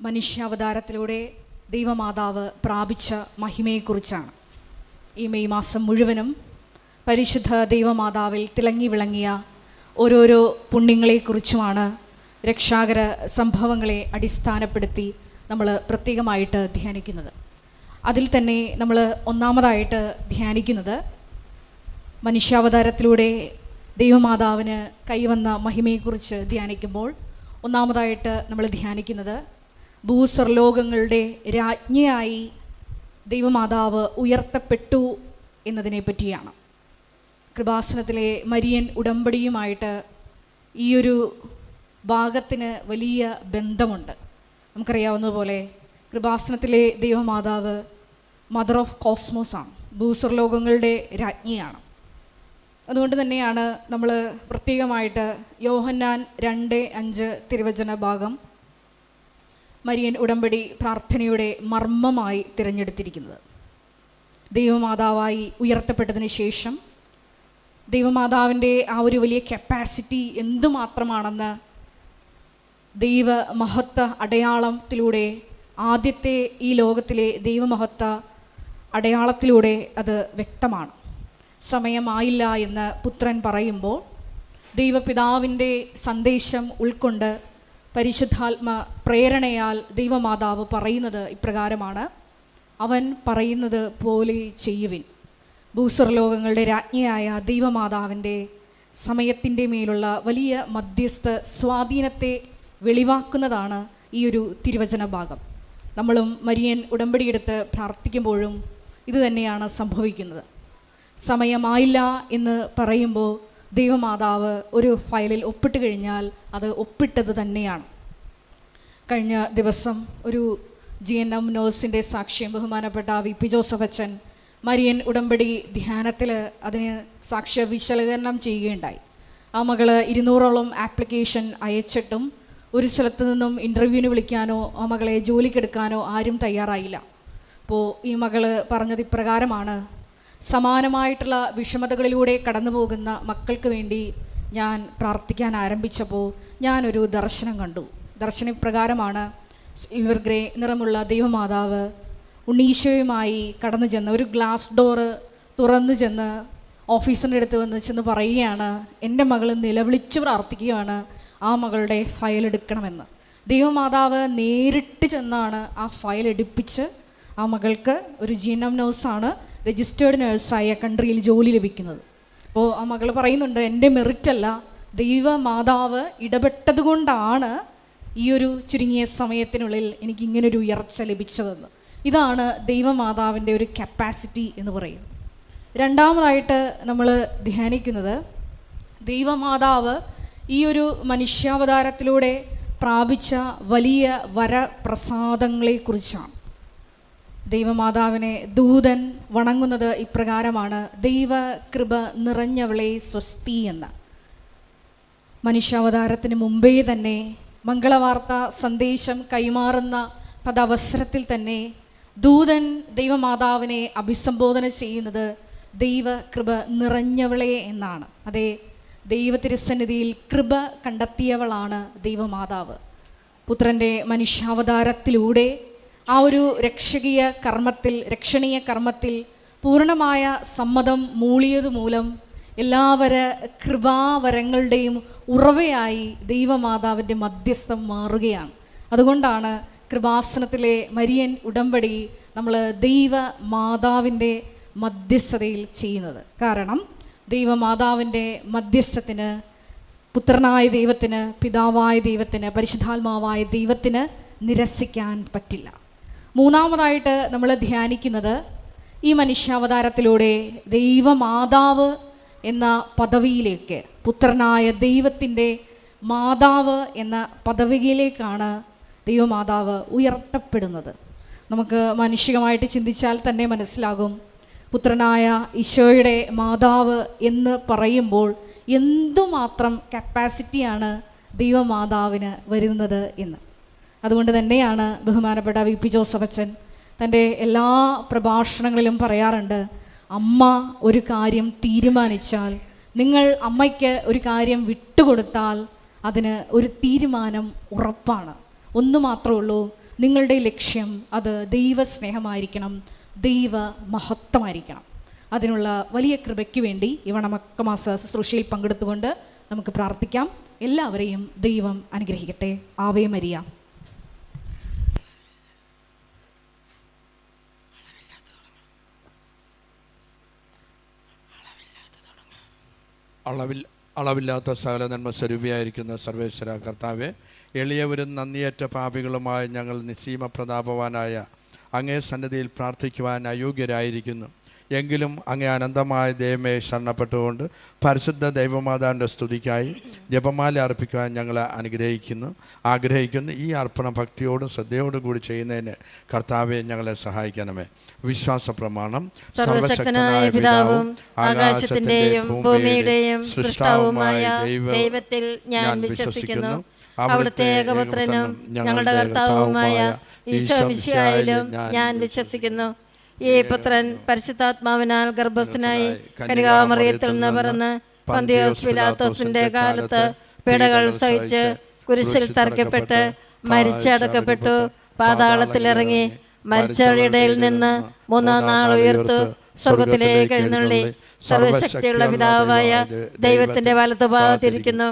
മനുഷ്യാവതാരത്തിലൂടെ ദൈവമാതാവ് പ്രാപിച്ച മഹിമയെക്കുറിച്ചാണ്. ഈ മെയ് മാസം മുഴുവനും പരിശുദ്ധ ദൈവമാതാവിൽ തിളങ്ങി വിളങ്ങിയ ഓരോരോ പുണ്യങ്ങളെക്കുറിച്ചുമാണ് രക്ഷാകര സംഭവങ്ങളെ അടിസ്ഥാനപ്പെടുത്തി നമ്മൾ പ്രത്യേകമായിട്ട് ധ്യാനിക്കുന്നത്. അതിൽ തന്നെ നമ്മൾ ഒന്നാമതായിട്ട് ധ്യാനിക്കുന്നത് മനുഷ്യാവതാരത്തിലൂടെ ദൈവമാതാവിന് കൈവന്ന മഹിമയെക്കുറിച്ച് ധ്യാനിക്കുമ്പോൾ ഒന്നാമതായിട്ട് നമ്മൾ ധ്യാനിക്കുന്നത് ഭൂസ്വർലോകങ്ങളുടെ രാജ്ഞിയായി ദൈവമാതാവ് ഉയർത്തപ്പെട്ടു എന്നതിനെ പറ്റിയാണ്. കൃപാസനത്തിലെ മരിയൻ ഉടമ്പടിയുമായിട്ട് ഈയൊരു ഭാഗത്തിന് വലിയ ബന്ധമുണ്ട്. നമുക്കറിയാവുന്നതുപോലെ കൃപാസനത്തിലെ ദൈവമാതാവ് മദർ ഓഫ് കോസ്മോസ് ആണ്, ഭൂസ്വർലോകങ്ങളുടെ രാജ്ഞിയാണ്. അതുകൊണ്ട് തന്നെയാണ് നമ്മൾ പ്രത്യേകമായിട്ട് യോഹന്നാൻ 2:5 തിരുവചന ഭാഗം മരിയൻ ഉടമ്പടി പ്രാർത്ഥനയുടെ മർമ്മമായി തിരഞ്ഞെടുത്തിരിക്കുന്നത്. ദൈവമാതാവായി ഉയർത്തപ്പെട്ടതിന് ശേഷം ദൈവമാതാവിൻ്റെ ആ ഒരു വലിയ കപ്പാസിറ്റി എന്തുമാത്രമാണെന്ന് ദൈവമഹത്വ അടയാളത്തിലൂടെ, ആദ്യത്തെ ഈ ലോകത്തിലെ ദൈവമഹത്വ അടയാളത്തിലൂടെ അത് വ്യക്തമാണ്. സമയമായില്ല എന്ന് പുത്രൻ പറയുമ്പോൾ ദൈവപിതാവിൻ്റെ സന്ദേശം ഉൾക്കൊണ്ട് പരിശുദ്ധാത്മ പ്രേരണയാൽ ദൈവമാതാവ് പറയുന്നത് ഇപ്രകാരമാണ്: അവൻ പറയുന്നത് പോലെ ചെയ്യുവിൻ. ഭൂസ്വർലോകങ്ങളുടെ രാജ്ഞിയായ ദൈവമാതാവിൻ്റെ സമയത്തിൻ്റെ മേലുള്ള വലിയ മധ്യസ്ഥ സ്വാധീനത്തെ വെളിവാക്കുന്നതാണ് ഈ ഒരു തിരുവചന ഭാഗം. നമ്മളും മരിയൻ ഉടമ്പടിയെടുത്ത് പ്രാർത്ഥിക്കുമ്പോഴും ഇതുതന്നെയാണ് സംഭവിക്കുന്നത്. സമയമായില്ല എന്ന് പറയുമ്പോൾ ദൈവമാതാവ് ഒരു ഫയലിൽ ഒപ്പിട്ട് കഴിഞ്ഞാൽ അത് ഒപ്പിട്ടത് തന്നെയാണ്. കഴിഞ്ഞ ദിവസം ഒരു GNM നേഴ്സിൻ്റെ സാക്ഷ്യം ബഹുമാനപ്പെട്ട VP ജോസഫ് അച്ഛൻ മരിയൻ ഉടമ്പടി ധ്യാനത്തിൽ അതിന് സാക്ഷ്യ വിശകലനം ചെയ്യുകയുണ്ടായി. ആ മകള് 200ഓളം ആപ്ലിക്കേഷൻ അയച്ചിട്ടും ഒരു സ്ഥലത്തു നിന്നും ഇൻ്റർവ്യൂവിന് വിളിക്കാനോ ആ മകളെ ജോലിക്കെടുക്കാനോ ആരും തയ്യാറായില്ല. അപ്പോൾ ഈ മകള് പറഞ്ഞത് ഇപ്രകാരമാണ്: സമാനമായിട്ടുള്ള വിഷമതകളിലൂടെ കടന്നു പോകുന്ന മക്കൾക്ക് വേണ്ടി ഞാൻ പ്രാർത്ഥിക്കാൻ ആരംഭിച്ചപ്പോൾ ഞാനൊരു ദർശനം കണ്ടു. ദർശനം ഇപ്രകാരമാണ്: സിൽവർ ഗ്രേ നിറമുള്ള ദൈവമാതാവ് ഉണ്ണീശോയുമായി കടന്നു ചെന്ന് ഒരു ഗ്ലാസ് ഡോറ് തുറന്നു ചെന്ന് ഓഫീസിൻ്റെ അടുത്ത് ചെന്ന് പറയുകയാണ്, എൻ്റെ മകൾ നിലവിളിച്ച് പ്രാർത്ഥിക്കുകയാണ് ആ മകളുടെ ഫയൽ എടുക്കണമെന്ന്. ദൈവമാതാവ് നേരിട്ട് ചെന്നാണ് ആ ഫയൽ എടുപ്പിച്ച് ആ മകൾക്ക് ഒരു GNM നേഴ്സാണ്, രജിസ്റ്റേർഡ് നേഴ്സായ കൺട്രിയിൽ ജോലി ലഭിക്കുന്നത്. അപ്പോൾ ആ മകൾ പറയുന്നുണ്ട്, എൻ്റെ മെറിറ്റല്ല, ദൈവമാതാവ് ഇടപെട്ടത് കൊണ്ടാണ് ഈ ഒരു ചുരുങ്ങിയ സമയത്തിനുള്ളിൽ എനിക്കിങ്ങനൊരു ഉയർച്ച ലഭിച്ചതെന്ന്. ഇതാണ് ദൈവമാതാവിൻ്റെ ഒരു കപ്പാസിറ്റി എന്ന് പറയും. രണ്ടാമതായിട്ട് നമ്മൾ ധ്യാനിക്കുന്നത് ദൈവമാതാവ് ഈ ഒരു മനുഷ്യാവതാരത്തിലൂടെ പ്രാപിച്ച വലിയ വരപ്രസാദങ്ങളെക്കുറിച്ചാണ്. ദൈവമാതാവിനെ ദൂതൻ വണങ്ങുന്നത് ഇപ്രകാരമാണ്: ദൈവ കൃപ നിറഞ്ഞവളെ സ്വസ്തി എന്ന്. മനുഷ്യാവതാരത്തിന് മുമ്പേ തന്നെ മംഗളവാർത്ത സന്ദേശം കൈമാറുന്ന തദവസരത്തിൽ തന്നെ ദൂതൻ ദൈവമാതാവിനെ അഭിസംബോധന ചെയ്യുന്നത് ദൈവ കൃപ നിറഞ്ഞവളെ എന്നാണ്. അതെ, ദൈവതിരുസന്നിധിയിൽ കൃപ കണ്ടെത്തിയവളാണ് ദൈവമാതാവ്. പുത്രൻ്റെ മനുഷ്യാവതാരത്തിലൂടെ ആ ഒരു രക്ഷണീയ കർമ്മത്തിൽ പൂർണ്ണമായ സമ്മതം മൂളിയതുമൂലം എല്ലാവര കൃപാവരങ്ങളുടെയും ഉറവയായി ദൈവമാതാവിൻ്റെ മധ്യസ്ഥം മാറുകയാണ്. അതുകൊണ്ടാണ് കൃപാസനത്തിലെ മരിയൻ ഉടമ്പടി നമ്മൾ ദൈവമാതാവിൻ്റെ മധ്യസ്ഥതയിൽ ചെയ്യുന്നത്. കാരണം ദൈവമാതാവിൻ്റെ മധ്യസ്ഥത്തിന് പുത്രനായ ദൈവത്തിന്, പിതാവായ ദൈവത്തിന്, പരിശുദ്ധാത്മാവായ ദൈവത്തിന് നിരസിക്കാൻ പറ്റില്ല. മൂന്നാമതായിട്ട് നമ്മൾ ധ്യാനിക്കുന്നത് ഈ മനുഷ്യാവതാരത്തിലൂടെ ദൈവമാതാവ് എന്ന പദവിയിലേക്ക്, പുത്രനായ ദൈവത്തിൻ്റെ മാതാവ് എന്ന പദവിയിലേക്കാണ് ദൈവമാതാവ് ഉയർത്തപ്പെടുന്നത്. നമുക്ക് മാനുഷികമായിട്ട് ചിന്തിച്ചാൽ തന്നെ മനസ്സിലാകും, പുത്രനായ ഈശോയുടെ മാതാവ് എന്ന് പറയുമ്പോൾ എന്തുമാത്രം കപ്പാസിറ്റിയാണ് ദൈവമാതാവിന് വരുന്നത് എന്ന്. അതുകൊണ്ട് തന്നെയാണ് ബഹുമാനപ്പെട്ട VP ജോസഫ് അച്ഛൻ തൻ്റെ എല്ലാ പ്രഭാഷണങ്ങളിലും പറയാറുണ്ട്, അമ്മ ഒരു കാര്യം തീരുമാനിച്ചാൽ, നിങ്ങൾ അമ്മയ്ക്ക് ഒരു കാര്യം വിട്ടുകൊടുത്താൽ അതിന് ഒരു തീരുമാനം ഉറപ്പാണ്. ഒന്ന് മാത്രമേ ഉള്ളൂ, നിങ്ങളുടെ ലക്ഷ്യം അത് ദൈവസ്നേഹമായിരിക്കണം, ദൈവ മഹത്വമായിരിക്കണം. അതിനുള്ള വലിയ കൃപയ്ക്ക് വേണ്ടി ഈ വണക്കമാസ ശുശ്രൂഷയിൽ പങ്കെടുത്തുകൊണ്ട് നമുക്ക് പ്രാർത്ഥിക്കാം. എല്ലാവരെയും ദൈവം അനുഗ്രഹിക്കട്ടെ. Ave Maria. അളവില്ലാത്ത സകല നന്മ സ്വരൂപിയായിരിക്കുന്ന സർവേശ്വര കർത്താവെ, എളിയവരും നന്ദിയേറ്റ പാപികളുമായ ഞങ്ങൾ നിസ്സീമ പ്രതാപവാനായ അങ്ങേ സന്നിധിയിൽ പ്രാർത്ഥിക്കുവാൻ അയോഗ്യരായിരിക്കുന്നു. എങ്കിലും അങ്ങേ അനന്തമായ ദൈവമേ ശരണപ്പെട്ടുകൊണ്ട് പരിശുദ്ധ ദൈവമാതാവിൻ്റെ സ്തുതിക്കായി ജപമാല അർപ്പിക്കുവാൻ ഞങ്ങളെ ആഗ്രഹിക്കുന്നു. ഈ അർപ്പണ ഭക്തിയോടും ശ്രദ്ധയോടും കൂടി ചെയ്യുന്നതിന് കർത്താവെ ഞങ്ങളെ സഹായിക്കണമേ. വിശ്വാസ പ്രമാണം. സർവശക്തനായ പിതാവും ആകാശത്തിന്റെയും ഭൂമിയുടെയും സൃഷ്ടാവുമായ ദൈവത്തിൽ ഞാൻ വിശ്വസിക്കുന്നു. അവിടുത്തെ ഏകപുത്രനും ഞങ്ങളുടെ കർത്താവുമായ ഈശോ മിശിഹായിലും ഞാൻ വിശ്വസിക്കുന്നു. ഈ പുത്രൻ പരിശുദ്ധാത്മാവിനാൽ ഗർഭസ്ഥനായി കന്യകാമറിയത്തിൽ നിന്ന് പിറന്ന് പന്തിയോസ് പിലാത്തോസിന്റെ കാലത്ത് പീഡകൾ സഹിച്ച് കുരിശിൽ തറയ്ക്കപ്പെട്ട് മരിച്ചടക്കപ്പെട്ടു, പാതാളത്തിലിറങ്ങി, മരിച്ചവരുടെ നിന്ന് മൂന്നാം നാൾ ഉയർത്തു, സ്വർഗത്തിലേക്ക് എഴുന്നള്ളി, സർവശക്തിയുള്ള പിതാവായ ദൈവത്തിന്റെ വലതുഭാഗത്തിരിക്കുന്നു.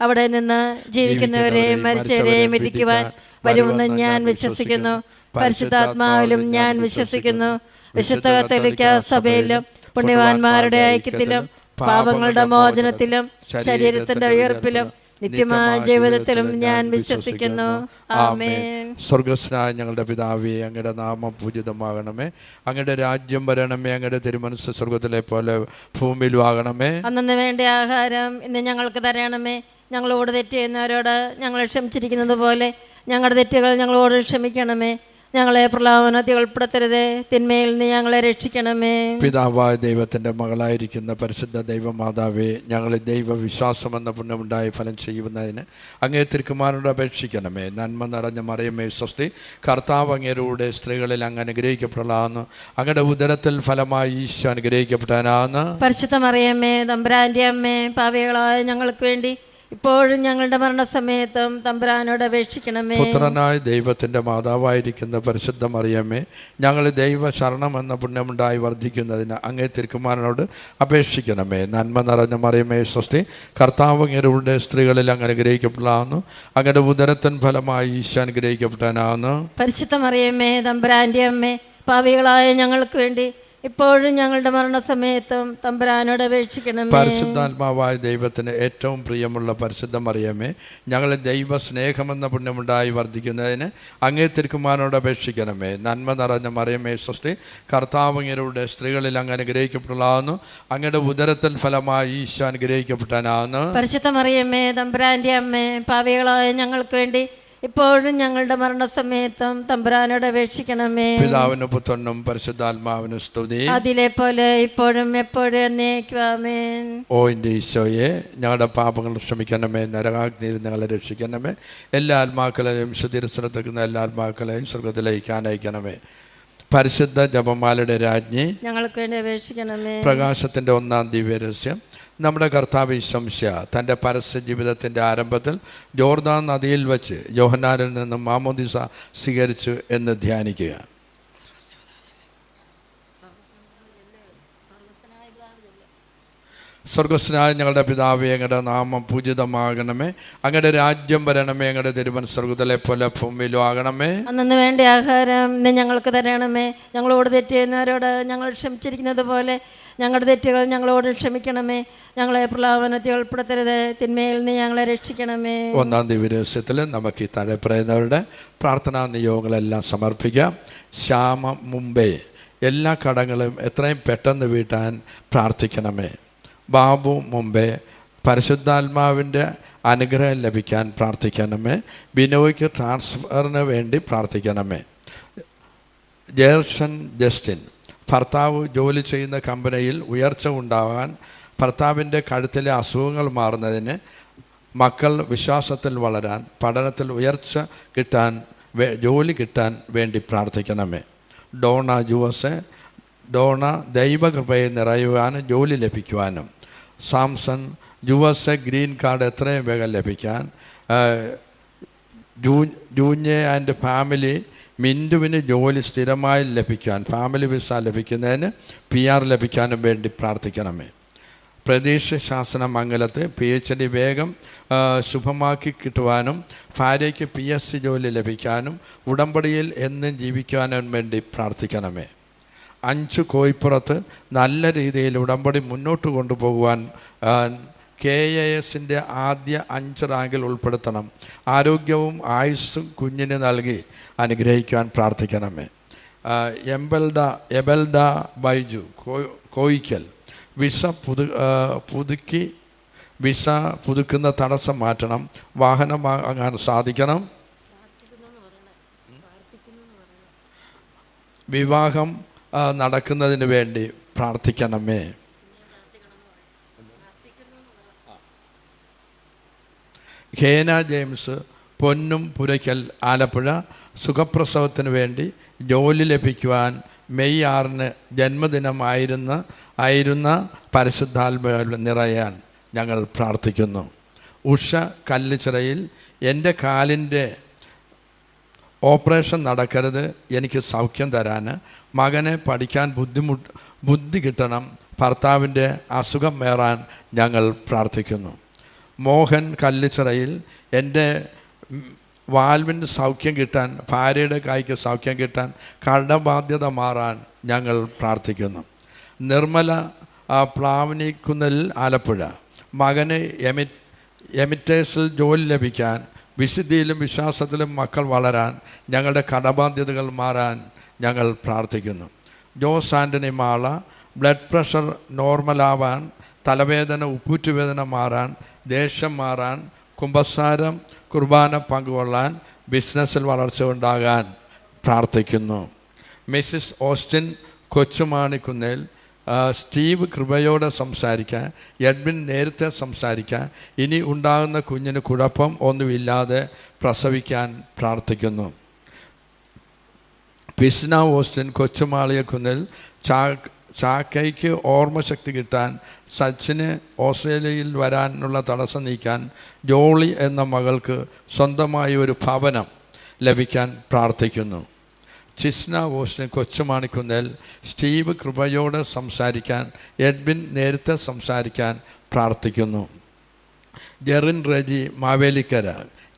അവിടെ നിന്ന് ജീവിക്കുന്നവരെയും മരിച്ചവരെയും വിധിക്കുവാൻ വരുമെന്ന് ഞാൻ വിശ്വസിക്കുന്നു. പരിശുദ്ധാത്മാവിലും ഞാൻ വിശ്വസിക്കുന്നു. വിശുദ്ധ കത്തോലിക്ക സഭയിലും പുണ്യവാന്മാരുടെ ഐക്യത്തിലും പാപങ്ങളുടെ മോചനത്തിലും ശരീരത്തിന്റെ ഉയർപ്പിലും നിത്യമായ ജീവിതത്തിലും ഞാൻ വിശ്വസിക്കുന്നു. ആമേൻ. സ്വർഗസ്നായ ഞങ്ങളുടെ പിതാവേ, അങ്ങയുടെ നാമം പൂജിതമാകണമേ. അങ്ങയുടെ രാജ്യം വരണമേ. അങ്ങയുടെ തിരുമനസ്സ് സ്വർഗത്തിലെ പോലെ ഭൂമിയിലും ആകണമേ. അന്നു വേണ്ട ആഹാരം ഇന്ന് ഞങ്ങൾക്ക് തരണമേ. ഞങ്ങളോട് തെറ്റ് ചെയ്യുന്നവരോട് ഞങ്ങൾ ക്ഷമിച്ചിരിക്കുന്നത് പോലെ ഞങ്ങളുടെ തെറ്റുകൾ ഞങ്ങളോട് ക്ഷമിക്കണമേ. ഞങ്ങളെ പ്രലോഭനത്തിൽ ഉൾപ്പെടുത്തരുതേ, തിന്മയിൽ നിന്ന് ഞങ്ങളെ രക്ഷിക്കണമേ. പിതാവായ ദൈവത്തിൻ്റെ മകളായിരിക്കുന്ന പരിശുദ്ധ ദൈവമാതാവേ, ഞങ്ങളെ ദൈവവിശ്വാസമെന്ന പുണ്യമുണ്ടായി ഫലം ചെയ്യുന്നതിന് അങ്ങേ തിരുക്കുമാരനോട് അപേക്ഷിക്കണമേ. നന്മ നിറഞ്ഞ മറിയമേ സ്വസ്തി, കർത്താവ് അങ്ങേരുടെ സ്ത്രീകളിൽ അങ്ങ് അനുഗ്രഹിക്കപ്പെടലാന്ന്. അങ്ങയുടെ ഉദരത്തിൽ ഫലമായി ഈശോ അനുഗ്രഹിക്കപ്പെടാനാന്ന്. പരിശുദ്ധ മറിയമ്മേ, തമ്പുരാന്റെ അമ്മേ, പാപികളായ ഞങ്ങൾക്ക് വേണ്ടി ഇപ്പോഴും ഞങ്ങളുടെ മരണസമയത്തും തമ്പുരാനോട് അപേക്ഷിക്കണമേ. പുത്രനായ ദൈവത്തിൻ്റെ മാതാവായിരിക്കുന്ന പരിശുദ്ധ മറിയമ്മേ, ഞങ്ങൾ ദൈവ ശരണമെന്ന പുണ്യമുണ്ടായി വർദ്ധിക്കുന്നതിന് അങ്ങേ തിരുക്കുമാരനോട് അപേക്ഷിക്കണമേ. നന്മ നിറഞ്ഞ മറിയമേ സ്വസ്തി, കർത്താവ് അങ്ങയുടെ സ്ത്രീകളിൽ അങ്ങ് അനുഗ്രഹിക്കപ്പെടാവുന്നു. അങ്ങയുടെ ഉദരത്തിൻ ഫലമായി ഈശോ അനുഗ്രഹിക്കപ്പെടാനാവുന്നു. പരിശുദ്ധ മറിയമ്മേ, തമ്പുരാന്റെ അമ്മേ, പാപികളായ ഞങ്ങൾക്ക് വേണ്ടി ഇപ്പോഴും ഞങ്ങളുടെ മരണസമയത്തും തമ്പുരാനോട് അപേക്ഷിക്കണമേ. പരിശുദ്ധാത്മാവായ ദൈവത്തിന് ഏറ്റവും പ്രിയമുള്ള പരിശുദ്ധ മറിയമേ, ഞങ്ങളെ ദൈവ സ്നേഹമെന്ന പുണ്യമുണ്ടായി വർദ്ധിക്കുന്നതിന് അങ്ങേ തിരുക്കുമാരനോട് അപേക്ഷിക്കണമേ. നന്മ നിറഞ്ഞ മറിയമേ സ്വസ്തി, കർത്താവ് അങ്ങയുടെ സ്ത്രീകളിൽ അങ്ങ് അനുഗ്രഹിക്കപ്പെടാവുന്നു. അങ്ങയുടെ ഉദരത്തിൽ ഫലമായി ഈശോ അനുഗ്രഹിക്കപ്പെടാനാവുന്നു. പരിശുദ്ധ മറിയമ്മേ, തമ്പുരാന്റെ അമ്മേ, പാപികളായ ഞങ്ങൾക്ക് വേണ്ടി ഇപ്പോഴും ഞങ്ങളുടെ മരണസമയത്തും തമ്പുരാനോട് അപേക്ഷിക്കണമേ. പിതാവിനും പുത്രനും പരിശുദ്ധാത്മാവിനും സ്തുതി, അതിലെ പോലെ ഇപ്പോഴും എപ്പോഴും എന്നേക്കും. ആമേൻ. ഓ എൻ്റെ ഈശോയെ, ഞങ്ങളുടെ പാപങ്ങൾ ക്ഷമിക്കണമേ, നരകാഗ്നിയിൽ ഞങ്ങളെ രക്ഷിക്കണമേ. എല്ലാ ആത്മാക്കളെയും ശുദ്ധീകരണത്തിക്കുന്ന എല്ലാ ആത്മാക്കളെയും സ്വർഗത്തിലേക്ക് അനയിക്കണമേ. പരിശുദ്ധ ജപമാലയുടെ രാജ്ഞി, ഞങ്ങൾക്ക് വേണ്ടി അപേക്ഷിക്കണമേ. പ്രകാശത്തിൻ്റെ ഒന്നാം ദിവ്യരഹസ്യം. നമ്മുടെ കർത്താവ് ഈശോമിശിഹ തൻ്റെ പരസ്യ ജീവിതത്തിൻ്റെ ആരംഭത്തിൽ ജോർദാൻ നദിയിൽ വച്ച് യോഹന്നാനിൽ നിന്നും മാമോദിസ സ്വീകരിച്ചു എന്ന് ധ്യാനിക്കുക. സ്വർഗസ്നായ ഞങ്ങളുടെ പിതാവേ, അങ്ങയുടെ നാമം പൂജിതമാകണമേ. അങ്ങയുടെ രാജ്യം വരണമേ. അങ്ങയുടെ തിരുമനസ്സ് സ്വർഗത്തിലെ പോലെ ഭൂമിയിലും ആകണമേ. അന്നു വേണ്ട ആഹാരം ഇന്ന് ഞങ്ങൾക്ക് തരണമേ. ഞങ്ങളോട് തെറ്റ് ചെയ്യുന്നവരോട് ഞങ്ങൾ ക്ഷമിച്ചിരിക്കുന്നത് പോലെ ഞങ്ങളുടെ തെറ്റുകൾ ഞങ്ങളോട് ക്ഷമിക്കണമേ. ഞങ്ങളെ പ്രലോഭനത്തിൽ ഉൾപ്പെടുത്തരുത്, തിന്മയിൽ നിന്ന് ഞങ്ങളെ രക്ഷിക്കണമേ. ഒന്നാം ദിവ്യരഹസ്യത്തിൽ നമുക്ക് ഈ താഴെ പറയുന്നവരുടെ പ്രാർത്ഥനാ നിയോഗങ്ങളെല്ലാം സമർപ്പിക്കാം. ശ്യാമ മുമ്പേ എല്ലാ കടങ്ങളും എത്രയും പെട്ടെന്ന് വീട്ടാൻ പ്രാർത്ഥിക്കണമേ. ബാബു മുമ്പേ പരിശുദ്ധാത്മാവിൻ്റെ അനുഗ്രഹം ലഭിക്കാൻ പ്രാർത്ഥിക്കണമേ. ബിനോയ്ക്ക് ട്രാൻസ്ഫറിന് വേണ്ടി പ്രാർത്ഥിക്കണമേ. ജേർഷൻ ജസ്റ്റിൻ, ഭർത്താവ് ജോലി ചെയ്യുന്ന കമ്പനിയിൽ ഉയർച്ച ഉണ്ടാകാൻ, ഭർത്താവിൻ്റെ കഴുത്തിലെ അസുഖങ്ങൾ മാറുന്നതിന്, മക്കൾ വിശ്വാസത്തിൽ വളരാൻ, പഠനത്തിൽ ഉയർച്ച കിട്ടാൻ, ജോലി കിട്ടാൻ വേണ്ടി പ്രാർത്ഥിക്കണമേ. ഡോണ ജുവസെ, ഡോണ ദൈവകൃപയെ നിറയുവാനും ജോലി ലഭിക്കുവാനും, സാംസൺ ജുവസെ ഗ്രീൻ കാർഡ് എത്രയും വേഗം ലഭിക്കാൻ, ജൂഞ്ഞെ ആൻഡ് ഫാമിലി മിൻറ്റുവിന് ജോലി സ്ഥിരമായി ലഭിക്കാൻ, ഫാമിലി വിസ ലഭിക്കുന്നതിന് PR ലഭിക്കാനും വേണ്ടി പ്രാർത്ഥിക്കണമേ. പ്രതീക്ഷ ശാസനമംഗലത്ത് PhD വേഗം ശുഭമാക്കി കിട്ടുവാനും ഭാര്യയ്ക്ക് PSc ജോലി ലഭിക്കാനും ഉടമ്പടിയിൽ എന്നും ജീവിക്കുവാനും വേണ്ടി പ്രാർത്ഥിക്കണമേ. 5 കോയിപ്പുറത്ത് നല്ല രീതിയിൽ ഉടമ്പടി മുന്നോട്ട് കൊണ്ടുപോകുവാൻ KASൻ്റെ ആദ്യ 5 റാങ്കിൽ ഉൾപ്പെടുത്തണം. ആരോഗ്യവും ആയുസ്സും കുഞ്ഞിന് നൽകി അനുഗ്രഹിക്കുവാൻ പ്രാർത്ഥിക്കണമേ. എബൽഡ ബൈജു കോയിക്കൽ വിസ പുതുക്കുന്ന തടസ്സം മാറ്റണം. വാഹനം വാങ്ങാൻ സാധിക്കണം. വിവാഹം നടക്കുന്നതിന് വേണ്ടി പ്രാർത്ഥിക്കണമേ. ഹേന ജെയിംസ് പൊന്നും പുരയ്ക്കൽ ആലപ്പുഴ സുഖപ്രസവത്തിന് വേണ്ടി ജോലി ലഭിക്കുവാൻ മെയ് 6 ജന്മദിനമായിരുന്ന പരിശുദ്ധാത്മാവിൽ നിറയാൻ ഞങ്ങൾ പ്രാർത്ഥിക്കുന്നു. ഉഷ കല്ലിച്ചിറയിൽ എൻ്റെ കാലിൻ്റെ ഓപ്പറേഷൻ നടക്കരുത്, എനിക്ക് സൗഖ്യം തരാൻ, മകനെ പഠിക്കാൻ ബുദ്ധി കിട്ടണം, ഭർത്താവിൻ്റെ അസുഖം മാറാൻ ഞങ്ങൾ പ്രാർത്ഥിക്കുന്നു. മോഹൻ കല്ലിച്ചിറയിൽ എൻ്റെ വാൽവിന് സൗഖ്യം കിട്ടാൻ, ഭാര്യയുടെ കൈക്ക് സൗഖ്യം കിട്ടാൻ, കടബാധ്യത മാറാൻ ഞങ്ങൾ പ്രാർത്ഥിക്കുന്നു. നിർമ്മല പ്ലാവനിക്കുന്നൽ ആലപ്പുഴ മകന് എമിറ്റേഴ്സിൽ ജോലി ലഭിക്കാൻ, വിശുദ്ധിയിലും വിശ്വാസത്തിലും മക്കൾ വളരാൻ, ഞങ്ങളുടെ കടബാധ്യതകൾ മാറാൻ ഞങ്ങൾ പ്രാർത്ഥിക്കുന്നു. ജോസ് ആൻ്റണി മാള ബ്ലഡ് പ്രഷർ നോർമലാവാൻ, തലവേദന ഉപ്പൂറ്റുവേദന മാറാൻ, ദേഷ്യം മാറാൻ, കുമ്പസാരം കുർബാന പങ്കുകൊള്ളാൻ, ബിസിനസ്സിൽ വളർച്ച ഉണ്ടാകാൻ പ്രാർത്ഥിക്കുന്നു. മിസ്സിസ് ഓസ്റ്റിൻ കൊച്ചുമാണിക്കുന്നേൽ സ്റ്റീവ് കൃപയോടെ സംസാരിക്കാൻ, എഡ്വിൻ നേരത്തെ സംസാരിക്കാൻ, ഇനി ഉണ്ടാകുന്ന കുഞ്ഞിന് കുഴപ്പം ഒന്നുമില്ലാതെ പ്രസവിക്കാൻ പ്രാർത്ഥിക്കുന്നു. പിസ്ന ഓസ്റ്റിൻ കൊച്ചുമാളിയക്കുന്നിൽ ചാക്കയ്ക്ക് ഓർമ്മശക്തി കിട്ടാൻ, സച്ചിന് ഓസ്ട്രേലിയയിൽ വരാനുള്ള തടസ്സം നീക്കാൻ, ജോളി എന്ന മകൾക്ക് സ്വന്തമായി ഒരു ഭവനം ലഭിക്കാൻ പ്രാർത്ഥിക്കുന്നു. ചിസ്ന ഓസ്റ്റിൻ കൊച്ചുമാണിക്കുന്നേൽ സ്റ്റീവ് കൃപയോടെ സംസാരിക്കാൻ, എഡ്വിൻ നേരത്തെ സംസാരിക്കാൻ പ്രാർത്ഥിക്കുന്നു. ജെറിൻ റെജി മാവേലിക്കര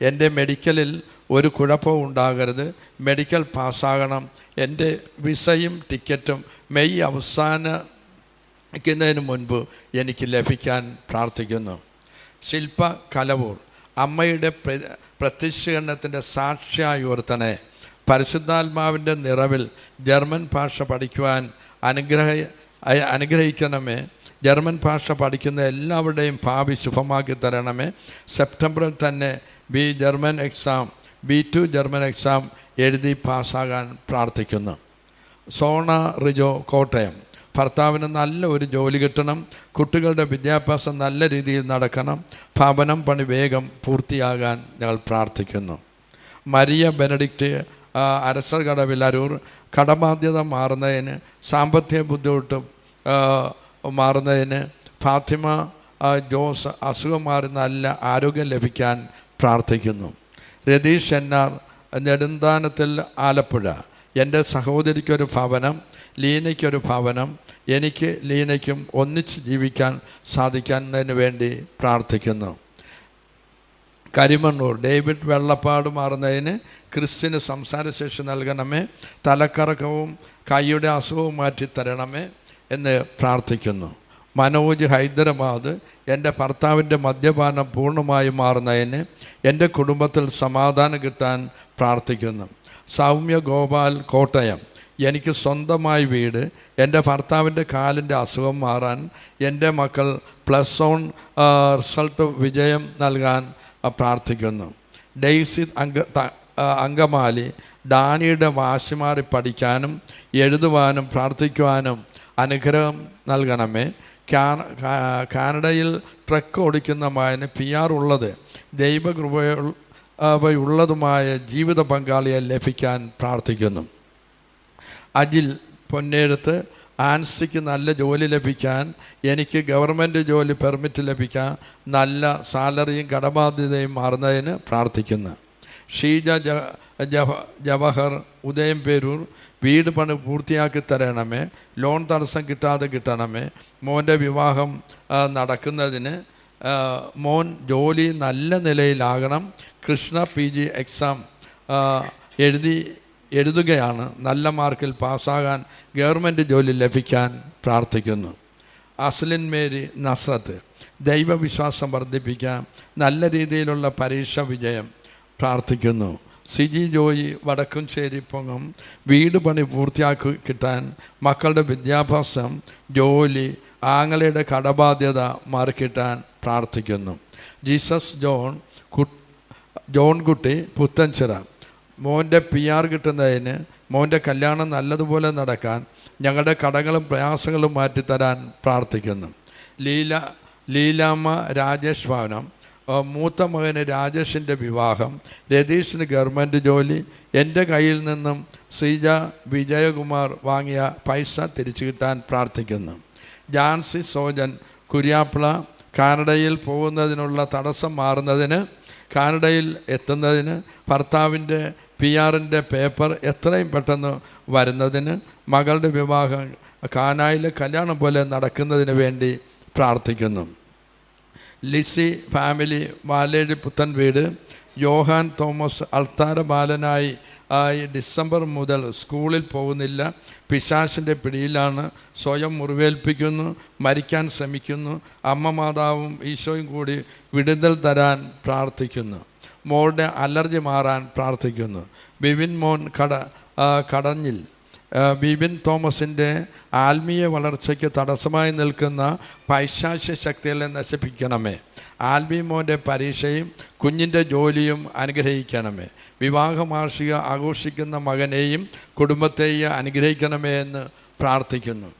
എൻ്റെ മെഡിക്കലിൽ ഒരു കുഴപ്പവും ഉണ്ടാകരുത്, മെഡിക്കൽ പാസ്സാകണം, എൻ്റെ വിസയും ടിക്കറ്റും മെയ് അവസാനിക്കുന്നതിന് മുൻപ് എനിക്ക് ലഭിക്കാൻ പ്രാർത്ഥിക്കുന്നു. ശില്പ കലവൂർ അമ്മയുടെ പ്രത്യക്ഷീകരണത്തിൻ്റെ സാക്ഷിയായി ഉയർത്തണേ. പരിശുദ്ധാത്മാവിൻ്റെ നിറവിൽ ജർമ്മൻ ഭാഷ പഠിക്കുവാൻ അനുഗ്രഹിക്കണമേ. ജർമ്മൻ ഭാഷ പഠിക്കുന്ന എല്ലാവരുടെയും ഭാവി ശുഭമാക്കി തരണമേ. സെപ്റ്റംബറിൽ തന്നെ B2 ജർമ്മൻ എക്സാം എഴുതി പാസ്സാകാൻ പ്രാർത്ഥിക്കുന്നു. സോണ റിജോ കോട്ടയം ഭർത്താവിന് നല്ല ഒരു ജോലി കിട്ടണം, കുട്ടികളുടെ വിദ്യാഭ്യാസം നല്ല രീതിയിൽ നടക്കണം, ഭവനം പണി വേഗം പൂർത്തിയാകാൻ ഞങ്ങൾ പ്രാർത്ഥിക്കുന്നു. മരിയ ബെനഡിക്റ്റ് അരസർകടവിൽ അരൂർ കടബാധ്യത മാറുന്നതിന്, സാമ്പത്തിക ബുദ്ധിമുട്ട് മാറുന്നതിന്, ഫാത്തിമ ജോസ് അസുഖം മാറി നല്ല ആരോഗ്യം ലഭിക്കാൻ പ്രാർത്ഥിക്കുന്നു. രതീഷ് എന്നാർ നെടുന്താനത്തിൽ ആലപ്പുഴ എൻ്റെ സഹോദരിക്കൊരു ഭവനം, ലീനയ്ക്കൊരു ഭവനം, എനിക്ക് ലീനയ്ക്കും ഒന്നിച്ച് ജീവിക്കാൻ സാധിക്കുന്നതിന് വേണ്ടി പ്രാർത്ഥിക്കുന്നു. കരിമണ്ണൂർ ഡേവിഡ് വെള്ളപ്പാട് മാറുന്നതിന് ക്രിസ്ത്യന് സംസാരശേഷി നൽകണമേ, തലക്കറക്കവും കൈയുടെ അസുഖവും മാറ്റിത്തരണമേ എന്ന് പ്രാർത്ഥിക്കുന്നു. മനോജ് ഹൈദരാബാദ് എൻ്റെ ഭർത്താവിൻ്റെ മദ്യപാനം പൂർണ്ണമായി മാറുന്നതിന്, എൻ്റെ കുടുംബത്തിൽ സമാധാനം കിട്ടാൻ പ്രാർത്ഥിക്കുന്നു. സൗമ്യ ഗോപാൽ കോട്ടയം എനിക്ക് സ്വന്തമായി വീട്, എൻ്റെ ഭർത്താവിൻ്റെ കാലിൻ്റെ അസുഖം മാറാൻ, എൻ്റെ മക്കൾ +1 റിസൾട്ട് വിജയം നൽകാൻ പ്രാർത്ഥിക്കുന്നു. ഡെയ്സി അങ്കമാലി ഡാനിയുടെ വാശിമാറി പഠിക്കാനും എഴുതുവാനും പ്രാർത്ഥിക്കുവാനും അനുഗ്രഹം നൽകണമേ. കാനഡയിൽ ട്രക്ക് ഓടിക്കുന്ന മകന് PR ഉള്ളത്, ദൈവകൃപയുള്ളതുമായ ജീവിത പങ്കാളിയെ ലഭിക്കാൻ പ്രാർത്ഥിക്കുന്നു. അജിൽ പൊന്നേഴത്ത് ആൻസിക്ക് നല്ല ജോലി ലഭിക്കാൻ, എനിക്ക് ഗവൺമെൻറ് ജോലി പെർമിറ്റ് ലഭിക്കാൻ, നല്ല സാലറിയും കടബാധ്യതയും മാറുന്നതിന് പ്രാർത്ഥിക്കുന്നു. ഷീജ ജവഹർ ഉദയംപേരൂർ വീട് പണി പൂർത്തിയാക്കി തരണമേ. ലോൺ തടസ്സം കിട്ടണമേ. മോൻ്റെ വിവാഹം നടക്കുന്നതിന് മോൻ ജോലി നല്ല നിലയിലാകണം. കൃഷ്ണ PG എക്സാം എഴുതുകയാണ്. നല്ല മാർക്കിൽ പാസ്സാകാൻ ഗവൺമെൻറ് ജോലി ലഭിക്കാൻ പ്രാർത്ഥിക്കുന്നു. അസ്ലിൻ മേരി നസ്രത്ത് ദൈവവിശ്വാസം വർദ്ധിപ്പിക്കാൻ നല്ല രീതിയിലുള്ള പരീക്ഷ വിജയം പ്രാർത്ഥിക്കുന്നു. സിജി ജോയി വടക്കുംചേരി പൊങ്ങം വീട് പണി പൂർത്തിയാക്കി കിട്ടാൻ മക്കളുടെ വിദ്യാഭ്യാസം, ജോലി, ആങ്ങളയുടെ കടബാധ്യത മാറിക്കിട്ടാൻ പ്രാർത്ഥിക്കുന്നു. ജീസസ് ജോൺകുട്ടി പുത്തൻചിറ മോൻ്റെ PR കിട്ടുന്നതിന്, മോൻ്റെ കല്യാണം നല്ലതുപോലെ നടക്കാൻ, ഞങ്ങളുടെ കടങ്ങളും പ്രയാസങ്ങളും മാറ്റിത്തരാൻ പ്രാർത്ഥിക്കുന്നു. ലീലാമ്മ രാജേഷ് ഭവനം മൂത്ത മകന് രാജേഷിൻ്റെ വിവാഹം, രതീഷിന് ഗവൺമെൻറ് ജോലി, എൻ്റെ കയ്യിൽ നിന്നും ശ്രീജ വിജയകുമാർ വാങ്ങിയ പൈസ തിരിച്ചു കിട്ടാൻ പ്രാർത്ഥിക്കുന്നു. ജാൻസി സോജൻ കുര്യാപ്പിള കാനഡയിൽ പോകുന്നതിനുള്ള തടസ്സം മാറുന്നതിന്, കാനഡയിൽ എത്തുന്നതിന്, ഭർത്താവിൻ്റെ PR-ൻ്റെ പേപ്പർ എത്രയും പെട്ടെന്ന് വരുന്നതിന്, മകളുടെ വിവാഹം കാനായിലെ കല്യാണം പോലെ നടക്കുന്നതിന് വേണ്ടി പ്രാർത്ഥിക്കുന്നു. ലിസി ഫാമിലി വാലേഴി പുത്തൻ വീട് യോഹാൻ തോമസ് അൾത്താര ബാലനായി ഡിസംബർ മുതൽ സ്കൂളിൽ പോകുന്നില്ല. പിശാചിൻ്റെ പിടിയിലാണ്. സ്വയം മുറിവേൽപ്പിക്കുന്നു, മരിക്കാൻ ശ്രമിക്കുന്നു. അമ്മ മാതാവും ഈശോയും കൂടി വിടുതൽ തരാൻ പ്രാർത്ഥിക്കുന്നു. മോളുടെ അലർജി മാറാൻ പ്രാർത്ഥിക്കുന്നു. ബിബിൻ മോൻ കടഞ്ഞിൽ ബിബിൻ തോമസിൻ്റെ ആത്മീയ വളർച്ചയ്ക്ക് തടസ്സമായി നിൽക്കുന്ന പൈശാചിക ശക്തികളെ നശിപ്പിക്കണമേ. ആൽബി മോൻ്റെ പരീക്ഷയും കുഞ്ഞിൻ്റെ ജോലിയും അനുഗ്രഹിക്കണമേ. വിവാഹവാർഷിക ആഘോഷിക്കുന്ന മകനെയും കുടുംബത്തെയും അനുഗ്രഹിക്കണമേ എന്ന് പ്രാർത്ഥിക്കുന്നു.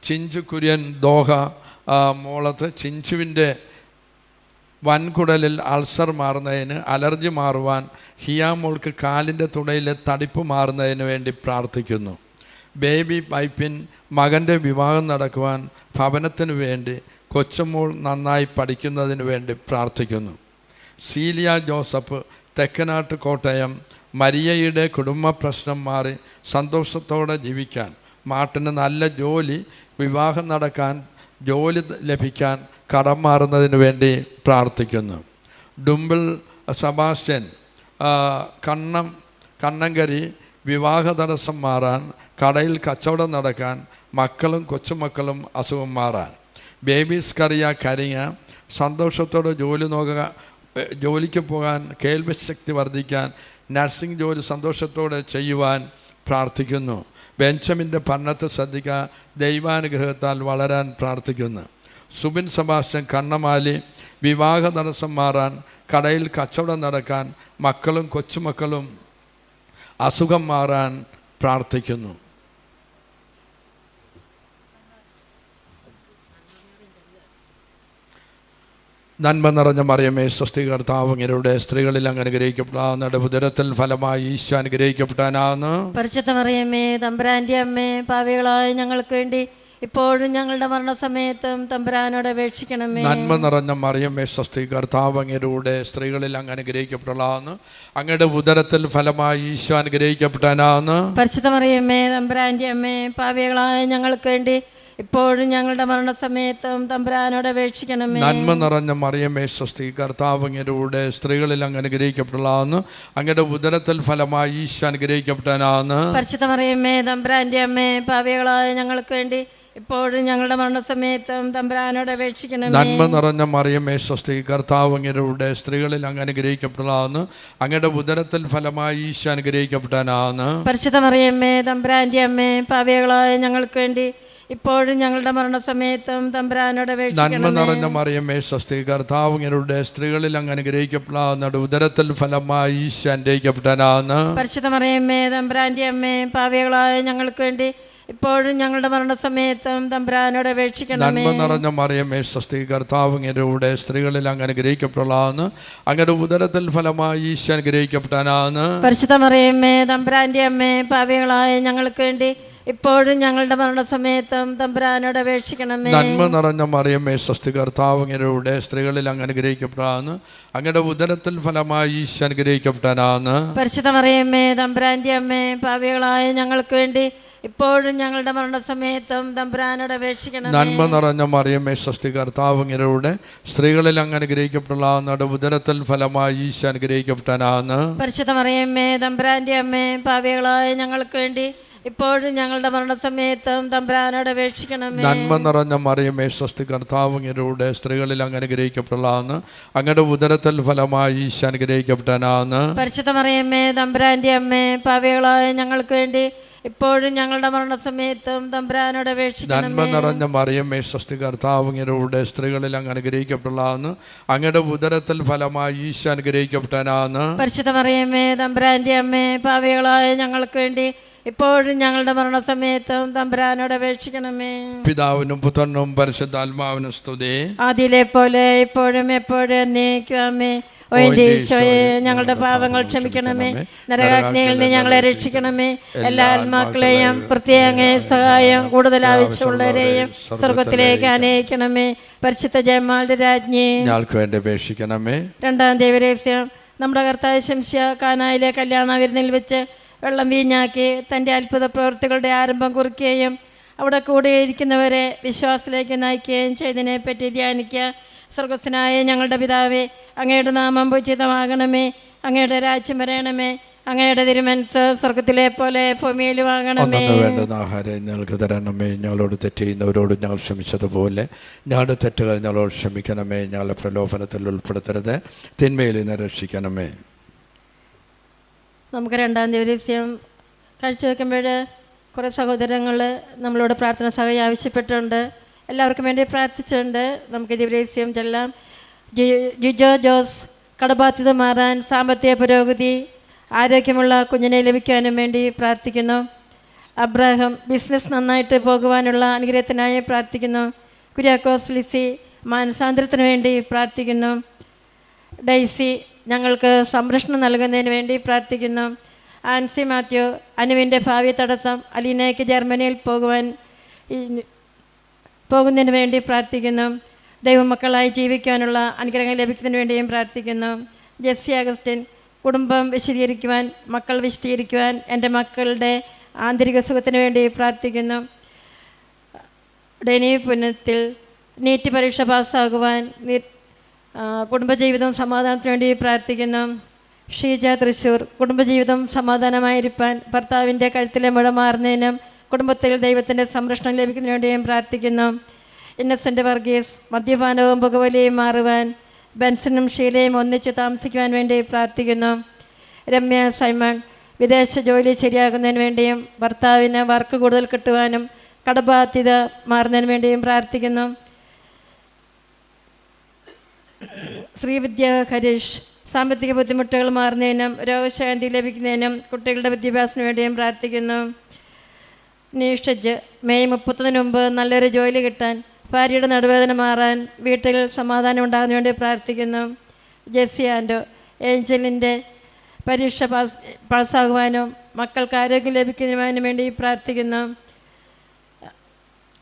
ചിഞ്ചു കുര്യൻ ദോഹ മോളത്ത് ചിഞ്ചുവിൻ്റെ വൻകുടലിൽ അൾസർ മാറുന്നതിന്, അലർജി മാറുവാൻ, ഹിയാമോൾക്ക് കാലിൻ്റെ തുടയിലെ തടിപ്പ് മാറുന്നതിന് വേണ്ടി പ്രാർത്ഥിക്കുന്നു. ബേബി പൈപ്പിൻ മകൻ്റെ വിവാഹം നടക്കുവാൻ, ഭവനത്തിന് വേണ്ടി, കൊച്ചുമോൾ നന്നായി പഠിക്കുന്നതിന് വേണ്ടി പ്രാർത്ഥിക്കുന്നു. സീലിയ ജോസഫ് തെക്കനാട്ട് കോട്ടയം മരിയയുടെ കുടുംബ പ്രശ്നം മാറി സന്തോഷത്തോടെ ജീവിക്കാൻ, മാട്ടിന് നല്ല ജോലി, വിവാഹം നടക്കാൻ, ജോലി ലഭിക്കാൻ, കടം മാറുന്നതിന് വേണ്ടി പ്രാർത്ഥിക്കുന്നു. ഡുംബിൾ സെബാസ്റ്റ്യൻ കണ്ണങ്കരി വിവാഹ തടസ്സം മാറാൻ, കടയിൽ കച്ചവടം നടക്കാൻ, മക്കളും കൊച്ചുമക്കളും അസുഖം മാറാൻ. ബേബീസ് കരിയ സന്തോഷത്തോടെ ജോലിക്ക് പോകാൻ, കേൾവി ശക്തി വർദ്ധിക്കാൻ, നഴ്സിംഗ് ജോലി സന്തോഷത്തോടെ ചെയ്യുവാൻ പ്രാർത്ഥിക്കുന്നു. ബെഞ്ചമിൻ്റെ പഠനത്തെ ശ്രദ്ധിക്കാൻ, ദൈവാനുഗ്രഹത്താൽ വളരാൻ പ്രാർത്ഥിക്കുന്നു. സുബിൻ സെബാസ്റ്റ്യൻ കണ്ണമാലി വിവാഹ തടസ്സം മാറാൻ, കടയിൽ കച്ചവടം നടക്കാൻ, മക്കളും കൊച്ചുമക്കളും അസുഖം മാറാൻ പ്രാർത്ഥിക്കുന്നു. നന്മ നിറഞ്ഞ മറിയമേ സ്വസ്തി, കർത്താവ് അങ്ങയുടെ സ്ത്രീകളിൽ അങ്ങ് അനുഗ്രഹിക്കപ്പെടാവുന്ന ഉദരത്തിൽ ഫലമായി ഈശോ അനുഗ്രഹിക്കപ്പെടാനാവുന്നു. പരിശുദ്ധ മറിയമേ തമ്പുരാന്റെ അമ്മേ, പാപികളായ ഞങ്ങൾക്ക് വേണ്ടി ഇപ്പോഴും ഞങ്ങളുടെ മരണസമയത്തും തമ്പുരാനോട് അപേക്ഷിക്കണമേ. നന്മ നിറഞ്ഞ മറിയമേ സ്വസ്തി, കർത്താവ് അങ്ങയുടെ സ്ത്രീകളിൽ അങ്ങ് അനുഗ്രഹിക്കപ്പെടാവുന്നു. അങ്ങയുടെ ഉദരത്തിൽ ഫലമായി ഈശോ അനുഗ്രഹിക്കപ്പെടാനാവുന്നു. പരിശുദ്ധ മറിയമേ തമ്പുരാന്റെ അമ്മേ, പാപികളായ ഞങ്ങൾക്ക് വേണ്ടി ഇപ്പോഴും ഞങ്ങളുടെ മരണസമയത്തും തമ്പുരാനോട് അപേക്ഷിക്കണമേ. നന്മ നിറഞ്ഞ മറിയമേ സ്വസ്തി, കർത്താവ് അങ്ങയുടെ സ്ത്രീകളിൽ അങ്ങ് അനുഗ്രഹിക്കപ്പെടാവുന്നു. അങ്ങയുടെ ഉദരത്തിൽ ഫലമായി ഈശോ അനുഗ്രഹിക്കപ്പെടാനാവുന്നു. പരിശുദ്ധ മറിയമേ തമ്പുരാന്റെ അമ്മേ, പാപികളായ ഞങ്ങൾക്ക് വേണ്ടി ഇപ്പോഴും ഞങ്ങളുടെ മരണസമയത്തും തമ്പുരാനോട് അപേക്ഷിക്കണമേ. നന്മ നിറഞ്ഞ മറിയമേ സ്വസ്തി, കർത്താവ് അങ്ങയുടെ സ്ത്രീകളിൽ അങ്ങ് അനുഗ്രഹിക്കപ്പെടാവുന്നു. അങ്ങയുടെ ഉദരത്തിൽ ഫലമായി ഈശോ അനുഗ്രഹിക്കപ്പെടാനാവുന്നു. പരിശുദ്ധ മറിയമേ തമ്പുരാന്റെ അമ്മേ, പാപികളായ ഞങ്ങൾക്ക് വേണ്ടി ഇപ്പോഴും ഞങ്ങളുടെ മരണസമയത്തും തമ്പുരാനോട് അപേക്ഷിക്കണമേ. നന്മ നിറഞ്ഞ മറിയമേ സ്വസ്തി, കർത്താവ് അങ്ങയുടെ സ്ത്രീകളിൽ അങ്ങ് അനുഗ്രഹിക്കപ്പെടാവുന്ന ഉദരത്തിൽ ഫലമായി ഈശോ അനുഗ്രഹിക്കപ്പെടാനാവുന്നു. പരിശുദ്ധ മറിയമേ തമ്പുരാന്റെ അമ്മേ, പാപികളായ ഞങ്ങൾക്ക് വേണ്ടി ഇപ്പോഴും ഞങ്ങളുടെ മരണസമയത്തും തമ്പുരാനോട് അപേക്ഷിക്കണമേ. നന്മ നിറഞ്ഞ മറിയമേ സ്വസ്തി, കർത്താവ് അങ്ങയുടെ സ്ത്രീകളിൽ അങ്ങ് അനുഗ്രഹിക്കപ്പെടാവുന്നു. അങ്ങയുടെ ഉദരത്തിൽ ഫലമായി ഈശോ അനുഗ്രഹിക്കപ്പെടാനാവുന്നു. പരിശുദ്ധ മറിയമേ തമ്പുരാന്റെ അമ്മേ, പാപികളായ ഞങ്ങൾക്ക് വേണ്ടി ഇപ്പോഴും ഞങ്ങളുടെ മരണസമയത്തും തമ്പുരാനോട് അപേക്ഷിക്കണമേ. നന്മ നിറഞ്ഞ മറിയമേ സ്വസ്തി, കർത്താവ് അങ്ങയുടെ സ്ത്രീകളിൽ അങ്ങ് അനുഗ്രഹിക്കപ്പെടാന്ന്, അങ്ങയുടെ ഉദരത്തിൽ ഫലമായി ഈശോ അനുഗ്രഹിക്കപ്പെടാനാണ്. പരിശുദ്ധ മറിയമ്മേ തമ്പുരാന്റെ അമ്മേ, പാപികളായ ഞങ്ങൾക്ക് വേണ്ടി ഇപ്പോഴും ഞങ്ങളുടെ മരണസമയത്തും തമ്പുരാനോട് അപേക്ഷിക്കണമേ. നന്മ നിറഞ്ഞ മറിയമേ സ്വസ്തി, കർത്താവ് അങ്ങയുടെ സ്ത്രീകളിൽ അങ്ങ് അനുഗ്രഹിക്കപ്പെടാന്ന്, ഉദരത്തിൽ ഫലമായി ഈശോ അനുഗ്രഹിക്കപ്പെടാനാണ്. പരിശുദ്ധ മറിയമ്മേ തമ്പുരാന്റെ അമ്മേ, പാപികളായ ഞങ്ങൾക്ക് വേണ്ടി ഇപ്പോഴും ഞങ്ങളുടെ മരണസമയത്തും തമ്പുരാനോട് അപേക്ഷിക്കണമേ. നന്മ നിറഞ്ഞ മറിയമേ സ്വസ്തി, കർത്താവ് അങ്ങയുടെ സ്ത്രീകളിൽ അങ്ങ് അനുഗ്രഹിക്കപ്പെടാന്ന്, അങ്ങയുടെ ഉദരത്തിൽ ഫലമായി ഈശോ അനുഗ്രഹിക്കപ്പെടാനാണ്. പരിശുദ്ധ മറിയമ്മേ തമ്പുരാന്റെ അമ്മേ, പാപികളായ ഞങ്ങൾക്ക് വേണ്ടി ഇപ്പോഴും ഞങ്ങളുടെ മരണസമയത്തും തമ്പുരാനോട് അപേക്ഷിക്കണമേ. നന്മ നിറഞ്ഞ മറിയമേ സ്വസ്തി, കർത്താവ് അങ്ങയുടെ സ്ത്രീകളിൽ അങ്ങ് അനുഗ്രഹിക്കപ്പെടാന്ന്, അങ്ങയുടെ ഉദരത്തിൽ ഫലമായി ഈശോ അനുഗ്രഹിക്കപ്പെടാനാണ്. പരിശുദ്ധ മറിയമ്മേ തമ്പുരാന്റെ അമ്മേ, പാപികളായ ഞങ്ങൾക്ക് വേണ്ടി ഇപ്പോഴും ഞങ്ങളുടെ മരണസമയത്തും തമ്പുരാനോട് അപേക്ഷിക്കണമേ. പിതാവിനും പുത്രനും പരിശുദ്ധാത്മാവിനും സ്തുതി, ആദിയിലെ പോലെ ഇപ്പോഴും എപ്പോഴും എന്നേക്കും ആമേൻ. ഓ എൻ്റെ ഈശോയെ, ഞങ്ങളുടെ പാപങ്ങൾ ക്ഷമിക്കണമേ, നരകാഗ്നിയിൽ നിന്ന് ഞങ്ങളെ രക്ഷിക്കണമേ. എല്ലാ ആത്മാക്കളെയും പ്രത്യേക സഹായം കൂടുതൽ ആവശ്യമുള്ളവരെയും സ്വർഗത്തിലേക്ക് അനയിക്കണമേ. പരിശുദ്ധ ജയമാളുടെ രാജ്ഞി ഞങ്ങൾക്ക് വേണ്ടി അപേക്ഷിക്കണമേ. രണ്ടാം ദൈവരഹസ്യം. നമ്മുടെ കർത്താവ് ശംശിയ കാനായിലെ കല്യാണ വിരുന്നിൽ വെച്ച് വെള്ളം വീഞ്ഞാക്കി തൻ്റെ അത്ഭുത പ്രവൃത്തികളുടെ ആരംഭം കുറിക്കുകയും അവിടെ കൂടെയിരിക്കുന്നവരെ വിശ്വാസത്തിലേക്ക് നയിക്കുകയും ചെയ്തതിനെപ്പറ്റി ധ്യാനിക്കുക. സ്വർഗസ്ഥനായ ഞങ്ങളുടെ പിതാവേ, അങ്ങയുടെ നാമം പൂജിതമാകണമേ, അങ്ങയുടെ രാജ്യം വരണമേ, അങ്ങയുടെ തിരുമനസ്സ് സ്വർഗത്തിലെ പോലെ ഭൂമിയിലും ആകണമേ. വേണ്ടുന്ന ആഹാരം ഞങ്ങൾക്ക് തരണമേ. ഞങ്ങളോട് തെറ്റ് ചെയ്യുന്നവരോട് ഞങ്ങൾ ക്ഷമിച്ചതുപോലെ ഞങ്ങളുടെ തെറ്റുകൾ ഞങ്ങളോട് ക്ഷമിക്കണമേ. ഞങ്ങളെ പ്രലോഭനത്തിൽ ഉൾപ്പെടുത്തരുത്, തിന്മയിൽ നിന്ന് രക്ഷിക്കണമേ. നമുക്ക് രണ്ടാം ദിവസം കാഴ്ചവെക്കുമ്പോൾ കുറേ സഹോദരങ്ങൾ നമ്മളോട് പ്രാർത്ഥന സഹായം ആവശ്യപ്പെട്ടിട്ടുണ്ട്. എല്ലാവർക്കും വേണ്ടി പ്രാർത്ഥിച്ചിട്ടുണ്ട്. നമുക്ക് ദിവസം ചെല്ലാം. ജിജോ ജോസ് കടബാധ്യത മാറാൻ, സാമ്പത്തിക പുരോഗതി, ആരോഗ്യമുള്ള കുഞ്ഞിനെ ലഭിക്കാനും വേണ്ടി പ്രാർത്ഥിക്കുന്നു. അബ്രാഹം ബിസിനസ് നന്നായിട്ട് പോകുവാനുള്ള അനുഗ്രഹത്തിനായി പ്രാർത്ഥിക്കുന്നു. കുര്യാക്കോസ് ലിസി മാനസാന്തരത്തിന് വേണ്ടി പ്രാർത്ഥിക്കുന്നു. ഡൈസി ഞങ്ങൾക്ക് സംരക്ഷണം നൽകുന്നതിന് വേണ്ടി പ്രാർത്ഥിക്കുന്നു. ആൻസി മാത്യു അനുവിൻ്റെ ഭാവി തടസ്സം, അലീനയ്ക്ക് ജർമ്മനിയിൽ പോകുന്നതിന് വേണ്ടി പ്രാർത്ഥിക്കുന്നു. ദൈവമക്കളായി ജീവിക്കാനുള്ള അനുഗ്രഹം ലഭിക്കുന്നതിന് വേണ്ടിയും പ്രാർത്ഥിക്കുന്നു. ജെസ്സി അഗസ്റ്റിൻ കുടുംബം വിശദീകരിക്കുവാൻ, മക്കൾ വിശദീകരിക്കുവാൻ, എൻ്റെ മക്കളുടെ ആന്തരിക സുഖത്തിന് വേണ്ടി പ്രാർത്ഥിക്കുന്നു. ഡെനി പുനത്തിൽ നീറ്റ് പരീക്ഷ പാസ്സാകുവാൻ, കുടുംബജീവിതം സമാധാനത്തിന് വേണ്ടി പ്രാർത്ഥിക്കുന്നു. ഷീജ തൃശ്ശൂർ കുടുംബജീവിതം സമാധാനമായിരിക്കാൻ, ഭർത്താവിൻ്റെ കഴുത്തിലെ മുഴ മാറുന്നതിനും കുടുംബത്തിൽ ദൈവത്തിൻ്റെ സംരക്ഷണം ലഭിക്കുന്നതിന് വേണ്ടിയും പ്രാർത്ഥിക്കുന്നു. ഇന്നസെൻ്റ് വർഗീസ് മദ്യപാനവും പുകവലിയും മാറുവാൻ, ബെൻസനും ഷീലയും ഒന്നിച്ച് താമസിക്കുവാൻ വേണ്ടി പ്രാർത്ഥിക്കുന്നു. രമ്യ സൈമൺ വിദേശ ജോലി ശരിയാകുന്നതിന് വേണ്ടിയും ഭർത്താവിന് വർക്ക് കൂടുതൽ കിട്ടുവാനും കടബാധ്യത മാറുന്നതിന് വേണ്ടിയും പ്രാർത്ഥിക്കുന്നു. ശ്രീവിദ്യ ഹരീഷ് സാമ്പത്തിക ബുദ്ധിമുട്ടുകൾ മാറുന്നതിനും രോഗശാന്തി ലഭിക്കുന്നതിനും കുട്ടികളുടെ വിദ്യാഭ്യാസത്തിന് വേണ്ടിയും പ്രാർത്ഥിക്കുന്നു. നീഷജ് മെയ് 30 മുമ്പ് നല്ലൊരു ജോലി കിട്ടാൻ, ഭാര്യയുടെ നടുവേദന മാറാൻ, വീട്ടിൽ സമാധാനം ഉണ്ടാകുന്നതിന് വേണ്ടി പ്രാർത്ഥിക്കുന്നു. ജെസ്സി ആൻഡോ ഏഞ്ചലിൻ്റെ പരീക്ഷ പാസ്സാകുവാനും മക്കൾക്ക് ആരോഗ്യം ലഭിക്കുന്നതിനും വേണ്ടി പ്രാർത്ഥിക്കുന്നു.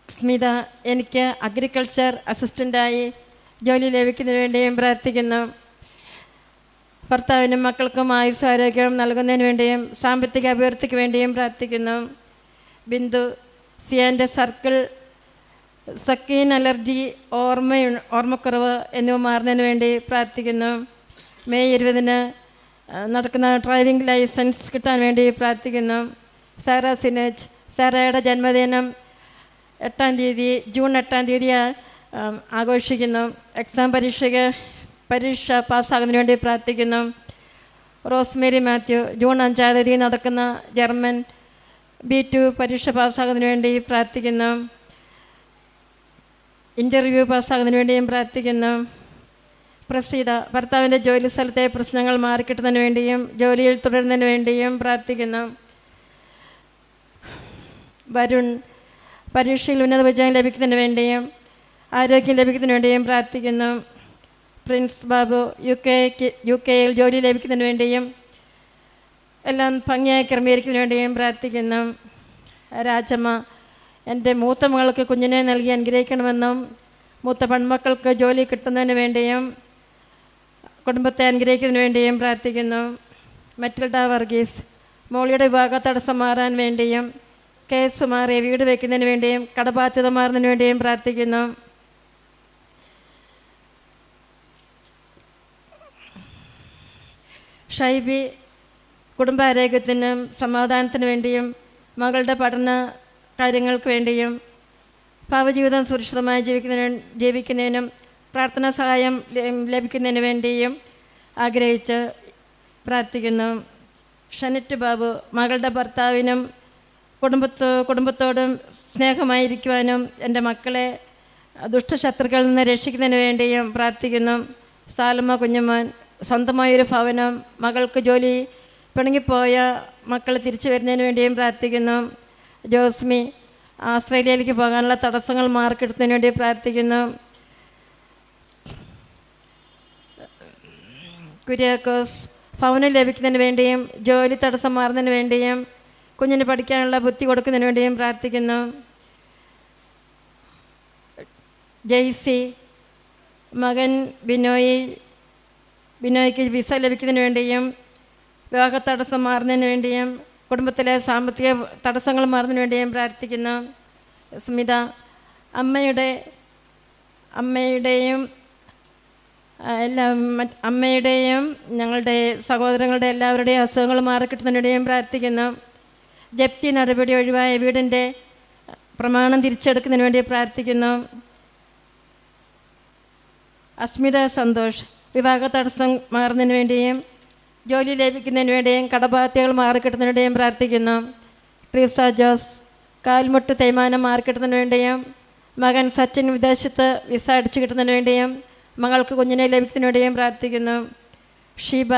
സ്മിത എനിക്ക് അഗ്രികൾച്ചർ അസിസ്റ്റൻ്റായി ജോലി ലഭിക്കുന്നതിന് വേണ്ടിയും പ്രാർത്ഥിക്കുന്നു. ഭർത്താവിനും മക്കൾക്കും ആയുസ്സും ആരോഗ്യം നൽകുന്നതിന് വേണ്ടിയും സാമ്പത്തിക അഭിവൃദ്ധിക്ക് വേണ്ടിയും പ്രാർത്ഥിക്കുന്നു. ബിന്ദു സിയാൻ്റെ സർക്കിൾ, സക്കീൻ അലർജി, ഓർമ്മക്കുറവ് എന്നിവ മാറുന്നതിന് വേണ്ടി പ്രാർത്ഥിക്കുന്നു. മെയ് 20 നടക്കുന്ന ഡ്രൈവിംഗ് ലൈസൻസ് കിട്ടാൻ വേണ്ടി പ്രാർത്ഥിക്കുന്നു. സാറ സിനേജ് സാറയുടെ ജന്മദിനം ജൂൺ 8 ആഘോഷിക്കുന്നു. എക്സാം പരീക്ഷ പാസ്സാകുന്നതിന് വേണ്ടി പ്രാർത്ഥിക്കുന്നു. റോസ്മേരി മാത്യു ജൂൺ 5 നടക്കുന്ന ജർമ്മൻ B2 പരീക്ഷ പാസ്സാകുന്നതിന് വേണ്ടി പ്രാർത്ഥിക്കുന്നു. ഇൻ്റർവ്യൂ പാസ്സാകുന്നതിന് വേണ്ടിയും പ്രാർത്ഥിക്കുന്നു. പ്രസീത ഭർത്താവിൻ്റെ ജോലി സ്ഥലത്തെ പ്രശ്നങ്ങൾ മാറിക്കിട്ടുന്നതിന് വേണ്ടിയും ജോലിയിൽ തുടരുന്നതിന് വേണ്ടിയും പ്രാർത്ഥിക്കുന്നു. വരുൺ പരീക്ഷയിൽ ഉന്നത വിജയം ലഭിക്കുന്നതിന് വേണ്ടിയും ആരോഗ്യം ലഭിക്കുന്നതിന് വേണ്ടിയും പ്രാർത്ഥിക്കുന്നു. പ്രിൻസ് ബാബു യു കെയിൽ ജോലി ലഭിക്കുന്നതിന് വേണ്ടിയും എല്ലാം ഭംഗിയായി ക്രമീകരിക്കുന്നതിന് വേണ്ടിയും പ്രാർത്ഥിക്കുന്നു. രാജമ്മ എൻ്റെ മൂത്ത മകൾക്ക് കുഞ്ഞിനെ നൽകി അനുഗ്രഹിക്കണമെന്നും മൂത്ത പെൺമക്കൾക്ക് ജോലി കിട്ടുന്നതിന് വേണ്ടിയും കുടുംബത്തെ അനുഗ്രഹിക്കുന്നതിന് വേണ്ടിയും പ്രാർത്ഥിക്കുന്നു. മറ്റിൽഡ വർഗീസ് മോളിയുടെ വിവാഹ തടസ്സം മാറാൻ വേണ്ടിയും കേസ് മാറി വീട് വയ്ക്കുന്നതിന് വേണ്ടിയും കടബാധ്യത മാറുന്നതിന് വേണ്ടിയും പ്രാർത്ഥിക്കുന്നു. ഷൈബി കുടുംബാരോഗ്യത്തിനും സമാധാനത്തിന് വേണ്ടിയും മകളുടെ പഠന കാര്യങ്ങൾക്ക് വേണ്ടിയും ഭാവജീവിതം സുരക്ഷിതമായി ജീവിക്കുന്നതിനും പ്രാർത്ഥനാ സഹായം ലഭിക്കുന്നതിന് വേണ്ടിയും ആഗ്രഹിച്ച് പ്രാർത്ഥിക്കുന്നു. ഷനറ്റ് ബാബു മകളുടെ ഭർത്താവിനും കുടുംബത്തോടും സ്നേഹമായിരിക്കുവാനും എൻ്റെ മക്കളെ ദുഷ്ടശത്രുക്കളിൽ നിന്ന് രക്ഷിക്കുന്നതിന് വേണ്ടിയും പ്രാർത്ഥിക്കുന്നു. സാലമ്മ കുഞ്ഞുമോൻ സ്വന്തമായൊരു ഭവനം, മകൾക്ക് ജോലി, പിണങ്ങിപ്പോയ മക്കൾ തിരിച്ചു വരുന്നതിന് വേണ്ടിയും പ്രാർത്ഥിക്കുന്നു. ജോസ്മി ആസ്ട്രേലിയയിലേക്ക് പോകാനുള്ള തടസ്സങ്ങൾ മാർക്കെടുത്തതിന് വേണ്ടി പ്രാർത്ഥിക്കുന്നു. കുര്യാക്കോസ് ഭവനം ലഭിക്കുന്നതിന് വേണ്ടിയും ജോലി തടസ്സം മാറുന്നതിന് വേണ്ടിയും കുഞ്ഞിന് പഠിക്കാനുള്ള ബുദ്ധി കൊടുക്കുന്നതിന് വേണ്ടിയും പ്രാർത്ഥിക്കുന്നു. ജെയ്സി മകൻ ബിനോയ്ക്ക് വിസ ലഭിക്കുന്നതിന് വേണ്ടിയും വിവാഹ തടസ്സം മാറുന്നതിന് വേണ്ടിയും കുടുംബത്തിലെ സാമ്പത്തിക തടസ്സങ്ങൾ മാറുന്നതിന് വേണ്ടിയും പ്രാർത്ഥിക്കുന്നു. സ്മിത അമ്മയുടെയും ഞങ്ങളുടെ സഹോദരങ്ങളുടെ എല്ലാവരുടെയും അസുഖങ്ങൾ മാറിക്കിട്ടുന്നതിന് വേണ്ടിയും പ്രാർത്ഥിക്കുന്നു. ജപ്തി നടപടി ഒഴിവായ വീടിൻ്റെ പ്രമാണം തിരിച്ചെടുക്കുന്നതിന് വേണ്ടി പ്രാർത്ഥിക്കുന്നു. അസ്മിത സന്തോഷ് വിവാഹ തടസ്സം മാറുന്നതിന് വേണ്ടിയും ജോലി ലഭിക്കുന്നതിന് വേണ്ടിയും കടബാധ്യതകൾ മാറിക്കിട്ടുന്നതിന് വേണ്ടിയും പ്രാർത്ഥിക്കുന്നു. ട്രീസ ജോസ് കാൽമുട്ട് തേയ്മാനം മാറിക്കിട്ടുന്നതിന് വേണ്ടിയും മകൻ സച്ചിൻ വിദേശത്ത് വിസ അടിച്ചു കിട്ടുന്നതിന് വേണ്ടിയും മകൾക്ക് കുഞ്ഞിനെ ലഭിക്കുന്നതിന് വേണ്ടിയും പ്രാർത്ഥിക്കുന്നു. ഷീബ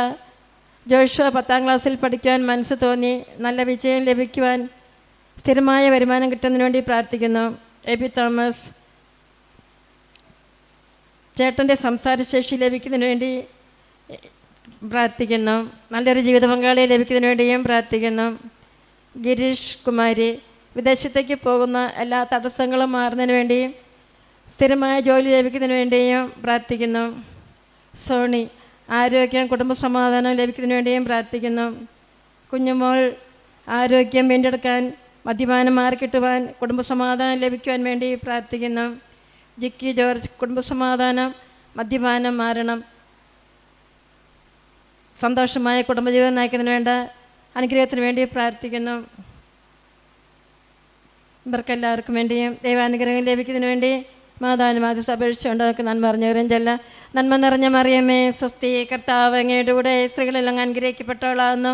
ജോഷുവ 10ാം ക്ലാസ്സിൽ പഠിക്കുവാൻ മനസ്സ് തോന്നി നല്ല വിജയം ലഭിക്കുവാൻ സ്ഥിരമായ വരുമാനം കിട്ടുന്നതിന് വേണ്ടി പ്രാർത്ഥിക്കുന്നു. എബി തോമസ് ചേട്ടൻ്റെ സംസാരശേഷി ലഭിക്കുന്നതിന് വേണ്ടി പ്രാർത്ഥിക്കുന്നു. നല്ലൊരു ജീവിത പങ്കാളിയെ ലഭിക്കുന്നതിന് വേണ്ടിയും പ്രാർത്ഥിക്കുന്നു. ഗിരീഷ് കുമാരി വിദേശത്തേക്ക് പോകുന്ന എല്ലാ തടസ്സങ്ങളും മാറുന്നതിന് വേണ്ടിയും സ്ഥിരമായ ജോലി ലഭിക്കുന്നതിന് വേണ്ടിയും പ്രാർത്ഥിക്കുന്നു. സോണി ആരോഗ്യം കുടുംബസമാധാനം ലഭിക്കുന്നതിന് വേണ്ടിയും പ്രാർത്ഥിക്കുന്നു. കുഞ്ഞുമോൾ ആരോഗ്യം വീണ്ടെടുക്കാൻ മദ്യപാനം മാറിക്കിട്ടുവാൻ കുടുംബസമാധാനം ലഭിക്കുവാൻ വേണ്ടി പ്രാർത്ഥിക്കുന്നു. ജിക്കി ജോർജ് കുടുംബസമാധാനം മദ്യപാനം മാറണം, സന്തോഷമായ കുടുംബജീവിതം നയിക്കുന്നതിന് വേണ്ട അനുഗ്രഹത്തിന് വേണ്ടി പ്രാർത്ഥിക്കുന്നു. ഇവർക്കെല്ലാവർക്കും വേണ്ടിയും ദൈവാനുഗ്രഹം ലഭിക്കുന്നതിന് വേണ്ടി മാതാനുമാതി അപേക്ഷിച്ചുകൊണ്ട് നമുക്ക് നന്മ അറിഞ്ഞവരും ചെല്ല. നന്മ നിറഞ്ഞ മറിയമേ സ്വസ്തി, കർത്താവ് അങ്ങയുടെ കൂടെ സ്ത്രീകളെല്ലാം അനുഗ്രഹിക്കപ്പെട്ടവളാകുന്നു.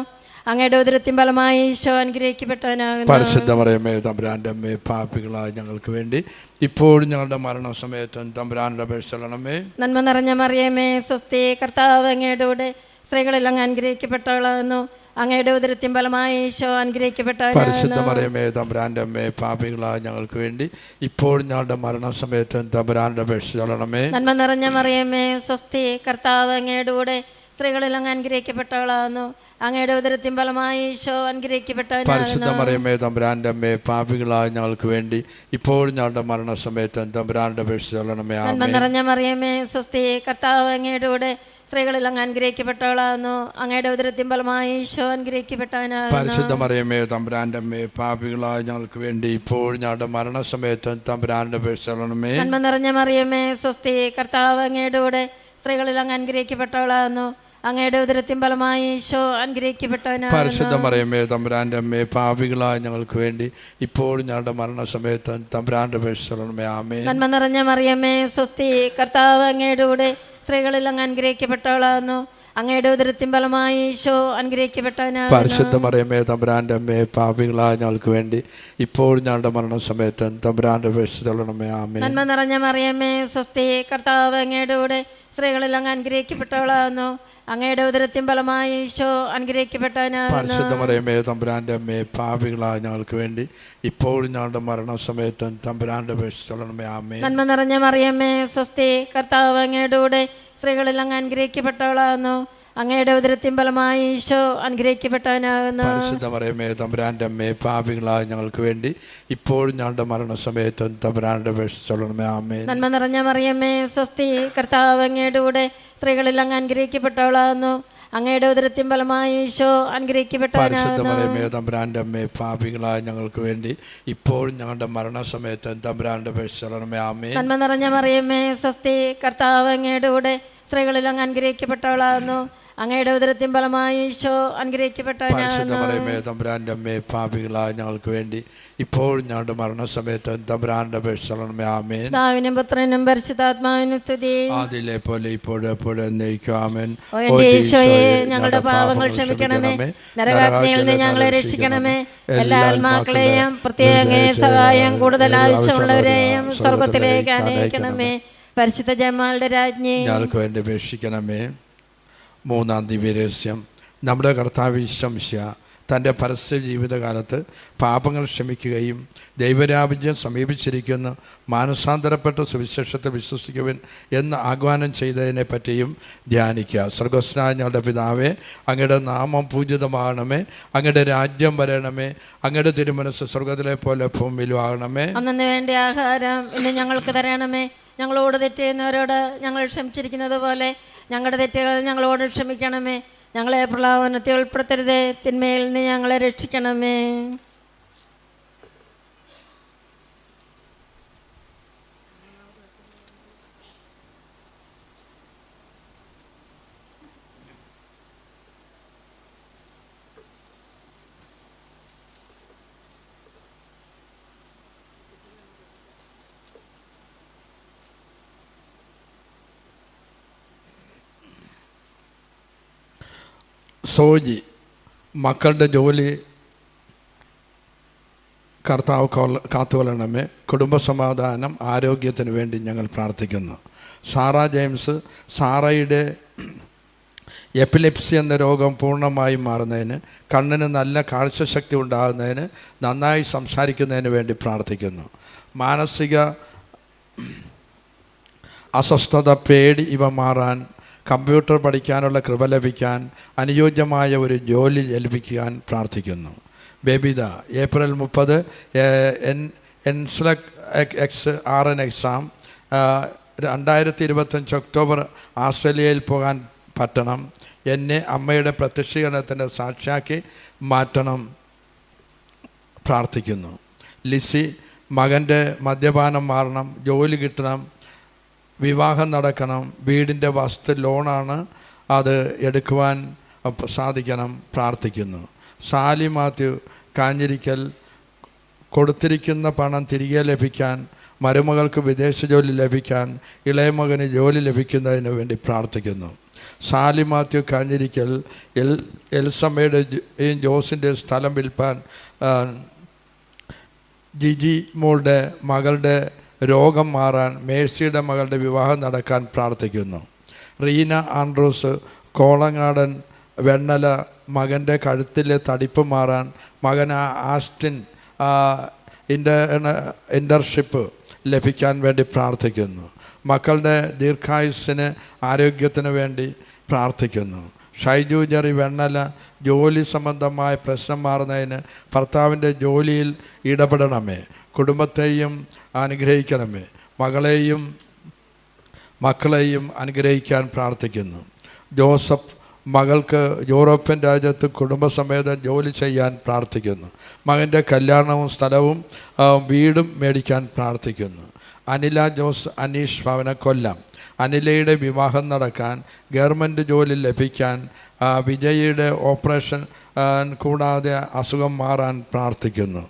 അങ്ങയുടെ ഉദരത്തിൻ ഫലമായി ഈശോ അനുഗ്രഹിക്കപ്പെട്ടവനാകുന്നു. പരിശുദ്ധ മറിയമേ തമ്പുരാൻ്റെ അമ്മേ, പാപികളായ ഞങ്ങൾക്ക് വേണ്ടി ഇപ്പോഴും ഞങ്ങളുടെ മരണസമയത്തും തമ്പുരാനുടെ അപേക്ഷിച്ചണമേ. നന്മ നിറഞ്ഞ മറിയമേ സ്വസ്തി, കർത്താവ് അങ്ങയുടെ കൂടെ സ്ത്രീകളെല്ലാം അനുഗ്രഹിക്കപ്പെട്ടവളാകുന്നു. അങ്ങയുടെ ഉദരത്തിൻ ഫലമായി ഈശോ അനുഗ്രഹിക്കപ്പെട്ടവനാകുന്നു. പരിശുദ്ധ മറിയമേ തമ്പുരാൻ്റെ അമ്മേ, പാപികളായ ഞങ്ങൾക്ക് വേണ്ടി ഇപ്പോഴും ഞങ്ങളുടെ മരണസമയത്തും തമ്പുരാനുടെ അപേക്ഷിച്ചണമേ. നന്മ നിറഞ്ഞ മറിയമേ സ്വസ്തി, കർത്താവ് അങ്ങയുടെ കൂടെ സ്ത്രീകളെല്ലാം അനുഗ്രഹിക്കപ്പെട്ടവളാകുന്നു. അങ്ങയുടെ ഉദരത്തിൻ ഫലമായി ഈശോ അനുഗ്രഹിക്കപ്പെട്ടവനാകുന്നു. പരിശുദ്ധ മറിയമേ തമ്പുരാൻ്റെ അമ്മേ, പാപികളായ ഞങ്ങൾക്ക് വേണ്ടി ഇപ്പോഴും ഞങ്ങളുടെ മരണസമയത്തും തമ്പുരാനുടെ അപേക്ഷിച്ചണമേ. നന്മ നിറഞ്ഞ മറിയമേ സ്വസ്തി, കർത്താവ് അങ്ങയുടെ കൂടെ സ്ത്രീകളെല്ലാം അനുഗ്രഹിക്കപ്പെട്ടവളാകുന്നു. അങ്ങയുടെ ഉദരത്തിൻ ഫലമായി ഈശോ അനുഗ്രഹിക്കപ്പെട്ടവനാകുന്നു. പരിശുദ്ധ മറിയമേ തമ്പുരാൻ്റെ അമ്മേ, പാപികളായ ഞങ്ങൾക്ക് വേണ്ടി ഇപ്പോഴും ഞങ്ങളുടെ മരണസമയത്തും തമ്പുരാനുടെ അപേക്ഷിച്ചണമേ. നന്മ നിറഞ്ഞ മറിയമേ സ്വസ്തി, കർത്താവ് അങ്ങയുടെ കൂടെ സ്ത്രീകളെല്ലാം അനുഗ്രഹിക്കപ്പെട്ടവളാകുന്നു. അങ്ങയുടെ ഉദരത്തിൻ ഫലമായി ഈശോ അനുഗ്രഹിക്കപ്പെട്ടവനാകുന്നു. പരിശുദ്ധ മറിയമേ തമ്പുരാൻ്റെ അമ്മേ, പാപികളായ ഞങ്ങൾക്ക് വേണ്ടി ഇപ്പോഴും ഞങ്ങളുടെ മരണസമയത്തും തമ്പുരാനുടെ അപേക്ഷിച്ചണമേ. ആമേൻ. നന്മ നിറഞ്ഞ മറിയമേ സ്വസ്തി, കർത്താവ് അങ്ങയുടെ കൂടെ സ്ത്രീകളെല്ലാം അനുഗ്രഹിക്കപ്പെട്ടവളാകുന്നു. അങ്ങയുടെ ഉദരത്തിൻ ഫലമായി ഈശോ അനുഗ്രഹിക്കപ്പെട്ടവനാകുന്നു. പരിശുദ്ധ മറിയമേ തമ്പുരാൻ്റെ അമ്മേ, പാപികളായ ഞങ്ങൾക്ക് വേണ്ടി ഇപ്പോഴും ഞങ്ങളുടെ മരണസമയത്തും തമ്പുരാനുടെ അപേക്ഷിച്ചണമേ. ആമേൻ. നന്മ നിറഞ്ഞ മറിയമേ സ്വസ്തി, കർത്താവ് അങ്ങയുടെ കൂടെ സ്ത്രീകളെല്ലാം അനുഗ്രഹിക്കപ്പെട്ടവളാകുന്നു. അങ്ങയുടെ ഉദരത്തിൻ ഫലമായി ഈശോ അനുഗ്രഹിക്കപ്പെട്ടവനാകുന്നു. പരിശുദ്ധ മറിയമേ തമ്പുരാൻ്റെ അമ്മേ, പാപികളായ ഞങ്ങൾക്ക് വേണ്ടി ഇപ്പോഴും ഞങ്ങളുടെ മരണസമയത്തും തമ്പുരാനുടെ അപേക്ഷിച്ചണമേ. ആമേൻ. നന്മ നിറഞ്ഞ മറിയമേ സ്വസ്തി, കർത്താവ് അങ്ങയുടെ കൂടെ സ്ത്രീകളെല്ലാം അനുഗ്രഹിക്കപ്പെട്ടവളാകുന്നു. അങ്ങയുടെ ഉദരത്തിൻ ഫലമായി ഈശോ അനുഗ്രഹിക്കപ്പെട്ടവനാകുന്നു. പരിശുദ്ധ മറിയമേ തമ്പുരാൻ്റെ അമ്മേ, പാപികളായ ഞങ്ങൾക്ക് വേണ്ടി ഇപ്പോഴും ഞങ്ങളുടെ മരണസമയത്തും തമ്പുരാൻ്റെ അപേക്ഷിച്ചോളണമേ. ആമേൻ. നന്മ നിറഞ്ഞ മറിയമേ, സ്വസ്തി, കർത്താവ് അങ്ങയുടെ കൂടെ സ്ത്രീകളിൽ അങ്ങ് അനുഗ്രഹിക്കപ്പെട്ടവളാകുന്നു. അങ്ങയുടെ ഉദരത്തിൻ ഫലമായി ഈശോ അനുഗ്രഹിക്കപ്പെട്ടവനാകുന്നു. പരിശുദ്ധ മറിയമേ തമ്പുരാൻ്റെ അമ്മേ, പാപികളായ ഞങ്ങൾക്ക് വേണ്ടി ഇപ്പോഴും ഞങ്ങളുടെ മരണസമയത്തും തമ്പുരാൻ്റെ അപേക്ഷിച്ചോളണമേ. ആമേൻ. നന്മ നിറഞ്ഞ മറിയമേ, സ്വസ്തി, കർത്താവ് അങ്ങയുടെ കൂടെ സ്ത്രീകളിൽ അങ്ങ് അനുഗ്രഹിക്കപ്പെട്ടവളാകുന്നു. അങ്ങയുടെ ഉദരത്തിൻ ഫലമായി ഈശോ അനുഗ്രഹിക്കപ്പെട്ടവനാകുന്നു. പരിശുദ്ധ മറിയമേ തമ്പുരാൻ്റെ അമ്മേ, പാപികളായ ഞങ്ങൾക്ക് വേണ്ടി ഇപ്പോഴും ഞങ്ങളുടെ മരണസമയത്ത് തമ്പുരാൻ്റെ അപേക്ഷിച്ചോളണമേ. ആമേൻ. പിതാവിനും പുത്രനും പരിശുദ്ധാത്മാവിനും സ്തുതി. ആദിയിലെ പോലെ ഇപ്പോഴും എപ്പോഴും എന്നേക്കും. ആമേൻ. ഓ എൻ്റെ ഈശോയെ, ഞങ്ങളുടെ പാപങ്ങൾ ക്ഷമിക്കണമേ, നരകാഗ്നിയിൽ നിന്ന് ഞങ്ങളെ രക്ഷിക്കണമേ. എല്ലാ ആത്മാക്കളെയും പ്രത്യേക സഹായം കൂടുതൽ ആവശ്യമുള്ളവരെയും സ്വർഗത്തിലേക്ക് അനയിക്കണമേ. പരിശുദ്ധ ജമാലുടെ രാജ്ഞി, ഞങ്ങൾക്ക് വേണ്ടി അപേക്ഷിക്കണമേ. മൂന്നാം ദിവ്യരഹസ്യം. നമ്മുടെ കർത്താവ് ഈശോ മിശിഹാ തൻ്റെ പരസ്യ ജീവിതകാലത്ത് പാപങ്ങൾ ക്ഷമിക്കുകയും ദൈവരാജ്യം സമീപിച്ചിരിക്കുന്ന മാനസാന്തരപ്പെട്ട സുവിശേഷത്തെ വിശ്വസിക്കുവിൻ എന്ന് ആഹ്വാനം ചെയ്തതിനെ പറ്റിയും ധ്യാനിക്കുക. സ്വർഗ്ഗസ്ഥനായ ഞങ്ങളുടെ പിതാവേ, അങ്ങയുടെ നാമം പൂജിതമാകണമേ, അങ്ങയുടെ രാജ്യം വരണമേ, അങ്ങയുടെ തിരുമനസ്സ് സ്വർഗ്ഗത്തിലെ പോലെ ഭൂമിയിലും ആകണമേ. അന്നു വേണ്ട ആഹാരം ഇന്ന് ഞങ്ങൾക്ക് തരണമേ. ഞങ്ങളോട് തെറ്റ് ചെയ്യുന്നവരോട് ഞങ്ങൾ ക്ഷമിച്ചിരിക്കുന്നത് പോലെ ഞങ്ങളുടെ തെറ്റുകൾ ഞങ്ങളോട് ക്ഷമിക്കണമേ. ഞങ്ങളെ പ്രലോഭനത്തിൽ ഉൾപ്പെടുത്തരുതേ, തിന്മയിൽ നിന്ന് ഞങ്ങളെ രക്ഷിക്കണമേ. സോജി, മക്കളുടെ ജോലി കർത്താവ് കാത്തുകൊള്ളണമേ. കുടുംബസമാധാനം, ആരോഗ്യത്തിന് വേണ്ടി ഞങ്ങൾ പ്രാർത്ഥിക്കുന്നു. സാറ ജെയിംസ്, സാറയുടെ എപ്പിലെപ്സി എന്ന രോഗം പൂർണ്ണമായും മാറുന്നതിന്, കണ്ണിന് നല്ല കാഴ്ചശക്തി ഉണ്ടാകുന്നതിന്, നന്നായി സംസാരിക്കുന്നതിന് വേണ്ടി പ്രാർത്ഥിക്കുന്നു. മാനസിക അസ്വസ്ഥത, പേടി ഇവ മാറാൻ, കമ്പ്യൂട്ടർ പഠിക്കാനുള്ള കൃപ ലഭിക്കാൻ, അനുയോജ്യമായ ഒരു ജോലി ലഭിക്കാൻ പ്രാർത്ഥിക്കുന്നു. ബേബിത, ഏപ്രിൽ 30 എൻസ്ലക് RN എക്സാം, 2025 ഒക്ടോബർ ആസ്ട്രേലിയയിൽ പോകാൻ പറ്റണം. എന്നെ അമ്മയുടെ പ്രത്യക്ഷീകരണത്തിൻ്റെ സാക്ഷിയാക്കി മാറ്റണം പ്രാർത്ഥിക്കുന്നു. ലിസി, മകൻ്റെ മദ്യപാനം മാറണം, ജോലി കിട്ടണം, വിവാഹം നടക്കണം, വീടിൻ്റെ വസ്തു ലോണാണ്, അത് എടുക്കുവാൻ സാധിക്കണം പ്രാർത്ഥിക്കുന്നു. സാലി മാത്യു, കാഞ്ഞിരിക്കൽ, കൊടുത്തിരിക്കുന്ന പണം തിരികെ ലഭിക്കാൻ, മരുമകൾക്ക് വിദേശ ജോലി ലഭിക്കാൻ, ഇളയമകന് ജോലി ലഭിക്കുന്നതിന് വേണ്ടി പ്രാർത്ഥിക്കുന്നു. സാലി മാത്യു, കാഞ്ഞിരിക്കൽ, എൽസമ്മയുടെയും ജോസിൻ്റെ സ്ഥലം വിൽപ്പാൻ, ജിജി മോളുടെ മകളുടെ രോഗം മാറാൻ, മേഴ്സിയുടെ മകളുടെ വിവാഹം നടക്കാൻ പ്രാർത്ഥിക്കുന്നു. റീന ആൻഡ്രൂസ്, കോളങ്ങാടൻ, വെണ്ണല, മകൻ്റെ കഴുത്തിലെ തടിപ്പ് മാറാൻ, മകൻ ആസ്റ്റിൻ ഇൻ്റർഷിപ്പ് ലഭിക്കാൻ വേണ്ടി പ്രാർത്ഥിക്കുന്നു. മക്കളുടെ ദീർഘായുസ്സിന്, ആരോഗ്യത്തിന് വേണ്ടി പ്രാർത്ഥിക്കുന്നു. ഷൈജു ജെറി, വെണ്ണല, ജോലി സംബന്ധമായ പ്രശ്നം മാറുന്നതിന് ഭർത്താവിൻ്റെ ജോലിയിൽ ഇടപെടണമേ. കുടുംബത്തെയും അനുഗ്രഹിക്കണമേ. മക്കളെയും അനുഗ്രഹിക്കാൻ പ്രാർത്ഥിക്കുന്നു. ജോസഫ്, മകൾക്ക് യൂറോപ്യൻ രാജ്യത്ത് കുടുംബസമേതം ജോലി ചെയ്യാൻ പ്രാർത്ഥിക്കുന്നു. മകൻ്റെ കല്യാണവും സ്ഥലവും വീടും മേടിക്കാൻ പ്രാർത്ഥിക്കുന്നു. അനില ജോസ്, അനീഷ് ഭവന, കൊല്ലം, അനിലയുടെ വിവാഹം നടക്കാൻ, ഗവൺമെൻറ് ജോലി ലഭിക്കാൻ, വിജയിയുടെ ഓപ്പറേഷൻ കൂടാതെ അസുഖം മാറാൻ പ്രാർത്ഥിക്കുന്നു.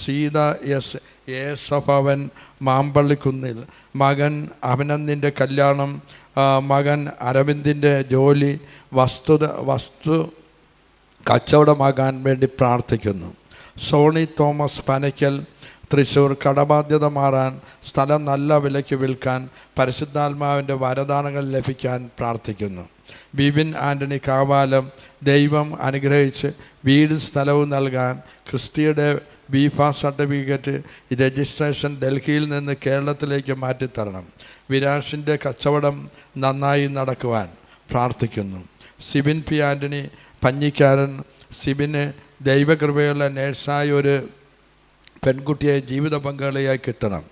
സീത എസ്, യേശഭവൻ, മാമ്പള്ളിക്കുന്നിൽ, മകൻ അഭിനന്ദിൻ്റെ കല്യാണം, മകൻ അരവിന്ദിൻ്റെ ജോലി, വസ്തു കച്ചവടമാകാൻ വേണ്ടി പ്രാർത്ഥിക്കുന്നു. സോണി തോമസ്, പനയ്ക്കൽ, തൃശ്ശൂർ, കടബാധ്യത മാറാൻ, സ്ഥലം നല്ല വിലയ്ക്ക് വിൽക്കാൻ, പരിശുദ്ധാത്മാവിൻ്റെ വരദാനങ്ങൾ ലഭിക്കാൻ പ്രാർത്ഥിക്കുന്നു. ബിബിൻ ആൻ്റണി, കാവാലം, ദൈവം അനുഗ്രഹിച്ച് വീട് സ്ഥലവും നൽകാൻ, ക്രിസ്റ്റിയുടെ ബിഫാം സർട്ടിഫിക്കറ്റ് രജിസ്ട്രേഷൻ ഡൽഹിയിൽ നിന്ന് കേരളത്തിലേക്ക് മാറ്റിത്തരണം. വിരാഷിൻ്റെ കച്ചവടം നന്നായി നടക്കുവാൻ പ്രാർത്ഥിക്കുന്നു. സിബിൻ പി ആൻ്റണി പഞ്ഞിക്കാരൻ. സിബിന് ദൈവകൃപയുള്ള നേഴ്സായ ഒരു പെൺകുട്ടിയെ ജീവിത പങ്കാളിയായി കിട്ടണം.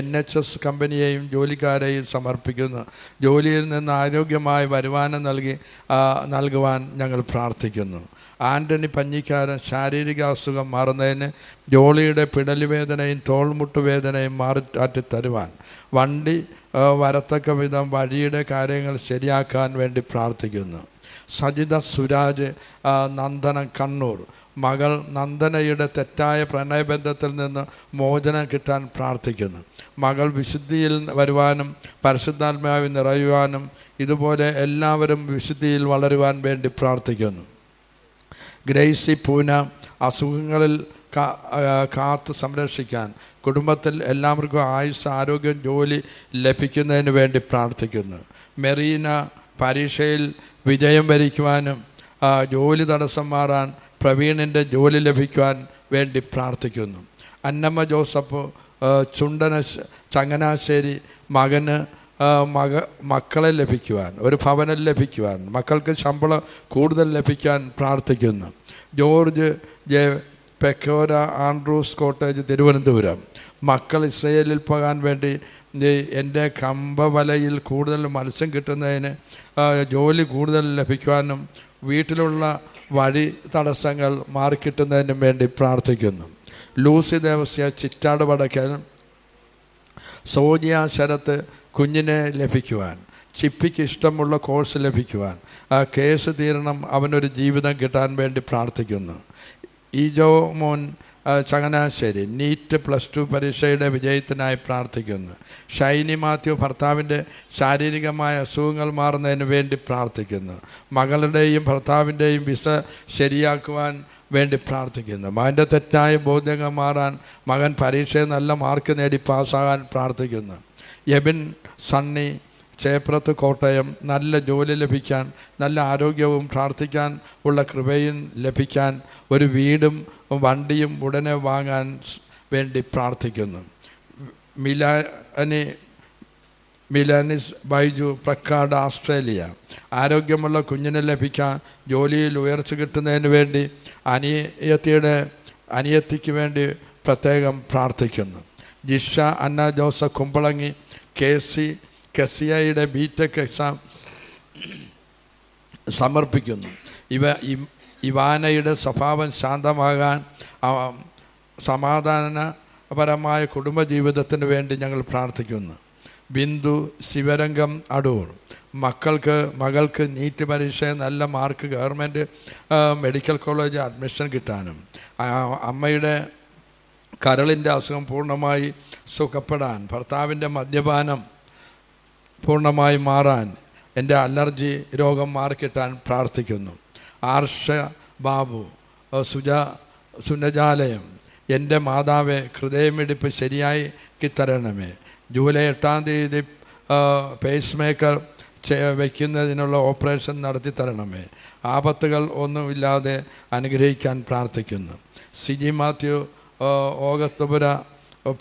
NHS കമ്പനിയെയും ജോലിക്കാരെയും സമർപ്പിക്കുന്നു. ജോലിയിൽ നിന്ന് ആരോഗ്യമായ വരുമാനം നൽകുവാൻ ഞങ്ങൾ പ്രാർത്ഥിക്കുന്നു. ആൻ്റണി പഞ്ഞിക്കാരൻ ശാരീരിക അസുഖം മാറുന്നതിന് ജോലിയുടെ പിടലുവേദനയും തോൾമുട്ടുവേദനയും മാറ്റി തരുവാൻ, വണ്ടി വരത്തക്ക വിധം വഴിയുടെ കാര്യങ്ങൾ ശരിയാക്കാൻ വേണ്ടി പ്രാർത്ഥിക്കുന്നു. സജിത സുരാജ് നന്ദനം കണ്ണൂർ. മകൾ നന്ദനയുടെ തെറ്റായ പ്രണയബന്ധത്തിൽ നിന്ന് മോചനം കിട്ടാൻ പ്രാർത്ഥിക്കുന്നു. മകൾ വിശുദ്ധിയിൽ വരുവാനും പരിശുദ്ധാത്മാവിൽ നിറയുവാനും ഇതുപോലെ എല്ലാവരും വിശുദ്ധിയിൽ വളരുവാൻ വേണ്ടി പ്രാർത്ഥിക്കുന്നു. ഗ്രേസി പൂന അസുഖങ്ങളിൽ കാത്ത് സംരക്ഷിക്കാൻ, കുടുംബത്തിൽ എല്ലാവർക്കും ആയുസ്, ആരോഗ്യം, ജോലി ലഭിക്കുന്നതിന് വേണ്ടി പ്രാർത്ഥിക്കുന്നു. മെറീന പരീക്ഷയിൽ വിജയം വരിക്കുവാനും ജോലി തടസ്സം മാറാൻ, പ്രവീണിൻ്റെ ജോലി ലഭിക്കുവാൻ വേണ്ടി പ്രാർത്ഥിക്കുന്നു. അന്നമ്മ ജോസഫ് ചങ്ങനാശ്ശേരി മകന് മക്കളെ ലഭിക്കുവാൻ, ഒരു ഭവനം ലഭിക്കുവാൻ, മക്കൾക്ക് ശമ്പളം കൂടുതൽ ലഭിക്കാൻ പ്രാർത്ഥിക്കുന്നു. ജോർജ് പെക്കോര ആൻഡ്രൂസ് കോട്ടേജ് തിരുവനന്തപുരം. മക്കൾ ഇസ്രയേലിൽ പോകാൻ വേണ്ടി എൻ്റെ കമ്പവലയിൽ കൂടുതൽ മത്സ്യം കിട്ടുന്നതിന്, ജോലി കൂടുതൽ ലഭിക്കുവാനും വീട്ടിലുള്ള വഴി തടസ്സങ്ങൾ മാറിക്കിട്ടുന്നതിനും വേണ്ടി പ്രാർത്ഥിക്കുന്നു. ലൂസി ദേവസ്യ ചിറ്റാട് വടക്കൽ. സോജിയ ശരത്ത് കുഞ്ഞിനെ ലഭിക്കുവാൻ, ചിപ്പിക്ക് ഇഷ്ടമുള്ള കോഴ്സ് ലഭിക്കുവാൻ, കേസ് തീരണം, അവനൊരു ജീവിതം കിട്ടാൻ വേണ്ടി പ്രാർത്ഥിക്കുന്നു. ഈജോ മോൻ ചങ്ങനാശ്ശേരി നീറ്റ് +2 പരീക്ഷയുടെ വിജയത്തിനായി പ്രാർത്ഥിക്കുന്നു. ഷൈനി മാത്യു ഭർത്താവിൻ്റെ ശാരീരികമായ അസുഖങ്ങൾ മാറുന്നതിന് വേണ്ടി പ്രാർത്ഥിക്കുന്നു. മകളുടെയും ഭർത്താവിൻ്റെയും വിസ ശരിയാക്കുവാൻ വേണ്ടി പ്രാർത്ഥിക്കുന്നു. മകൻ്റെ തെറ്റായ ബോധ്യങ്ങൾ മാറാൻ, മകൻ പരീക്ഷയിൽ നല്ല മാർക്ക് നേടി പാസ്സാകാൻ പ്രാർത്ഥിക്കുന്നു. എബിൻ സണ്ണി ചേപ്രത്ത് കോട്ടയം നല്ല ജോലി ലഭിക്കാൻ, നല്ല ആരോഗ്യവും പ്രാർത്ഥിക്കാൻ ഉള്ള കൃപയും ലഭിക്കാൻ, ഒരു വീടും വണ്ടിയും ഉടനെ വാങ്ങാൻ വേണ്ടി പ്രാർത്ഥിക്കുന്നു. മിലാനിസ് ബൈജു പ്രക്കാട് ഓസ്ട്രേലിയ. ആരോഗ്യമുള്ള കുഞ്ഞിനെ ലഭിക്കാൻ, ജോലിയിൽ ഉയർച്ച കിട്ടുന്നതിന് വേണ്ടി അനിയത്തിക്ക് വേണ്ടി പ്രത്യേകം പ്രാർത്ഥിക്കുന്നു. ജിഷ അന്ന ജോസഫ് കുമ്പളങ്ങി കെസിയയുടെ BTech എക്സാം സമർപ്പിക്കുന്നു. ഇവാനയുടെ സ്വഭാവം ശാന്തമാകാൻ, സമാധാനപരമായ കുടുംബജീവിതത്തിന് വേണ്ടി ഞങ്ങൾ പ്രാർത്ഥിക്കുന്നു. ബിന്ദു ശിവരംഗം അടൂർ. മകൾക്ക് നീറ്റ് പരീക്ഷയിൽ നല്ല mark government medical college admission കിട്ടാനും, അമ്മയുടെ കരളിൻ്റെ അസുഖം പൂർണ്ണമായി സുഖപ്പെടാൻ, ഭർത്താവിൻ്റെ മദ്യപാനം പൂർണ്ണമായി മാറാൻ, എൻ്റെ അലർജി രോഗം മാറിക്കിട്ടാൻ പ്രാർത്ഥിക്കുന്നു. ആർഷ ബാബു സുനജാലയം. എൻ്റെ മാതാവെ ഹൃദയമിടിപ്പ് ശരിയാക്കി തരണമേ. ജൂലൈ 8-ാം തീയതി പേസ് മേക്കർ വയ്ക്കുന്നതിനുള്ള ഓപ്പറേഷൻ നടത്തി തരണമേ. ആപത്തുകൾ ഒന്നുമില്ലാതെ അനുഗ്രഹിക്കാൻ പ്രാർത്ഥിക്കുന്നു. സിജി മാത്യു ഓഗത്തുപുര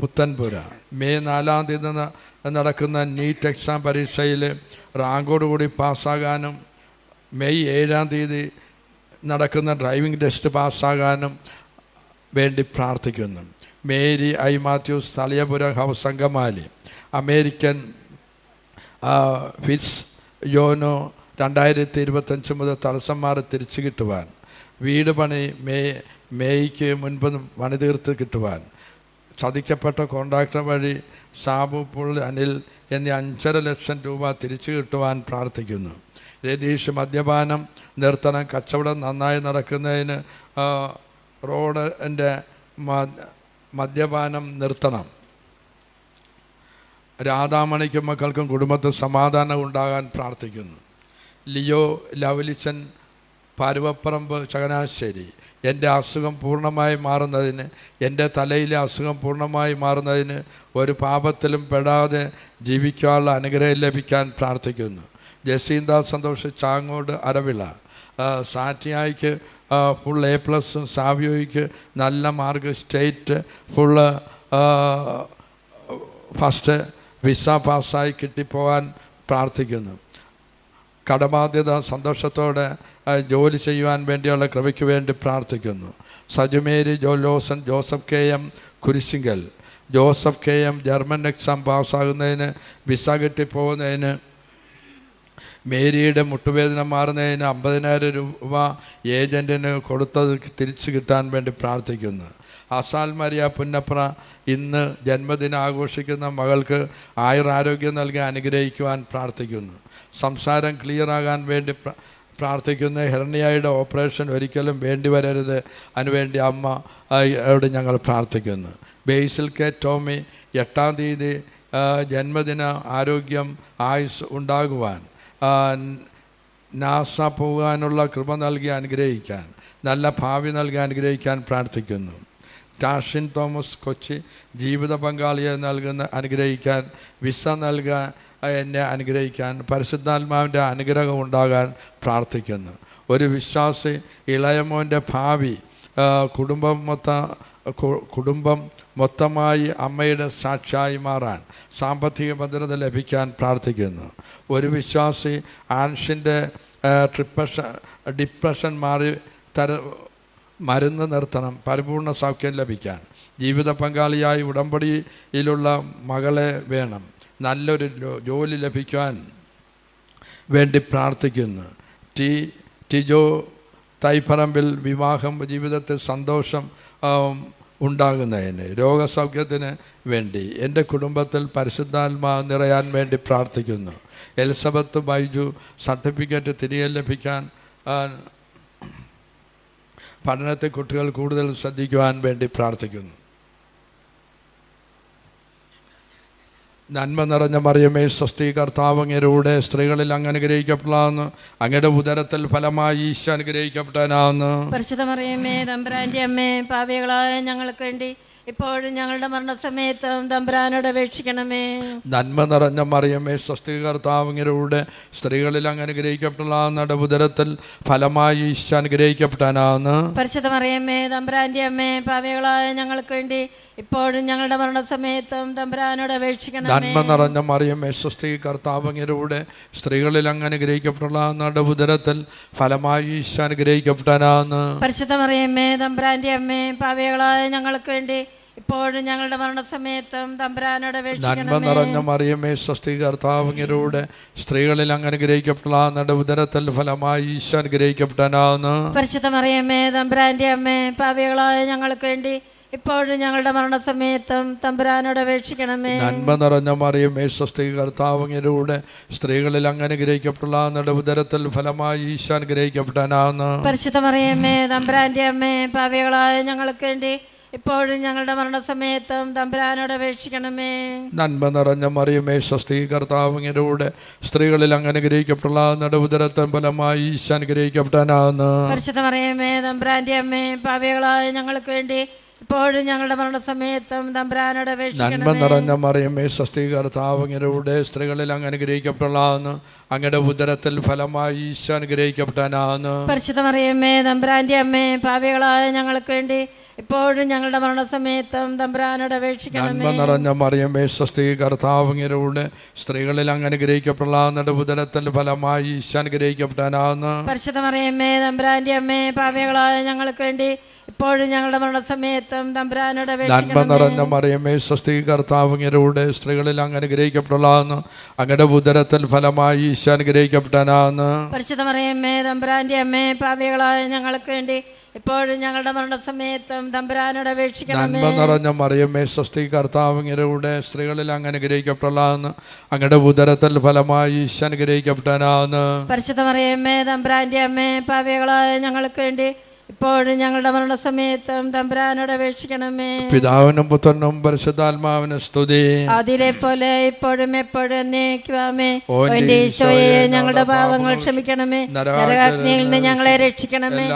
പുത്തൻപുര. മെയ് 4-ാം തീയതി നടക്കുന്ന നീറ്റ് എക്സാം പരീക്ഷയിൽ റാങ്കോടുകൂടി പാസ്സാകാനും, മെയ് 7-ാം തീയതി നടക്കുന്ന ഡ്രൈവിംഗ് ടെസ്റ്റ് പാസ്സാകാനും വേണ്ടി പ്രാർത്ഥിക്കുന്നു. Mary Mathews Thaliyapura house Angamaly. American ഫിറ്റ്സ് യോനോ 2025 മുതൽ തടസ്സം മാറി തിരിച്ചു കിട്ടുവാൻ, വീട് പണി മേയ്ക്ക് മുൻപ് പണി തീർത്ത് കിട്ടുവാൻ, ചതിക്കപ്പെട്ട കോൺട്രാക്ടർ വഴി സാബു പുൾ അനിൽ എന്നീ 5.5 ലക്ഷം രൂപ തിരിച്ചു കിട്ടുവാൻ പ്രാർത്ഥിക്കുന്നു. രതീഷ് മദ്യപാനം നിർത്തണം, കച്ചവടം നന്നായി നടക്കുന്നതിന് റോഡിൻ്റെ മദ്യപാനം നിർത്തണം. രാധാമണിക്കും മക്കൾക്കും കുടുംബത്തിൽ സമാധാനം ഉണ്ടാകാൻ പ്രാർത്ഥിക്കുന്നു. ലിയോ ലവലിച്ചൻ പരുവപ്പറമ്പ് ചങ്ങനാശ്ശേരി. എൻ്റെ അസുഖം പൂർണ്ണമായി മാറുന്നതിന്, എൻ്റെ തലയിലെ അസുഖം പൂർണ്ണമായി മാറുന്നതിന്, ഒരു പാപത്തിലും പെടാതെ ജീവിക്കാനുള്ള അനുഗ്രഹം ലഭിക്കാൻ പ്രാർത്ഥിക്കുന്നു. ജസീന്ത സന്തോഷ് ചാങ്ങോട് അരവിള. സാറ്റിയായിക്ക് ഫുൾ A+, സാവിയോയ്ക്ക് നല്ല mark, state full first visa പാസ്സായി കിട്ടിപ്പോകാൻ പ്രാർത്ഥിക്കുന്നു. കടബാധ്യത സന്തോഷത്തോടെ ജോലി ചെയ്യുവാൻ വേണ്ടിയുള്ള കൃപയ്ക്ക് വേണ്ടി പ്രാർത്ഥിക്കുന്നു. സജുമേരി ജോലോസൻ, Joseph K M Kurisinkal, Joseph K M German exam പാസ്സാകുന്നതിന്, വിസ കിട്ടിപ്പോകുന്നതിന്, മേരിയുടെ മുട്ടുവേദന മാറുന്നതിന് 50,000 രൂപ ഏജൻറ്റിന് കൊടുത്തത് തിരിച്ചു കിട്ടാൻ വേണ്ടി പ്രാർത്ഥിക്കുന്നു. അസാൽ മരിയ പുന്നപ്ര ഇന്ന് ജന്മദിനം ആഘോഷിക്കുന്ന മകൾക്ക് ആയുരാരോഗ്യം നൽകി അനുഗ്രഹിക്കുവാൻ പ്രാർത്ഥിക്കുന്നു. സംസാരം ക്ലിയറാകാൻ വേണ്ടി പ്രാർത്ഥിക്കുന്ന. ഹെർണിയയുടെ ഓപ്പറേഷൻ ഒരിക്കലും വേണ്ടി വരരുത്, അതിനുവേണ്ടി അമ്മയോട് ഞങ്ങൾ പ്രാർത്ഥിക്കുന്നു. ബേസിൽ കെ ടോമി 8-ാം തീയതി ജന്മദിന ആരോഗ്യം ആയുസ് ഉണ്ടാകുവാൻ, നാസ പോകാനുള്ള കൃപ നൽകി അനുഗ്രഹിക്കാൻ, നല്ല ഭാവി നൽകി അനുഗ്രഹിക്കാൻ പ്രാർത്ഥിക്കുന്നു. ടാഷിൻ തോമസ് കൊച്ചി ജീവിത പങ്കാളിയെ അനുഗ്രഹിക്കാൻ, വിസ നൽകാൻ, എന്നെ അനുഗ്രഹിക്കാൻ, പരിശുദ്ധാത്മാവിൻ്റെ അനുഗ്രഹം ഉണ്ടാകാൻ പ്രാർത്ഥിക്കുന്നു. ഒരു വിശ്വാസി ഇളയമോൻ്റെ ഭാവി കുടുംബം മൊത്തമായി അമ്മയുടെ സാക്ഷിയായി മാറാൻ സാമ്പത്തിക ഭദ്രത ലഭിക്കാൻ പ്രാർത്ഥിക്കുന്നു. ഒരു വിശ്വാസി ആൻഷിൻ്റെ ഡിപ്രഷൻ മാറി മരുന്ന് നിർത്തണം, പരിപൂർണ സൗഖ്യം ലഭിക്കാൻ. ജീവിത പങ്കാളിയായി ഉടമ്പടിയിലുള്ള മകളെ വേണം, നല്ലൊരു ജോലി ലഭിക്കുവാൻ വേണ്ടി പ്രാർത്ഥിക്കുന്നു. ടിജോ തൈപ്പറമ്പിൽ വിവാഹം ജീവിതത്തിൽ സന്തോഷം ഉണ്ടാകുന്നതിന്, രോഗസൗഖ്യത്തിന് വേണ്ടി, എൻ്റെ കുടുംബത്തിൽ പരിശുദ്ധാത്മാവ് നിറയാൻ വേണ്ടി പ്രാർത്ഥിക്കുന്നു. എലിസബത്ത് ബൈജു സർട്ടിഫിക്കറ്റ് തിരികെ ലഭിക്കാൻ, പഠനത്തെ കുട്ടികൾ കൂടുതൽ ശ്രദ്ധിക്കുവാൻ വേണ്ടി പ്രാർത്ഥിക്കുന്നു. നന്മ നിറഞ്ഞ മറിയമേ സ്വസ്തി, കർത്താവ് അങ്ങയുടെ സ്ത്രീകളിൽ അങ്ങ് അനുഗ്രഹിക്കപ്പെടാവുന്നു, അങ്ങയുടെ ഉദരത്തിൽ ഫലമായി ഈശോ അനുഗ്രഹിക്കപ്പെടാനാവുന്നു. പരിശുദ്ധ മറിയമേ തമ്പുരാന്റെ അമ്മേ, പാപികളായ ഞങ്ങൾക്ക് വേണ്ടി ഇപ്പോഴും ഞങ്ങളുടെ മരണസമയത്തും തമ്പുരാനോട് അപേക്ഷിക്കണമേ. നന്മ നിറഞ്ഞ മറിയമേ സ്വസ്തി, കർത്താവ് അങ്ങയുടെ സ്ത്രീകളിൽ അങ്ങ് അനുഗ്രഹിക്കപ്പെടാവുന്ന ഉദരത്തിൽ ഫലമായി ഈശോ അനുഗ്രഹിക്കപ്പെടാനാവുന്നു. പരിശുദ്ധ മറിയമേ തമ്പുരാന്റെ അമ്മേ, പാപികളായ ഞങ്ങൾക്ക് വേണ്ടി ഇപ്പോഴും ഞങ്ങളുടെ മരണസമയത്തും തമ്പുരാനോട് അപേക്ഷിക്കണമേ. നന്മ നിറഞ്ഞ മറിയമേ സ്വസ്തി, കർത്താവ് അങ്ങയുടെ സ്ത്രീകളിൽ അങ്ങ് അനുഗ്രഹിക്കപ്പെടാവുന്ന ഉദരത്തിൽ ഫലമായി ഈശോ അനുഗ്രഹിക്കപ്പെടാനാവുന്നു. പരിശുദ്ധ മറിയമേ തമ്പുരാന്റെ അമ്മേ, പാപികളായ ഞങ്ങൾക്ക് വേണ്ടി ഇപ്പോഴും ഞങ്ങളുടെ മരണസമയത്തും തമ്പുരാനോട് അപേക്ഷിക്കണമേ. നന്മ നിറഞ്ഞ മറിയമേ സ്വസ്തി, കർത്താവ് അങ്ങയുടെ സ്ത്രീകളിൽ അങ്ങ് അനുഗ്രഹിക്കപ്പെടാവുന്ന ഉദരത്തിൽ ഫലമായി ഈശോ അനുഗ്രഹിക്കപ്പെടാനാവുന്നു. പരിശുദ്ധ മറിയമേ തമ്പുരാന്റെ അമ്മേ, പാപികളായ ഞങ്ങൾക്ക് വേണ്ടി ഇപ്പോഴും ഞങ്ങളുടെ മരണസമയത്തും തമ്പുരാനോട് അപേക്ഷിക്കണമേ. നന്മ നിറഞ്ഞ മറിയമേ സ്വസ്തി, കർത്താവ് അങ്ങയുടെ സ്ത്രീകളിൽ അങ്ങ് അനുഗ്രഹിക്കപ്പെടാവുന്ന ഉദരത്തിൽ ഫലമായി ഈശോ അനുഗ്രഹിക്കപ്പെടാനാവുന്നു. പരിശുദ്ധ മറിയമേ തമ്പുരാന്റെ അമ്മേ, പാപികളായ ഞങ്ങൾക്ക് വേണ്ടി ഇപ്പോഴും ഞങ്ങളുടെ മരണസമയത്തും തമ്പുരാനോട് അപേക്ഷിക്കണമേ. നന്മ നിറഞ്ഞ മറിയമേ സ്വസ്തി, കർത്താവ് അങ്ങയുടെ സ്ത്രീകളിൽ അങ്ങ് അനുഗ്രഹിക്കപ്പെടാവുന്ന ഉദരത്തിൽ ഫലമായി ഈശോ അനുഗ്രഹിക്കപ്പെടാനാവുന്നു. പരിശുദ്ധ മറിയമേ തമ്പുരാന്റെ അമ്മേ, പാപികളായ ഞങ്ങൾക്ക് വേണ്ടി ഇപ്പോഴും ഞങ്ങളുടെ മരണസമയത്തും തമ്പുരാനോട് അപേക്ഷിക്കണമേ. നന്മ നിറഞ്ഞ മറിയമേ സ്വസ്തി, കർത്താവ് അങ്ങയുടെ സ്ത്രീകളിൽ അങ്ങ് അനുഗ്രഹിക്കപ്പെടാവുന്നു, അങ്ങയുടെ ഉദരത്തിൽ ഫലമായി ഈശോ അനുഗ്രഹിക്കപ്പെടാനാവുന്നു. പരിശുദ്ധ മറിയമേ തമ്പുരാന്റെ അമ്മേ, പാപികളായ ഞങ്ങൾക്ക് വേണ്ടി ഇപ്പോഴും ഞങ്ങളുടെ മരണസമയത്തും തമ്പുരാനോട് അപേക്ഷിക്കണമേ. നന്മ നിറഞ്ഞ മറിയമേ സ്വസ്തി, കർത്താവ് അങ്ങയുടെ സ്ത്രീകളിൽ അങ്ങ് അനുഗ്രഹിക്കപ്പെടാവുന്ന ഉദരത്തിൽ ഫലമായി ഈശോ അനുഗ്രഹിക്കപ്പെടാനാവുന്നു. പരിശുദ്ധ മറിയമേ തമ്പുരാന്റെ അമ്മേ, പാപികളായ ഞങ്ങൾക്ക് വേണ്ടി ഇപ്പോഴും ഞങ്ങളുടെ മരണസമയത്തും തമ്പുരാനോട് നന്മ നിറഞ്ഞ മറിയമേ സ്വസ്തി, കർത്താവ് അങ്ങയുടെ സ്ത്രീകളിൽ അങ്ങ് അനുഗ്രഹിക്കപ്പെടാവുന്നു, അങ്ങയുടെ ഉദരത്തിൽ ഫലമായി ഈശോ അനുഗ്രഹിക്കപ്പെടാനാവുന്നു. പരിശുദ്ധ മറിയമേ തമ്പുരാന്റെ അമ്മേ, പാപികളായ ഞങ്ങൾക്ക് വേണ്ടി ഇപ്പോഴും ഞങ്ങളുടെ മരണസമയത്തും തമ്പുരാനോട് അപേക്ഷിക്കണമേ. നന്മ നിറഞ്ഞ മറിയമേ സ്വസ്തി, കർത്താവ് അങ്ങയുടെ സ്ത്രീകളിൽ അങ്ങ് അനുഗ്രഹിക്കപ്പെടാവുന്നു, അങ്ങയുടെ ഉദരത്തിൽ ഫലമായി ഈശോ അനുഗ്രഹിക്കപ്പെടാനാവുന്നു. പരിശുദ്ധ മറിയമേ തമ്പുരാന്റെ അമ്മേ, പാപികളായ ഞങ്ങൾക്ക് വേണ്ടി ഇപ്പോഴും ഞങ്ങളുടെ മരണസമയത്തും തമ്പുരാനോട് അപേക്ഷിക്കണമേ. പിതാവിനും പുത്രനും പരിശുദ്ധാത്മാവിനും സ്തുതി, അതിലെ പോലെ ഇപ്പോഴും എപ്പോഴും എന്നേക്കുമേ. എന്റെ ഈശോയെ, ഞങ്ങളുടെ പാപങ്ങൾ ക്ഷമിക്കണമേ, നരകാഗ്നിയിൽ നിന്ന് ഞങ്ങളെ രക്ഷിക്കണമേ.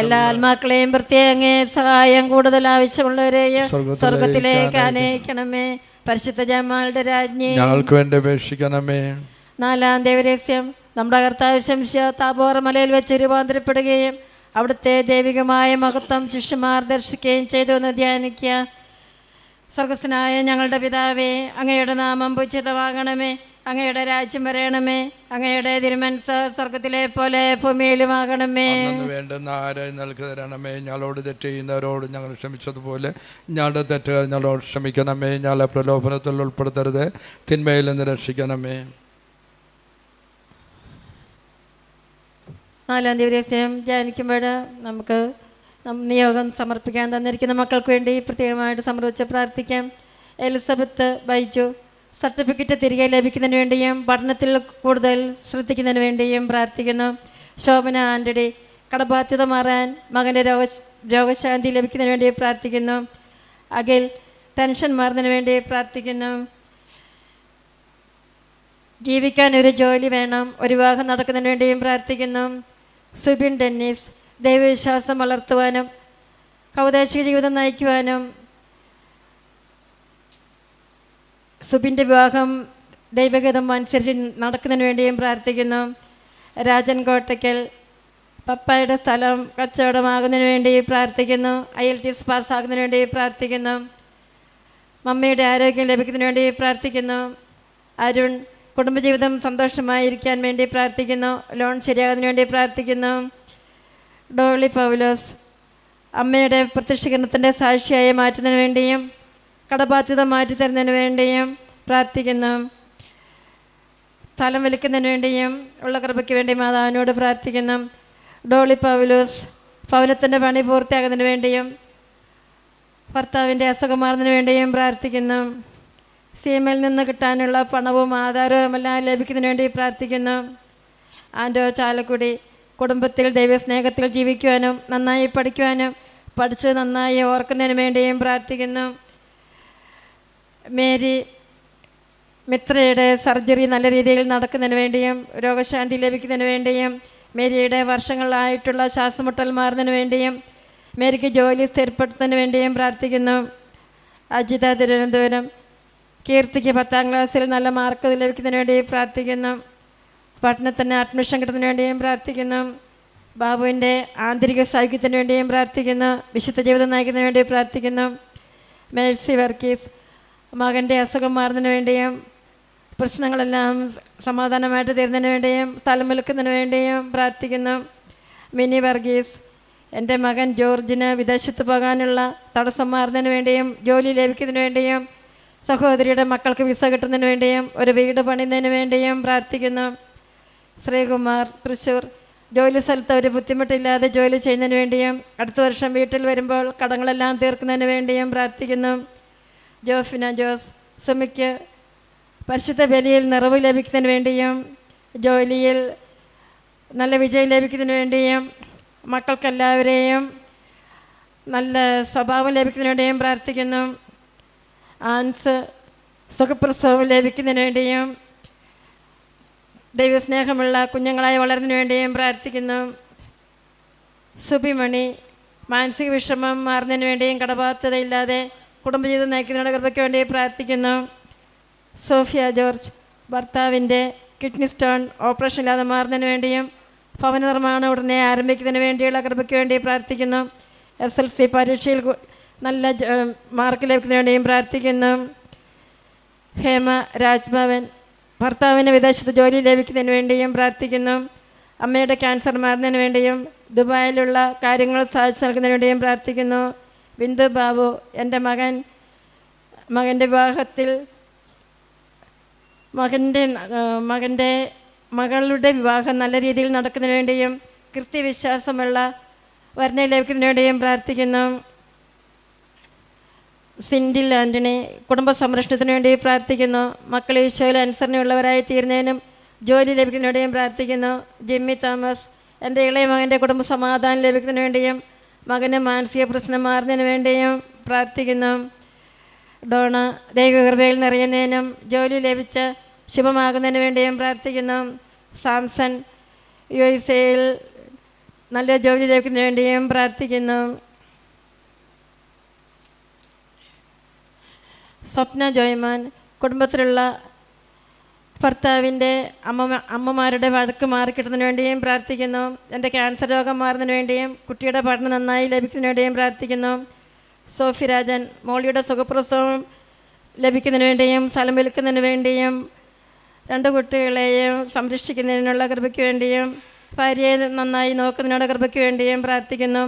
എല്ലാ ആത്മാക്കളെയും പ്രത്യേക സഹായം കൂടുതൽ ആവശ്യമുള്ളവരെയും സ്വർഗത്തിലേക്ക് അനയിക്കണമേ. പരിശുദ്ധ ജമാലുടെ രാജ്ഞി ഞങ്ങൾക്ക് വേണ്ടി അപേക്ഷിക്കണമേ. 4-ാം ദേവരഹസ്യം, നമ്മുടെ കർത്താവ് ശംശിയ താബോർ മലയിൽ വെച്ച് രൂപാന്തരപ്പെടുകയും അവിടുത്തെ ദൈവികമായ മഹത്വം ശിഷ്യന്മാർ ദർശിക്കുകയും ചെയ്തു എന്ന് ധ്യാനിക്കുക. സ്വർഗസ്ഥനായ ഞങ്ങളുടെ പിതാവേ, അങ്ങയുടെ നാമം പൂജിതമാകണമേ, അങ്ങയുടെ രാജ്യം വരണമേ. അങ്ങയുടെ തിരുമനസ്സ് സ്വർഗത്തിലെ പോലെ ഭൂമിയിലുമാകണമേ. വേണ്ടുന്ന ആരായി നൽകി തരണമേ. ഞങ്ങളോട് തെറ്റ് ചെയ്യുന്നവരോട് ഞങ്ങൾ ക്ഷമിച്ചതുപോലെ ഞങ്ങളുടെ തെറ്റുകൾ ഞങ്ങളോട് ക്ഷമിക്കണമേ. ഞങ്ങളെ പ്രലോഭനത്തിൽ ഉൾപ്പെടുത്തരുത്, തിന്മയിൽ നിന്ന് രക്ഷിക്കണമേ. 4-ാം ദിവസം ധ്യാനിക്കുമ്പോൾ നമുക്ക് നിയോഗം സമർപ്പിക്കാൻ തന്നിരിക്കുന്ന മക്കൾക്ക് വേണ്ടി പ്രത്യേകമായിട്ട് സമർപ്പിച്ച് പ്രാർത്ഥിക്കാം. എലിസബത്ത് ബൈജു സർട്ടിഫിക്കറ്റ് തിരികെ ലഭിക്കുന്നതിന് വേണ്ടിയും പഠനത്തിൽ കൂടുതൽ ശ്രദ്ധിക്കുന്നതിന് വേണ്ടിയും പ്രാർത്ഥിക്കുന്നു. ശോഭന ആൻ്റണി കടബാധ്യത മാറാൻ മകൻ്റെ രോഗശാന്തി ലഭിക്കുന്നതിന് വേണ്ടി പ്രാർത്ഥിക്കുന്നു. അഖിൽ ടെൻഷൻ മാറുന്നതിന് വേണ്ടി പ്രാർത്ഥിക്കുന്നു. ജീവിക്കാൻ ഒരു ജോലി വേണം, ഒരു വിവാഹം നടക്കുന്നതിന് വേണ്ടിയും പ്രാർത്ഥിക്കുന്നു. സുബിൻ ഡെന്നീസ് ദൈവവിശ്വാസം വളർത്തുവാനും കൗതാശിക ജീവിതം നയിക്കുവാനും സുബിൻ്റെ വിവാഹം ദൈവഗതം അനുസരിച്ച് നടക്കുന്നതിന് വേണ്ടിയും പ്രാർത്ഥിക്കുന്നു. രാജൻ കോട്ടയ്ക്കൽ പപ്പായുടെ സ്ഥലം കച്ചവടമാകുന്നതിന് വേണ്ടി പ്രാർത്ഥിക്കുന്നു. IELTS പാസ്സാകുന്നതിന് വേണ്ടി പ്രാർത്ഥിക്കുന്നു. മമ്മിയുടെ ആരോഗ്യം ലഭിക്കുന്നതിന് വേണ്ടി പ്രാർത്ഥിക്കുന്നു. അരുൺ കുടുംബജീവിതം സന്തോഷമായിരിക്കാൻ വേണ്ടി പ്രാർത്ഥിക്കുന്നു. ലോൺ ശരിയാകുന്നതിന് വേണ്ടി പ്രാർത്ഥിക്കുന്നു. ഡോളി പൗലോസ് അമ്മയുടെ പ്രത്യക്ഷീകരണത്തിൻ്റെ സാക്ഷിയായി മാറ്റുന്നതിന് വേണ്ടിയും കടബാധ്യത മാറ്റിത്തരുന്നതിന് വേണ്ടിയും പ്രാർത്ഥിക്കുന്നു. സ്ഥലം വിൽക്കുന്നതിന് വേണ്ടിയും ഉള്ള കൃപയ്ക്ക് വേണ്ടി മാതാവിനോട് പ്രാർത്ഥിക്കുന്നു. ഡോളി പൗലോസ് ഭവനത്തിൻ്റെ പണി പൂർത്തിയാകുന്നതിന് വേണ്ടിയും ഭർത്താവിൻ്റെ അസുഖം മാറുന്നതിന് വേണ്ടിയും പ്രാർത്ഥിക്കുന്നു. CML നിന്ന് കിട്ടാനുള്ള പണവും ആധാരവുമെല്ലാം ലഭിക്കുന്നതിന് വേണ്ടി പ്രാർത്ഥിക്കുന്നു. ആൻഡോ ചാലക്കുടി കുടുംബത്തിൽ ദൈവസ്നേഹത്തിൽ ജീവിക്കുവാനും നന്നായി പഠിക്കുവാനും പഠിച്ച് നന്നായി ഓർക്കുന്നതിന് വേണ്ടിയും പ്രാർത്ഥിക്കുന്നു. മേരി മിത്രയുടെ സർജറി നല്ല രീതിയിൽ നടക്കുന്നതിന് വേണ്ടിയും രോഗശാന്തി ലഭിക്കുന്നതിന് വേണ്ടിയും മേരിയുടെ വർഷങ്ങളായിട്ടുള്ള ശ്വാസമുട്ടൽ മാറുന്നതിന് വേണ്ടിയും മേരിക്ക് ജോലി സ്ഥിരപ്പെടുത്തുന്നതിന് വേണ്ടിയും പ്രാർത്ഥിക്കുന്നു. അജിത തിരുവനന്തപുരം കീർത്തിക്ക് 10ാം ക്ലാസ്സിൽ നല്ല മാർക്ക് ലഭിക്കുന്നതിന് വേണ്ടി പ്രാർത്ഥിക്കുന്നു. പഠനത്തിന് അഡ്മിഷൻ കിട്ടുന്നതിന് വേണ്ടിയും പ്രാർത്ഥിക്കുന്നു. ബാബുവിൻ്റെ ആന്തരിക സൗഖ്യത്തിന് വേണ്ടിയും പ്രാർത്ഥിക്കുന്നു. വിശുദ്ധ ജീവിതം നയിക്കുന്നതിന് വേണ്ടി പ്രാർത്ഥിക്കുന്നു. മേഴ്സി വർഗീസ് മകൻ്റെ അസുഖം മാറുന്നതിന് വേണ്ടിയും പ്രശ്നങ്ങളെല്ലാം സമാധാനമായിട്ട് തീരുന്നതിന് വേണ്ടിയും സ്ഥലം വിൽക്കുന്നതിന് വേണ്ടിയും പ്രാർത്ഥിക്കുന്നു. മിനി വർഗീസ് എൻ്റെ മകൻ ജോർജിന് വിദേശത്ത് പോകാനുള്ള തടസ്സം മാറുന്നതിന് വേണ്ടിയും ജോലി ലഭിക്കുന്നതിന് വേണ്ടിയും സഹോദരിയുടെ മക്കൾക്ക് വിസ കിട്ടുന്നതിന് വേണ്ടിയും ഒരു വീട് പണിയുന്നതിന് വേണ്ടിയും പ്രാർത്ഥിക്കുന്നു. ശ്രീകുമാർ തൃശ്ശൂർ ജോലി സ്ഥലത്ത് ഒരു ബുദ്ധിമുട്ടില്ലാതെ ജോലി ചെയ്യുന്നതിന് വേണ്ടിയും അടുത്ത വർഷം വീട്ടിൽ വരുമ്പോൾ കടങ്ങളെല്ലാം തീർക്കുന്നതിന് വേണ്ടിയും പ്രാർത്ഥിക്കുന്നു. ജോഫിന ജോസ് സുമിക്ക് പരിശുദ്ധ ബലിയിൽ നിറവ് ലഭിക്കുന്നതിന് വേണ്ടിയും ജോലിയിൽ നല്ല വിജയം ലഭിക്കുന്നതിന് വേണ്ടിയും മക്കൾക്കെല്ലാവരെയും നല്ല സ്വഭാവം ലഭിക്കുന്നതിന് വേണ്ടിയും പ്രാർത്ഥിക്കുന്നു. ആൻസ് സുഖപ്രസവം ലഭിക്കുന്നതിന് വേണ്ടിയും ദൈവസ്നേഹമുള്ള കുഞ്ഞുങ്ങളായി വളരുന്നതിന് വേണ്ടിയും പ്രാർത്ഥിക്കുന്നു. സുബിമണി മാനസിക വിഷമം മാറുന്നതിന് വേണ്ടിയും കടബാധ്യതയില്ലാതെ കുടുംബജീവിതം നയിക്കുന്നതിനുള്ള കൃപയ്ക്ക് വേണ്ടി പ്രാർത്ഥിക്കുന്നു. സോഫിയ ജോർജ് ഭർത്താവിൻ്റെ കിഡ്നി സ്റ്റോൺ ഓപ്പറേഷൻ ഇല്ലാതെ മാറുന്നതിന് വേണ്ടിയും ഭവന നിർമ്മാണം ഉടനെ ആരംഭിക്കുന്നതിന് വേണ്ടിയുള്ള കൃപയ്ക്ക് വേണ്ടി പ്രാർത്ഥിക്കുന്നു. SLC പരീക്ഷയിൽ നല്ല മാർക്ക് ലഭിക്കുന്നതിന് വേണ്ടിയും പ്രാർത്ഥിക്കുന്നു. ഹേമ രാജ്ഭവൻ ഭർത്താവിന് വിദേശത്ത് ജോലി ലഭിക്കുന്നതിന് വേണ്ടിയും പ്രാർത്ഥിക്കുന്നു. അമ്മയുടെ ക്യാൻസർ മാറുന്നതിന് വേണ്ടിയും ദുബായിലുള്ള കാര്യങ്ങൾ സാധിച്ചു നൽകുന്നതിന് വേണ്ടിയും പ്രാർത്ഥിക്കുന്നു. ബിന്ദു ബാബു എൻ്റെ മകൻ്റെ വിവാഹത്തിൽ മകളുടെ വിവാഹം നല്ല രീതിയിൽ നടക്കുന്നതിന് വേണ്ടിയും കൃത്യവിശ്വാസമുള്ള വരനെ ലഭിക്കുന്നതിന് വേണ്ടിയും പ്രാർത്ഥിക്കുന്നു. സിൻഡിൽ ആൻ്റണി കുടുംബ സംരക്ഷണത്തിന് വേണ്ടി പ്രാർത്ഥിക്കുന്നു. മക്കൾ ഈശോയിൽ അനുസരണയുള്ളവരായി തീരുന്നതിനും ജോലി ലഭിക്കുന്നതിന് വേണ്ടിയും പ്രാർത്ഥിക്കുന്നു. ജിമ്മി തോമസ് എൻ്റെ ഇളയ മകൻ്റെ കുടുംബ സമാധാനം ലഭിക്കുന്നതിന് വേണ്ടിയും മകന് മാനസിക പ്രശ്നം മാറുന്നതിന് വേണ്ടിയും പ്രാർത്ഥിക്കുന്നു. ഡോണ ദൈവകൃപയിൽ നിറയുന്നതിനും ജോലി ലഭിച്ച് ശുഭമാകുന്നതിന് വേണ്ടിയും പ്രാർത്ഥിക്കുന്നു. സാംസൺ USA-യിൽ നല്ല ജോലി ലഭിക്കുന്നതിന് വേണ്ടിയും പ്രാർത്ഥിക്കുന്നു. സ്വപ്ന ജോയ്മാൻ കുടുംബത്തിലുള്ള ഭർത്താവിൻ്റെ അമ്മമാരുടെ വഴക്ക് മാറിക്കിട്ടുന്നതിന് വേണ്ടിയും പ്രാർത്ഥിക്കുന്നു. എൻ്റെ ക്യാൻസർ രോഗം മാറുന്നതിന് വേണ്ടിയും കുട്ടിയുടെ പഠനം നന്നായി ലഭിക്കുന്നതിന് വേണ്ടിയും പ്രാർത്ഥിക്കുന്നു. സോഫി രാജൻ മോളിയുടെ സുഖപ്രസവം ലഭിക്കുന്നതിന് വേണ്ടിയും സ്ഥലം വിൽക്കുന്നതിന് വേണ്ടിയും 2 കുട്ടികളെയും സംരക്ഷിക്കുന്നതിനുള്ള കൃപയ്ക്ക് വേണ്ടിയും ഭാര്യയെ നന്നായി നോക്കുന്നതിനുള്ള കൃപയ്ക്ക് വേണ്ടിയും പ്രാർത്ഥിക്കുന്നു.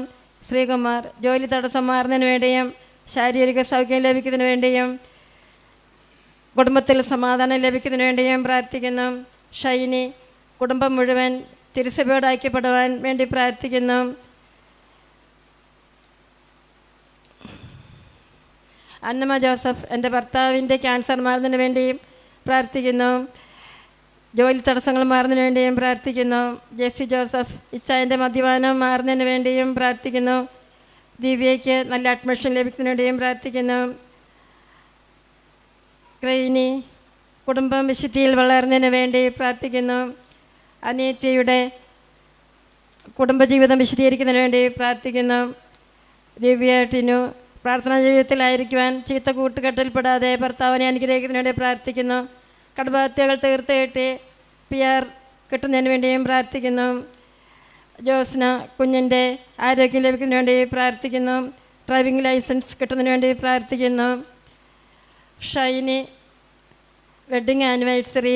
ശ്രീകുമാർ ജോലി തടസ്സം മാറുന്നതിന് വേണ്ടിയും ശാരീരിക സൗഖ്യം ലഭിക്കുന്നതിന് വേണ്ടിയും കുടുംബത്തിൽ സമാധാനം ലഭിക്കുന്നതിന് വേണ്ടിയും പ്രാർത്ഥിക്കുന്നു. ഷൈനി കുടുംബം മുഴുവൻ തിരുസഭയോട് ഐക്യപ്പെടുവാൻ വേണ്ടി പ്രാർത്ഥിക്കുന്നു. അന്നമ്മ ജോസഫ് എൻ്റെ ഭർത്താവിൻ്റെ ക്യാൻസർ മാറുന്നതിന് വേണ്ടിയും പ്രാർത്ഥിക്കുന്നു. ജോലി തടസ്സങ്ങൾ മാറുന്നതിന് വേണ്ടിയും പ്രാർത്ഥിക്കുന്നു. ജെസ്സി ജോസഫ് ഇച്ചായൻ്റെ മദ്യപാനം മാറുന്നതിന് വേണ്ടിയും പ്രാർത്ഥിക്കുന്നു. ദിവ്യയ്ക്ക് നല്ല അഡ്മിഷൻ ലഭിക്കുന്നതിന് വേണ്ടിയും പ്രാർത്ഥിക്കുന്നു. ക്രെയിനി കുടുംബം വിശുദ്ധിയിൽ വളർന്നതിന് വേണ്ടി പ്രാർത്ഥിക്കുന്നു. അനിയത്തിയുടെ കുടുംബജീവിതം വിശദീകരിക്കുന്നതിന് വേണ്ടി പ്രാർത്ഥിക്കുന്നു. ദിവ്യ ടിനു പ്രാർത്ഥനാ ജീവിതത്തിലായിരിക്കുവാൻ ചീത്ത കൂട്ടുകെട്ടിൽപ്പെടാതെ ഭർത്താവിനെ അനുഗ്രഹിക്കുന്നതിന് വേണ്ടി പ്രാർത്ഥിക്കുന്നു. കടബാധ്യതകൾ തീർത്ത് കിട്ടി PR കിട്ടുന്നതിന് വേണ്ടിയും പ്രാർത്ഥിക്കുന്നു. ജോസ്ന കുഞ്ഞിൻ്റെ ആരോഗ്യം ലഭിക്കുന്നതിന് വേണ്ടി പ്രാർത്ഥിക്കുന്നു. ഡ്രൈവിംഗ് ലൈസൻസ് കിട്ടുന്നതിന് വേണ്ടി പ്രാർത്ഥിക്കുന്നു. ഷൈനി വെഡ്ഡിങ് ആനിവേഴ്സറി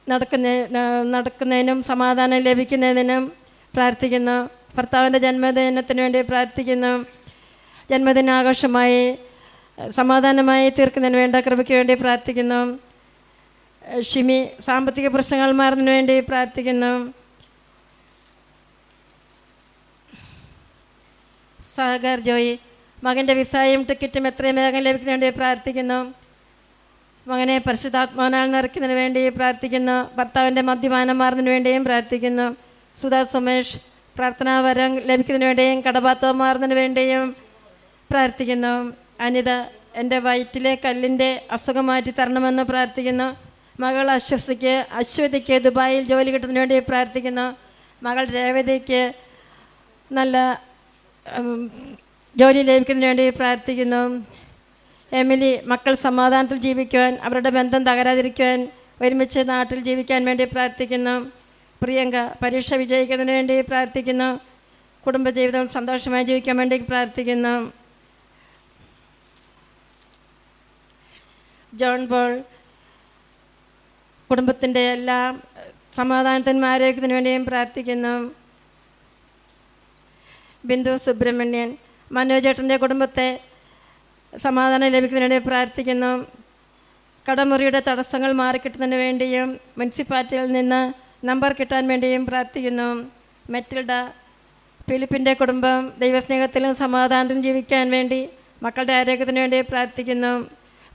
നടക്കുന്നതിനും സമാധാനം ലഭിക്കുന്നതിനും പ്രാർത്ഥിക്കുന്നു. ഭർത്താവിൻ്റെ ജന്മദിനത്തിന് വേണ്ടി പ്രാർത്ഥിക്കുന്നു. ജന്മദിനാഘോഷമായി സമാധാനമായി തീർക്കുന്നതിന് വേണ്ട കൃപയ്ക്ക് വേണ്ടി പ്രാർത്ഥിക്കുന്നു. ഷിമി സാമ്പത്തിക പ്രശ്നങ്ങൾ മാറുന്നതിന് വേണ്ടി പ്രാർത്ഥിക്കുന്നു. സാഗർ ജോയി മകൻ്റെ വിസയും ടിക്കറ്റും എത്രയും വേഗം ലഭിക്കുന്നതിന് വേണ്ടി പ്രാർത്ഥിക്കുന്നു. മകനെ പരിശുദ്ധാത്മാവിനാൽ നിറയ്ക്കുന്നതിന് വേണ്ടി പ്രാർത്ഥിക്കുന്നു. ഭർത്താവിൻ്റെ മദ്യപാനം മാറുന്നതിന് വേണ്ടിയും പ്രാർത്ഥിക്കുന്നു. സുധാ സുമേഷ് പ്രാർത്ഥനാവരം ലഭിക്കുന്നതിന് വേണ്ടിയും കടബാധ്യത മാറുന്നതിന് വേണ്ടിയും പ്രാർത്ഥിക്കുന്നു. അനിത എൻ്റെ വയറ്റിലെ കല്ലിൻ്റെ അസുഖം മാറ്റി തരണമെന്ന് പ്രാർത്ഥിക്കുന്നു. മകൾ അശ്വതിക്ക് ദുബായിൽ ജോലി കിട്ടുന്നതിന് വേണ്ടി പ്രാർത്ഥിക്കുന്നു. മകൾ രേവതിക്ക് നല്ല ജോലി ലഭിക്കുന്നതിന് വേണ്ടി പ്രാർത്ഥിക്കുന്നു. എമിലി മക്കൾ സമാധാനത്തിൽ ജീവിക്കുവാൻ അവരുടെ ബന്ധം തകരാതിരിക്കുവാൻ ഒരുമിച്ച് നാട്ടിൽ ജീവിക്കാൻ വേണ്ടി പ്രാർത്ഥിക്കുന്നു. പ്രിയങ്ക പരീക്ഷ വിജയിക്കുന്നതിന് വേണ്ടി പ്രാർത്ഥിക്കുന്നു. കുടുംബജീവിതം സന്തോഷമായി ജീവിക്കാൻ വേണ്ടി പ്രാർത്ഥിക്കുന്നു. ജോൺ പോൾ കുടുംബത്തിൻ്റെ എല്ലാ സമാധാനത്തിനും ആരോഗ്യത്തിനു വേണ്ടിയും പ്രാർത്ഥിക്കുന്നു. ബിന്ദു സുബ്രഹ്മണ്യൻ മനോജേട്ടൻ്റെ കുടുംബത്തെ സമാധാനം ലഭിക്കുന്നതിന് വേണ്ടി പ്രാർത്ഥിക്കുന്നു. കടമുറിയുടെ തടസ്സങ്ങൾ മാറിക്കിട്ടുന്നതിന് വേണ്ടിയും മുനിസിപ്പാലിറ്റിയിൽ നിന്ന് നമ്പർ കിട്ടാൻ വേണ്ടിയും പ്രാർത്ഥിക്കുന്നു. മെറ്റിൽഡ ഫിലിപ്പിൻ്റെ കുടുംബം ദൈവസ്നേഹത്തിലും സമാധാനത്തിലും ജീവിക്കാൻ വേണ്ടി മക്കളുടെ ആരോഗ്യത്തിന് വേണ്ടി പ്രാർത്ഥിക്കുന്നു.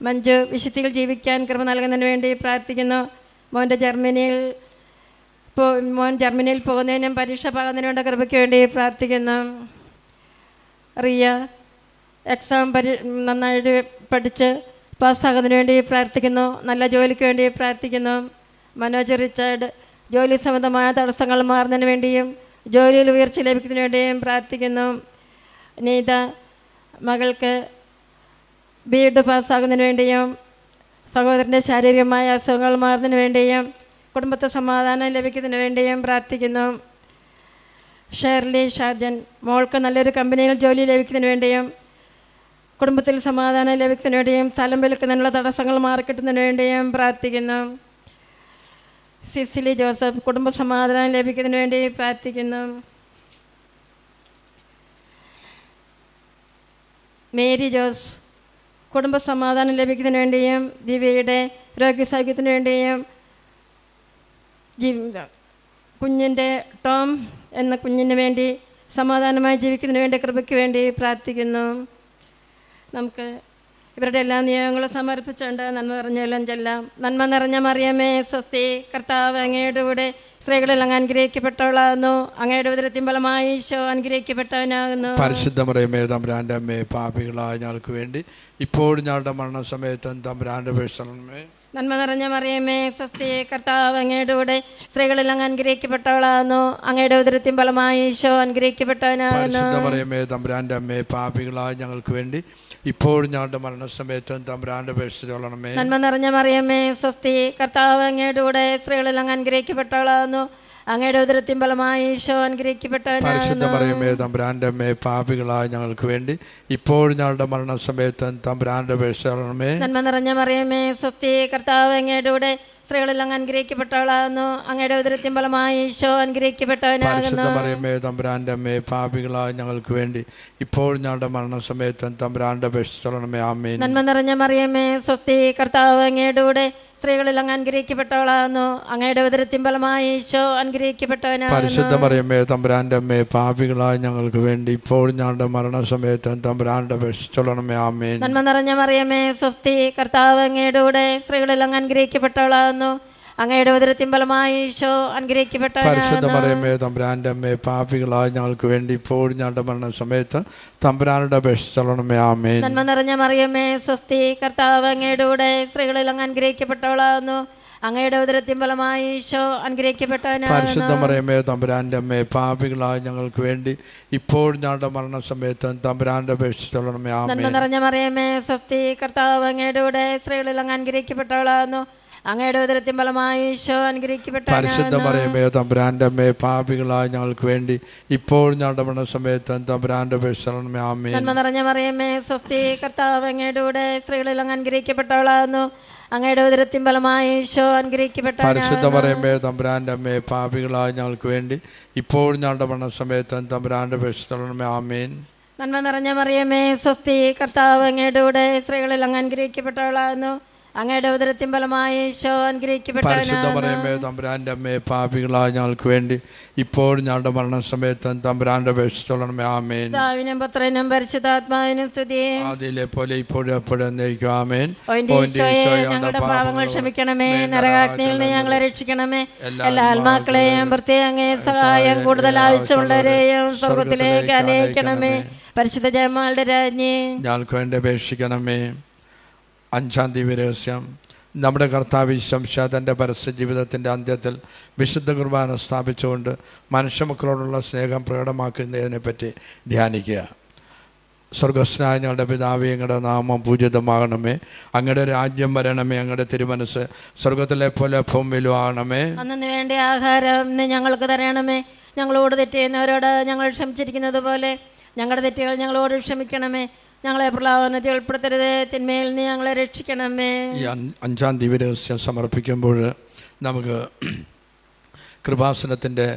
മഞ്ജു വിശുദ്ധിയിൽ ജീവിക്കാൻ കൃപ നൽകുന്നതിന് വേണ്ടി പ്രാർത്ഥിക്കുന്നു. മോൻ ജർമ്മനിയിൽ പോകുന്നതിനും പരീക്ഷ പാകുന്നതിനും വേണ്ട കൃപയ്ക്ക് വേണ്ടി പ്രാർത്ഥിക്കുന്നു. റിയ എക്സാം നന്നായിട്ട് പഠിച്ച് പാസ്സാകുന്നതിന് വേണ്ടി പ്രാർത്ഥിക്കുന്നു. നല്ല ജോലിക്ക് വേണ്ടി പ്രാർത്ഥിക്കുന്നു. മനോജ് റിച്ചാർഡ് ജോലി സംബന്ധമായ തടസ്സങ്ങൾ മാറുന്നതിന് വേണ്ടിയും ജോലിയിൽ ഉയർച്ച ലഭിക്കുന്നതിന് വേണ്ടിയും പ്രാർത്ഥിക്കുന്നു. നീത മകൾക്ക് B.Ed പാസ്സാകുന്നതിന് വേണ്ടിയും സഹോദരൻ്റെ ശാരീരികമായ അസുഖങ്ങൾ മാറുന്നതിന് വേണ്ടിയും കുടുംബത്തെ സമാധാനം ലഭിക്കുന്നതിന് വേണ്ടിയും പ്രാർത്ഥിക്കുന്നു. ഷേർലി ഷാർജൻ മോൾക്ക് നല്ലൊരു കമ്പനിയിൽ ജോലി ലഭിക്കുന്നതിന് വേണ്ടിയും കുടുംബത്തിൽ സമാധാനം ലഭിക്കുന്നതിന് വേണ്ടിയും സ്ഥലം വിൽക്കുന്നതിനുള്ള തടസ്സങ്ങൾ മാറിക്കിട്ടുന്നതിന് വേണ്ടിയും പ്രാർത്ഥിക്കുന്നു. സിസിലി ജോസഫ് കുടുംബ സമാധാനം ലഭിക്കുന്നതിന് വേണ്ടി പ്രാർത്ഥിക്കുന്നു. മേരി ജോസ് കുടുംബ സമാധാനം ലഭിക്കുന്നതിന് വേണ്ടിയും ദിവ്യയുടെ രോഗ്യസൗഖ്യത്തിന് വേണ്ടിയും കുഞ്ഞിൻ്റെ ടോം എന്ന കുഞ്ഞിന് വേണ്ടി സമാധാനമായി ജീവിക്കുന്നതിന് വേണ്ടി കൃപയ്ക്ക് വേണ്ടി പ്രാർത്ഥിക്കുന്നു. നമുക്ക് ഇവരുടെ എല്ലാ നിയമങ്ങളും സമർപ്പിച്ചുകൊണ്ട് നന്മ നിറഞ്ഞെല്ലാം ചെല്ലാം. നന്മ നിറഞ്ഞ മറിയമേ സ്വസ്തി, കർത്താവ് അങ്ങയുടെ കൂടെ സ്ത്രീകളിൽ അങ്ങ് അനുഗ്രഹിക്കപ്പെട്ടവളാകുന്നു. അങ്ങയുടെ ഉദരത്തിൻ ഫലമായി ഈശോ അനുഗ്രഹിക്കപ്പെട്ടവനാകുന്നു. പരിശുദ്ധ മറിയമേ തമ്പുരാൻ്റെ അമ്മേ, പാപികളായ ഞങ്ങൾക്ക് വേണ്ടി ഇപ്പോഴും ഞങ്ങളുടെ മരണസമയത്തും തമ്പുരാൻ്റെ പേഴ്സണമേ. നന്മ നിറഞ്ഞ മറിയമേ സ്വസ്തി, കർത്താവ് അങ്ങയുടെ കൂടെ സ്ത്രീകളിൽ അങ്ങ് അനുഗ്രഹിക്കപ്പെട്ടവളാകുന്നു. അങ്ങയുടെ ഉദരത്തിൻ ഫലമായി ഈശോ അനുഗ്രഹിക്കപ്പെട്ടവനാകുന്നു. പരിശുദ്ധ മറിയമേ തമ്പുരാൻ്റെ അമ്മേ, പാപികളായ ഞങ്ങൾക്ക് വേണ്ടി ഇപ്പോഴും ഞങ്ങളുടെ മരണസമയത്തും തമ്പുരാൻ്റെ പേഴ്സണമേ. നന്മ നിറഞ്ഞ മറിയമേ സ്വസ്തി, കർത്താവ് അങ്ങയുടെ കൂടെ സ്ത്രീകളിൽ അങ്ങ് അനുഗ്രഹിക്കപ്പെട്ടവളാകുന്നു. അങ്ങയുടെ ഉദരത്തിൻ ഫലമായി ഈശോ അനുഗ്രഹിക്കപ്പെട്ടവനാകുന്നു. പരിശുദ്ധ മറിയമേ തമ്പുരാന്റെ അമ്മേ, പാപികളായ ഞങ്ങൾക്ക് വേണ്ടി ഇപ്പോഴും ഞങ്ങളുടെ മരണസമയത്ത് തമ്പുരാന്റെ അപേക്ഷണമേ. നന്മ നിറഞ്ഞ മറിയമേ, സ്വസ്തി, കർത്താവ് അങ്ങയുടെ കൂടെ സ്ത്രീകളിൽ അങ്ങ് അനുഗ്രഹിക്കപ്പെട്ടവളാകുന്നു. അങ്ങയുടെ ഉദരത്തിൻ ഫലമായി ഈശോ അനുഗ്രഹിക്കപ്പെട്ടവനാകുന്നു. പരിശുദ്ധ മറിയമേ തമ്പുരാന്റെ അമ്മേ, പാപികളായ ഞങ്ങൾക്ക് വേണ്ടി ഇപ്പോഴും ഞങ്ങളുടെ മരണസമയത്ത് തമ്പുരാന്റെ അപേക്ഷണമേ. ആമേൻ. നന്മ നിറഞ്ഞ മറിയമേ, സ്വസ്തി, കർത്താവ് അങ്ങയുടെ കൂടെ സ്ത്രീകളിൽ അങ്ങ് അനുഗ്രഹിക്കപ്പെട്ടവളാകുന്നു. അങ്ങയുടെ ഉദരത്തിൻ ഫലമായി ഈശോ അനുഗ്രഹിക്കപ്പെട്ടവനാകുന്നു. പരിശുദ്ധ മറിയമേ തമ്പുരാന്റെ അമ്മേ, പാപികളായ ഞങ്ങൾക്ക് വേണ്ടി ഇപ്പോഴും ഞങ്ങളുടെ മരണസമയത്ത് തമ്പുരാന്റെ അപേക്ഷിച്ചോളണമേ. ആമേൻ. നന്മ നിറഞ്ഞ മറിയമേ, സ്വസ്തി, കർത്താവ് അങ്ങയുടെ കൂടെ സ്ത്രീകളിൽ അങ്ങ് അനുഗ്രഹിക്കപ്പെട്ടവളാകുന്നു. അങ്ങയുടെ ഉദരത്തിൻ ഫലമായി ഈശോ അനുഗ്രഹിക്കപ്പെട്ടവനാകുന്നു. പരിശുദ്ധ മറിയമേ തമ്പുരാന്റെ അമ്മേ, പാപികളായ ഞങ്ങൾക്ക് വേണ്ടി ഇപ്പോഴും ഞങ്ങളുടെ മരണസമയത്ത് തമ്പുരാനുടെ അപേക്ഷിച്ചോളണമേ. ആമേൻ. നന്മ നിറഞ്ഞ മറിയമേ, സ്വസ്തി, കർത്താവ് അങ്ങയുടെ കൂടെ സ്ത്രീകളിൽ അങ്ങ് അനുഗ്രഹിക്കപ്പെട്ടവളാകുന്നു. അങ്ങയുടെ ഉദരത്തിൻ ഫലമായി ഈശോ അനുഗ്രഹിക്കപ്പെട്ടവനാകുന്നു. പരിശുദ്ധ മറിയമേ തമ്പുരാന്റെ അമ്മേ, പാപികളായ ഞങ്ങൾക്ക് വേണ്ടി ഇപ്പോഴും ഞങ്ങളുടെ മരണസമയത്ത് തമ്പുരാന്റെ അപേക്ഷിച്ചോളണമേ. ആമേൻ. നന്മ നിറഞ്ഞ മറിയമേ, സ്വസ്തി, കർത്താവ് അങ്ങയുടെ കൂടെ സ്ത്രീകളിൽ അങ്ങ് അനുഗ്രഹിക്കപ്പെട്ടവളാകുന്നു. അങ്ങയുടെ ഉദരത്തിൻ ഫലമായി ഈശോ അനുഗ്രഹിക്കപ്പെട്ടവനാകുന്നു. പരിശുദ്ധ മറിയമേ തമ്പുരാന്റെ അമ്മേ, പാപികളായ ഞങ്ങൾക്ക് വേണ്ടി ഇപ്പോഴും ഞങ്ങളുടെ മരണസമയത്ത് തമ്പുരാന്റെ അപേക്ഷിച്ചോളണമേ. ആമേൻ. നന്മ നിറഞ്ഞ മറിയമേ, സ്വസ്തി, കർത്താവ് അങ്ങയുടെ കൂടെ സ്ത്രീകളിൽ അങ്ങ് അനുഗ്രഹിക്കപ്പെട്ടവളാകുന്നു. അങ്ങയുടെ ഉദരത്തിൻ ഫലമായി ഈശോ അനുഗ്രഹിക്കപ്പെട്ടവനാകുന്നു. പരിശുദ്ധ മറിയമേ തമ്പുരാന്റെ അമ്മേ, പാപികളായ ഞങ്ങൾക്ക് വേണ്ടി ഇപ്പോഴും ഞങ്ങളുടെ മരണസമയത്ത് തമ്പുരാന്റെ അപേക്ഷിച്ചോളണമേ. ആമേൻ. നന്മ നിറഞ്ഞ മറിയമേ, സ്വസ്തി, കർത്താവ് അങ്ങയുടെ കൂടെ സ്ത്രീകളിൽ അങ്ങ് അനുഗ്രഹിക്കപ്പെട്ടവളാകുന്നു. അങ്ങയുടെ ഉദരത്തിൻ ഫലമായി ഈശോ അനുഗ്രഹിക്കപ്പെട്ടവനാകുന്നു. പരിശുദ്ധ മറിയമേ തമ്പുരാന്റെ അമ്മേ, പാപികളായ ഞങ്ങൾക്ക് വേണ്ടി ഇപ്പോഴും ഞങ്ങളുടെ മരണസമയത്ത് തമ്പുരാന്റെ അപേക്ഷിച്ചോളണമേ. ആമേൻ. പിതാവിനും പുത്രനും പരിശുദ്ധാത്മാവിനും സ്തുതി. ആദിയിലെ പോലെ ഇപ്പോഴും എപ്പോഴും എന്നേക്കും. ആമേൻ. ഞങ്ങളുടെ പാപങ്ങൾ ക്ഷമിക്കണമേ, നരകാഗ്നിയിൽ നിന്ന് ഞങ്ങളെ രക്ഷിക്കണമേ. എല്ലാ ആത്മാക്കളെയും പ്രത്യേക സഹായം കൂടുതൽ ആവശ്യമുള്ളവരെയും സ്വർഗത്തിലേക്ക് അനയിക്കണമേ. പരിശുദ്ധ ജയമാളുടെ രാജ്ഞി ഞങ്ങൾക്ക് വേണ്ടി അപേക്ഷിക്കണമേ. 5-ാം ദിവ്യരഹസ്യം. നമ്മുടെ കർത്താവ് ഈശോ തൻ്റെ പരസ്യ ജീവിതത്തിൻ്റെ അന്ത്യത്തിൽ വിശുദ്ധ കുർബാന സ്ഥാപിച്ചുകൊണ്ട് മനുഷ്യമക്കളോടുള്ള സ്നേഹം പ്രകടമാക്കുന്നതിനെപ്പറ്റി ധ്യാനിക്കുക. സ്വർഗസ്ഥനായ ഞങ്ങളുടെ പിതാവേ, അങ്ങയുടെ നാമം പൂജിതമാകണമേ. അങ്ങയുടെ രാജ്യം വരണമേ. അങ്ങയുടെ തിരുമനസ് സ്വർഗത്തിലെ പോലെ ഭൂമിയിലും ആകണമേ. അന്നു വേണ്ട ആഹാരം ഇന്ന് ഞങ്ങൾക്ക് തരണമേ. ഞങ്ങളോട് തെറ്റ് ചെയ്യുന്നവരോട് ഞങ്ങൾ ക്ഷമിച്ചിരിക്കുന്നത് പോലെ ഞങ്ങളുടെ തെറ്റുകൾ ഞങ്ങളോട് ക്ഷമിക്കണമേ. ഞങ്ങളെ പ്രലോഭനത്തിൽ ഉൾപ്പെടുത്തരുത്, തിന്മയിൽ നിന്ന് ഞങ്ങളെ രക്ഷിക്കണമേ. ഈ 5-ാം ദിവ്യരഹസ്യം സമർപ്പിക്കുമ്പോൾ നമുക്ക് കൃപാസനത്തിൻ്റെ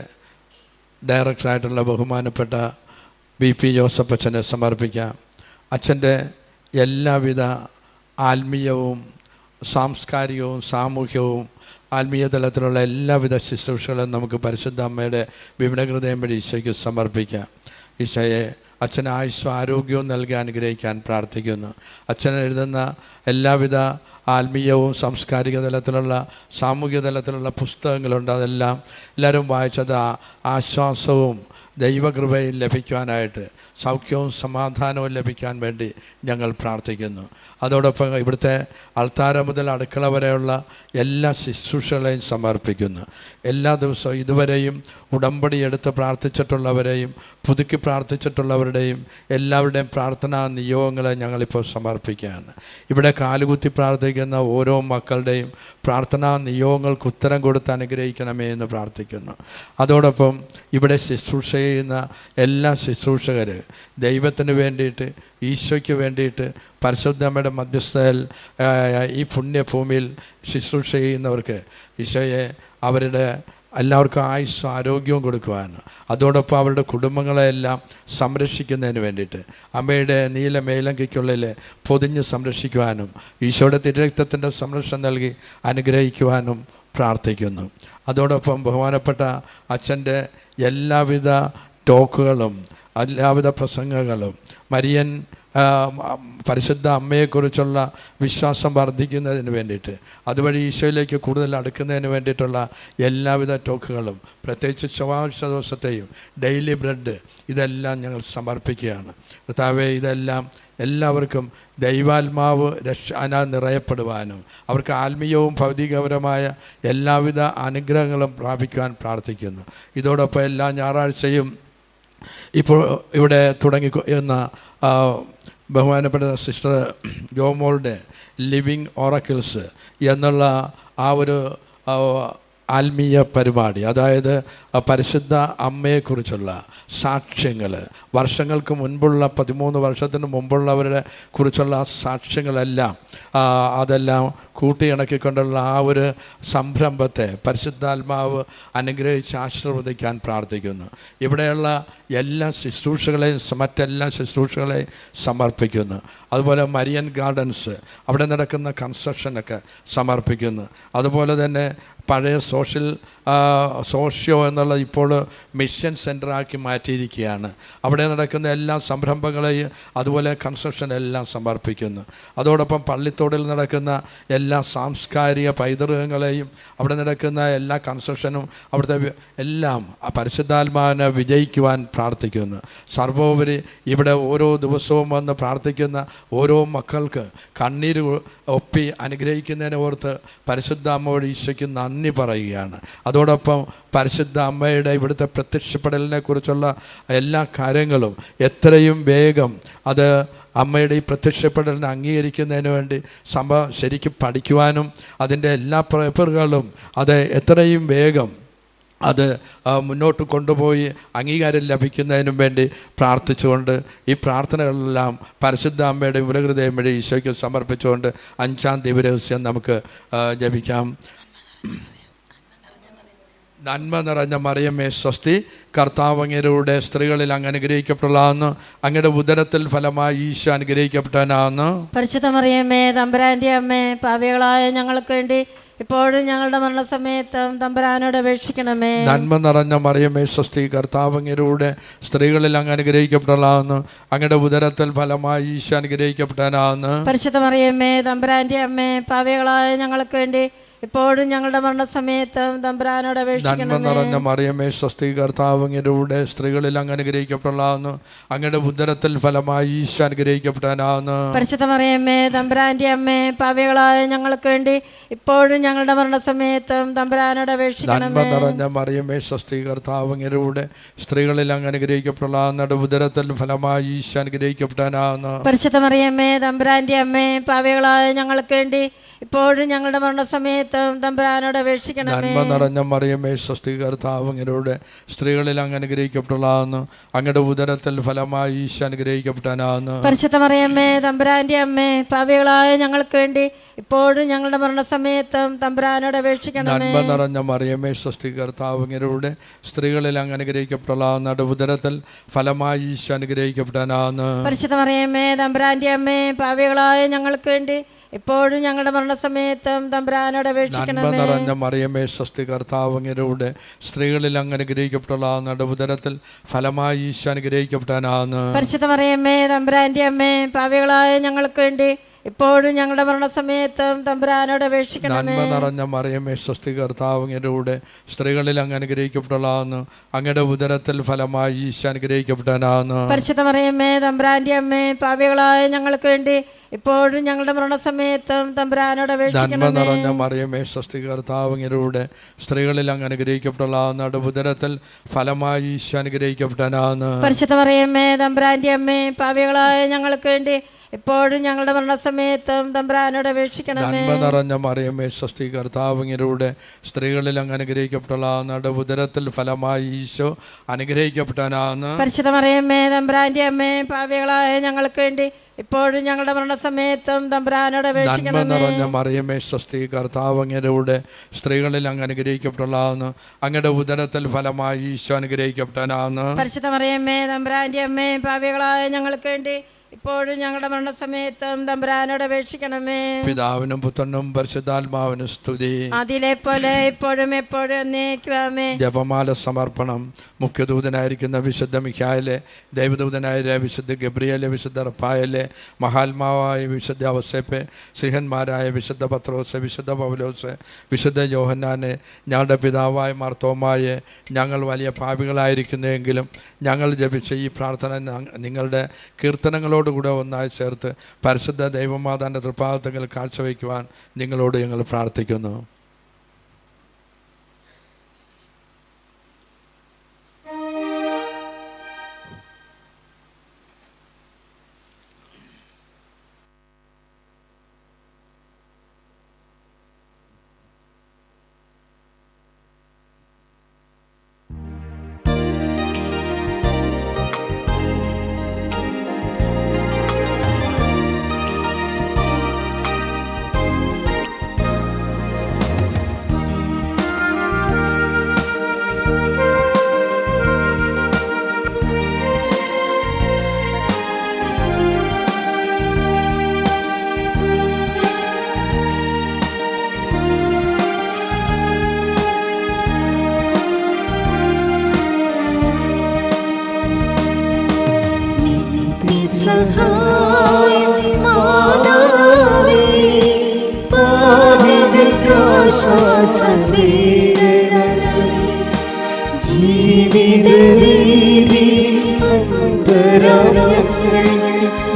ഡയറക്ടറായിട്ടുള്ള ബഹുമാനപ്പെട്ട BP ജോസഫ് അച്ഛനെ സമർപ്പിക്കാം. അച്ഛൻ്റെ എല്ലാവിധ ആത്മീയവും സാംസ്കാരികവും സാമൂഹ്യവും ആത്മീയ തലത്തിലുള്ള എല്ലാവിധ ശുശ്രൂഷകളും നമുക്ക് പരിശുദ്ധ അമ്മയുടെ വിമലഹൃദയം വഴി ഈശോയ്ക്ക് സമർപ്പിക്കാം. ഈശോയെ അച്ഛന് ആയുസ്സും ആരോഗ്യവും നൽകി അനുഗ്രഹിക്കാൻ പ്രാർത്ഥിക്കുന്നു. അച്ഛൻ എഴുതുന്ന എല്ലാവിധ ആത്മീയവും സാംസ്കാരിക തലത്തിലുള്ള സാമൂഹിക തലത്തിലുള്ള പുസ്തകങ്ങളുണ്ട്. അതെല്ലാം എല്ലാവരും വായിച്ചത് ആശ്വാസവും ദൈവകൃപയും ലഭിക്കുവാനായിട്ട്, സൗഖ്യവും സമാധാനവും ലഭിക്കാൻ വേണ്ടി ഞങ്ങൾ പ്രാർത്ഥിക്കുന്നു. അതോടൊപ്പം ഇവിടുത്തെ അൾത്താര മുതൽ അടുക്കള വരെയുള്ള എല്ലാ ശുശ്രൂഷകളെയും സമർപ്പിക്കുന്നു. എല്ലാ ദിവസവും ഇതുവരെയും ഉടമ്പടി എടുത്ത് പ്രാർത്ഥിച്ചിട്ടുള്ളവരെയും പുതുക്കി പ്രാർത്ഥിച്ചിട്ടുള്ളവരുടെയും എല്ലാവരുടെയും പ്രാർത്ഥനാ നിയോഗങ്ങളെ ഞങ്ങളിപ്പോൾ സമർപ്പിക്കുകയാണ്. ഇവിടെ കാലുകുത്തി പ്രാർത്ഥിക്കുന്ന ഓരോ മക്കളുടെയും പ്രാർത്ഥനാ നിയോഗങ്ങൾക്ക് ഉത്തരം കൊടുത്ത് അനുഗ്രഹിക്കണമേ എന്ന് പ്രാർത്ഥിക്കുന്നു. അതോടൊപ്പം ഇവിടെ ശുശ്രൂഷ ചെയ്യുന്ന എല്ലാ ശുശ്രൂഷകർ ദൈവത്തിന് വേണ്ടിയിട്ട്, ഈശോയ്ക്ക് വേണ്ടിയിട്ട്, പരിശുദ്ധമ്മയുടെ മധ്യസ്ഥയിൽ ഈ പുണ്യഭൂമിയിൽ ശുശ്രൂഷ ചെയ്യുന്നവർക്ക് ഈശോയെ അവരുടെ എല്ലാവർക്കും ആയുസ്സും ആരോഗ്യവും കൊടുക്കുവാനും അതോടൊപ്പം അവരുടെ കുടുംബങ്ങളെല്ലാം സംരക്ഷിക്കുന്നതിന് വേണ്ടിയിട്ട് അമ്മയുടെ നീല മേലങ്കിക്കുള്ളിൽ പൊതിഞ്ഞ് സംരക്ഷിക്കുവാനും ഈശോയുടെ തിരുരക്തത്തിൻ്റെ സംരക്ഷണം നൽകി അനുഗ്രഹിക്കുവാനും പ്രാർത്ഥിക്കുന്നു. അതോടൊപ്പം ബഹുമാനപ്പെട്ട അച്ഛൻ്റെ എല്ലാവിധ ടോക്കുകളും എല്ലാവിധ പ്രസംഗങ്ങളും മരിയൻ പരിശുദ്ധ അമ്മയെക്കുറിച്ചുള്ള വിശ്വാസം വർദ്ധിക്കുന്നതിന് വേണ്ടിയിട്ട്, അതുവഴി ഈശോയിലേക്ക് കൂടുതൽ അടുക്കുന്നതിന് വേണ്ടിയിട്ടുള്ള എല്ലാവിധ ടോക്കുകളും, പ്രത്യേകിച്ച് ചൊവ്വാഴ്ച ദിവസത്തെയും ഡെയിലി ബ്രെഡ്, ഇതെല്ലാം ഞങ്ങൾ സമർപ്പിക്കുകയാണ്. കർത്താവേ, ഇതെല്ലാം എല്ലാവർക്കും ദൈവാത്മാവ് നിറയപ്പെടുവാനും അവർക്ക് ആത്മീയവും ഭൗതികപരമായ എല്ലാവിധ അനുഗ്രഹങ്ങളും പ്രാപിക്കുവാൻ പ്രാർത്ഥിക്കുന്നു. ഇതോടൊപ്പം എല്ലാ ഞായറാഴ്ചയും ഇപ്പോൾ ഇവിടെ തുടങ്ങി എന്ന ബഹുമാനപ്പെട്ട സിസ്റ്റർ ജോമോളുടെ ലിവിങ് ഓറക്കിൾസ് എന്നുള്ള ആ ഒരു ആത്മീയ പരിപാടി, അതായത് പരിശുദ്ധ അമ്മയെക്കുറിച്ചുള്ള സാക്ഷ്യങ്ങൾ, വർഷങ്ങൾക്ക് മുൻപുള്ള 13 വർഷത്തിന് മുമ്പുള്ളവരെ കുറിച്ചുള്ള സാക്ഷ്യങ്ങളെല്ലാം അതെല്ലാം കൂട്ടിയിണക്കിക്കൊണ്ടുള്ള ആ ഒരു സംരംഭത്തെ പരിശുദ്ധാത്മാവ് അനുഗ്രഹിച്ച് ആശീർവദിക്കാൻ പ്രാർത്ഥിക്കുന്നു. ഇവിടെയുള്ള എല്ലാ ശുശ്രൂഷകളെയും മറ്റെല്ലാ ശുശ്രൂഷകളെയും സമർപ്പിക്കുന്നു. അതുപോലെ മരിയൻ ഗാർഡൻസ്, അവിടെ നടക്കുന്ന കൺസ്ട്രക്ഷനൊക്കെ സമർപ്പിക്കുന്നു. അതുപോലെ തന്നെ പഴയ സോഷ്യോ എന്നുള്ള ഇപ്പോൾ മിഷൻ സെൻ്ററാക്കി മാറ്റിയിരിക്കുകയാണ്. അവിടെ നടക്കുന്ന എല്ലാ സംരംഭങ്ങളെയും അതുപോലെ കൺസ്ട്രക്ഷൻ എല്ലാം സമർപ്പിക്കുന്നു. അതോടൊപ്പം പള്ളിത്തോടിൽ നടക്കുന്ന എല്ലാ സാംസ്കാരിക പൈതൃകങ്ങളെയും അവിടെ നടക്കുന്ന എല്ലാ കൺസ്ട്രക്ഷനും അവിടുത്തെ എല്ലാം പരിശുദ്ധാത്മാവിനെ വിജയിക്കുവാൻ പ്രാർത്ഥിക്കുന്നു. സർവോപരി ഇവിടെ ഓരോ ദിവസവും വന്ന് പ്രാർത്ഥിക്കുന്ന ഓരോ മക്കൾക്ക് കണ്ണീര് ഒപ്പി അനുഗ്രഹിക്കുന്നതിനെ ഓർത്ത് പരിശുദ്ധ അമ്മയോട് ഈശോയ്ക്ക് നന്ദി പറയുകയാണ്. അതോടൊപ്പം പരിശുദ്ധ അമ്മയുടെ ഇവിടുത്തെ പ്രത്യക്ഷപ്പെടലിനെ കുറിച്ചുള്ള എല്ലാ കാര്യങ്ങളും എത്രയും വേഗം അത് അമ്മയുടെ ഈ പ്രത്യക്ഷപ്പെടലിനെ അംഗീകരിക്കുന്നതിന് വേണ്ടി ശരിക്കും പഠിക്കുവാനും അതിൻ്റെ എല്ലാ പേപ്പറുകളും അത് എത്രയും വേഗം അത് മുന്നോട്ട് കൊണ്ടുപോയി അംഗീകാരം ലഭിക്കുന്നതിനും വേണ്ടി പ്രാർത്ഥിച്ചുകൊണ്ട് ഈ പ്രാർത്ഥനകളെല്ലാം പരിശുദ്ധ അമ്മയുടെ വിലഹൃദയം വഴി ഈശോയ്ക്ക് സമർപ്പിച്ചുകൊണ്ട് 5-ാം ദിവരഹസ്യം നമുക്ക് ജപിക്കാം. നന്മ നിറഞ്ഞ മറിയമേ സ്വസ്തി, കർത്താവ് അങ്ങയുടെ സ്ത്രീകളിൽ അങ്ങ് അനുഗ്രഹിക്കപ്പെടലാവുന്നു, അങ്ങയുടെ ഉദരത്തിൽ ഫലമായി ഈശോ അനുഗ്രഹിക്കപ്പെട്ടവനാവുന്നു. പരിശുദ്ധ മറിയമേ തമ്പുരാന്റെ അമ്മേ, പാപികളായ ഞങ്ങൾക്ക് വേണ്ടി ഇപ്പോഴും ഞങ്ങളുടെ മരണസമയത്തും തമ്പുരാനോട് അപേക്ഷിക്കണമേ. നന്മ നിറഞ്ഞ മറിയമേ സ്വസ്തി, കർത്താവ് അങ്ങയുടെ സ്ത്രീകളിൽ അങ്ങ് അനുഗ്രഹിക്കപ്പെടലാവുന്നു, അങ്ങയുടെ ഉദരത്തിൽ ഫലമായി ഈശോ അനുഗ്രഹിക്കപ്പെട്ടവനാവുന്നു. പരിശുദ്ധ മറിയമേ തമ്പുരാന്റെ അമ്മേ, പാപികളായ ഞങ്ങൾക്ക് വേണ്ടി ഇപ്പോഴും ഞങ്ങളുടെ മരണസമയത്തും തമ്പുരാനോട് അപേക്ഷിക്കണമേ. നന്മ നിറഞ്ഞ മറിയമേ സ്വസ്തി, കർത്താവ് അങ്ങയുടെ സ്ത്രീകളിൽ അങ്ങ് അനുഗ്രഹിക്കപ്പെടലാവുന്നു, അങ്ങയുടെ ഉദരത്തിൽ ഫലമായി ഈശോ അനുഗ്രഹിക്കപ്പെട്ടവനാവുന്നു. പരിശുദ്ധ മറിയമേ തമ്പുരാന്റെ അമ്മേ, പാപികളായ ഞങ്ങൾക്ക് വേണ്ടി ഇപ്പോഴും ഞങ്ങളുടെ മരണസമയത്തും തമ്പുരാനോട് അപേക്ഷിക്കണമേ. നന്മ നിറഞ്ഞ മറിയമേ സ്വസ്തി, കർത്താവ് അങ്ങയുടെ സ്ത്രീകളിൽ അങ്ങ് അനുഗ്രഹിക്കപ്പെടലാവുന്നു, ഉദരത്തിൽ ഫലമായി ഈശോ അനുഗ്രഹിക്കപ്പെട്ടവനാവുന്നു. പരിശുദ്ധ മറിയമേ തമ്പുരാന്റെ അമ്മേ, പാപികളായ ഞങ്ങൾക്ക് വേണ്ടി ഇപ്പോഴും ഞങ്ങളുടെ മരണസമയത്തും തമ്പുരാനോട് അപേക്ഷിക്കണമേ. നന്മ നിറഞ്ഞ മറിയമേ സ്വസ്തി, കർത്താവ് അങ്ങയുടെ സ്ത്രീകളിൽ അങ്ങ് അനുഗ്രഹിക്കപ്പെടലാവുന്നു, അങ്ങയുടെ ഉദരത്തിൽ ഫലമായി ഈശോ അനുഗ്രഹിക്കപ്പെട്ടവനാവുന്നു. പരിശുദ്ധ മറിയമേ തമ്പുരാന്റെ അമ്മേ, പാപികളായ ഞങ്ങൾക്ക് വേണ്ടി ഇപ്പോഴും ഞങ്ങളുടെ മരണസമയത്തും തമ്പുരാനോട് അപേക്ഷിക്കണമേ. നന്മ നിറഞ്ഞ മറിയമേ സ്വസ്തി, കർത്താവ് അങ്ങയുടെ സ്ത്രീകളിൽ അങ്ങ് അനുഗ്രഹിക്കപ്പെടലാവുന്നു, അങ്ങയുടെ ഉദരത്തിൽ ഫലമായി ഈശോ അനുഗ്രഹിക്കപ്പെട്ടവനാവുന്നു. പരിശുദ്ധ മറിയമേ തമ്പുരാന്റെ അമ്മേ, പാപികളായ ഞങ്ങൾക്ക് വേണ്ടി ഇപ്പോഴും ഞങ്ങളുടെ മരണസമയത്തും തമ്പുരാനോട് അപേക്ഷിക്കണമേ. നന്മ നിറഞ്ഞ മറിയമേ സ്വസ്തി, കർത്താവ് അങ്ങയുടെ സ്ത്രീകളിൽ അങ്ങ് അനുഗ്രഹിക്കപ്പെടലാവുന്നു, അങ്ങയുടെ ഉദരത്തിൽ ഫലമായി ഈശോ അനുഗ്രഹിക്കപ്പെട്ടവനാവുന്നു. പരിശുദ്ധ മറിയമേ തമ്പുരാന്റെ അമ്മേ, പാപികളായ ഞങ്ങൾക്ക് വേണ്ടി ഇപ്പോഴും ഞങ്ങളുടെ മരണസമയത്തും തമ്പുരാനോട് അപേക്ഷിക്കണമേ. നന്മ നിറഞ്ഞ മറിയമേ സ്വസ്തി, കർത്താവ് അങ്ങയുടെ സ്ത്രീകളിൽ അങ്ങ് അനുഗ്രഹിക്കപ്പെടലാവുന്നു, അങ്ങയുടെ ഉദരത്തിൽ ഫലമായി ഈശോ അനുഗ്രഹിക്കപ്പെട്ടവനാവുന്നു. പരിശുദ്ധ മറിയമേ തമ്പുരാന്റെ അമ്മേ, പാപികളായ ഞങ്ങൾക്ക് വേണ്ടി ഇപ്പോഴും ഞങ്ങളുടെ മരണസമയത്തും തമ്പുരാനോട് അപേക്ഷിക്കണമേ. നന്മ നിറഞ്ഞ മറിയമേ സ്വസ്തി, കർത്താവ് അങ്ങയുടെ സ്ത്രീകളിൽ അങ്ങ് അനുഗ്രഹിക്കപ്പെടലാവുന്നു, അങ്ങയുടെ ഉദരത്തിൽ ഫലമായി ഈശോ അനുഗ്രഹിക്കപ്പെട്ടവനാവുന്നു. പരിശുദ്ധ മറിയമേ തമ്പുരാന്റെ അമ്മേ, പാപികളായ ഞങ്ങൾക്ക് വേണ്ടി ഇപ്പോഴും ഞങ്ങളുടെ മരണസമയത്തും തമ്പുരാനോട് അപേക്ഷിക്കണമേ. നന്മ നിറഞ്ഞ മറിയമേ സ്വസ്തി, കർത്താവ് അങ്ങയുടെ സ്ത്രീകളിൽ അങ്ങ് അനുഗ്രഹിക്കപ്പെടലാവുന്നു, അങ്ങയുടെ ഉദരത്തിൽ ഫലമായി ഈശോ അനുഗ്രഹിക്കപ്പെട്ടവനാവുന്നു. പരിശുദ്ധ മറിയമേ തമ്പുരാന്റെ അമ്മേ, പാപികളായ ഞങ്ങൾക്ക് വേണ്ടി ഇപ്പോഴും ഞങ്ങളുടെ മരണസമയത്തും തമ്പുരാനോട് അപേക്ഷിക്കണമേ. നന്മ നിറഞ്ഞ മറിയമേ സ്വസ്തി, കർത്താവ് അങ്ങയുടെ സ്ത്രീകളിൽ അങ്ങ് അനുഗ്രഹിക്കപ്പെടലാവുന്നു, അങ്ങയുടെ ഉദരത്തിൽ ഫലമായി ഈശോ അനുഗ്രഹിക്കപ്പെട്ടവനാവുന്നു. പരിശുദ്ധ മറിയമേ തമ്പുരാന്റെ അമ്മേ, പാപികളായ ഞങ്ങൾക്ക് വേണ്ടി ഇപ്പോഴും ഞങ്ങളുടെ മരണസമയത്തും തമ്പുരാനോട് അപേക്ഷിക്കണമേ. പിതാവിനും പുത്രനും പരിശുദ്ധാത്മാവിനും സ്തുതി, അതിലെ പോലെ ഇപ്പോഴും എപ്പോഴും എന്നേക്കുമേ. ജപമാല സമർപ്പണം. മുഖ്യദൂതനായിരിക്കുന്ന വിശുദ്ധ മിഖായേലെ, ദൈവദൂതനായ വിശുദ്ധ ഗബ്രിയേലെ, വിശുദ്ധ റഫായേലെ, മഹാത്മാവായ വിശുദ്ധ ഔസേപ്പെ, സിംഹന്മാരായ വിശുദ്ധ പത്രോസ്, വിശുദ്ധ പൗലോസ്, വിശുദ്ധ യോഹന്നാനെ, ഞങ്ങളുടെ പിതാവായ മാർത്തോമായെ, ഞങ്ങൾ വലിയ പാപികളായിരിക്കുന്നുവെങ്കിലും ഞങ്ങൾ ജപിച്ച ഈ പ്രാർത്ഥന നിങ്ങളുടെ കീർത്തനങ്ങളോടുകൂടെ ഒന്നായി ചേർത്ത് പരിശുദ്ധ ദൈവമാതാൻ്റെ തൃപ്പാദത്തിൽ കാഴ്ചവെക്കുവാൻ നിങ്ങളോട് ഞങ്ങൾ പ്രാർത്ഥിക്കുന്നു.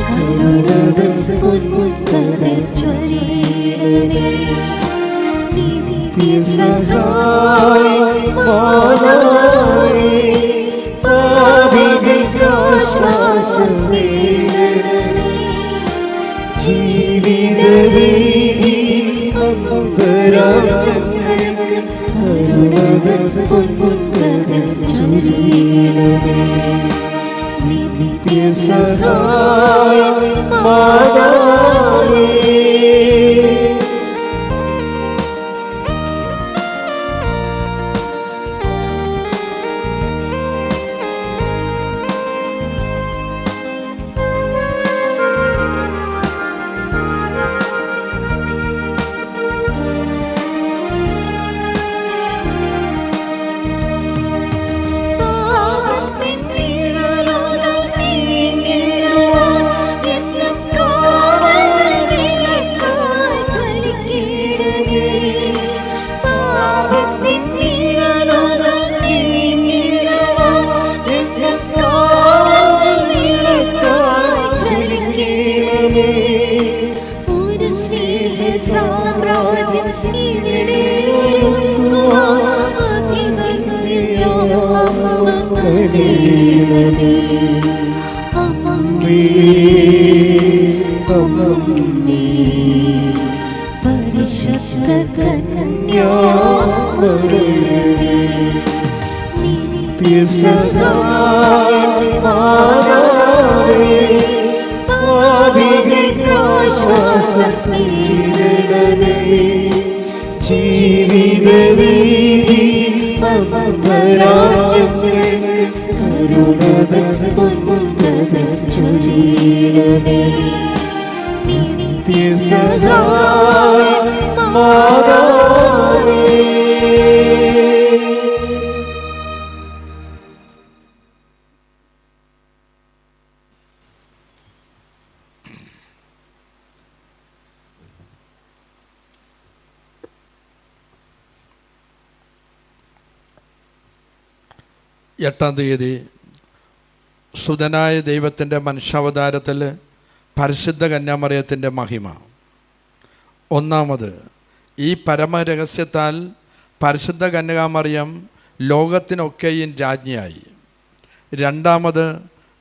കരുണതൻ പൊൻകതിർ ചൊരിയണമേ. നിത്യസഹായി മാതാവേ, പാപികൾക്കാശ്വാസം നേടണമേ. ജീവിതവീഥി അന്തരാളങ്ങൾക്ക് കരുണതൻ പൊൻകതിർ ചൊരിയണമേ. നിത്യസഹായി മാതാവേ. പരിശുദ്ധ കന്യാമറിയമേ, നിത്യസഹായി മാതാവേ, പാപികൾക്കാശ്വാസം നേടണമേ. ജീവിതവീഥി അന്തരാളങ്ങൾക്ക് കരുണതൻ പൊൻകതിർ ചൊരിയണമേ. നിത്യസഹായി മാതാവേ. എട്ടാം തീയതി സുതനായ ദൈവത്തിൻ്റെ മനുഷ്യാവതാരത്തിൽ പരിശുദ്ധ കന്യാമറിയത്തിൻ്റെ മഹിമ. ഒന്നാമത്, ഈ പരമരഹസ്യത്താൽ പരിശുദ്ധ കന്യകാമറിയം ലോകത്തിനൊക്കെയും രാജ്ഞിയായി. രണ്ടാമത്,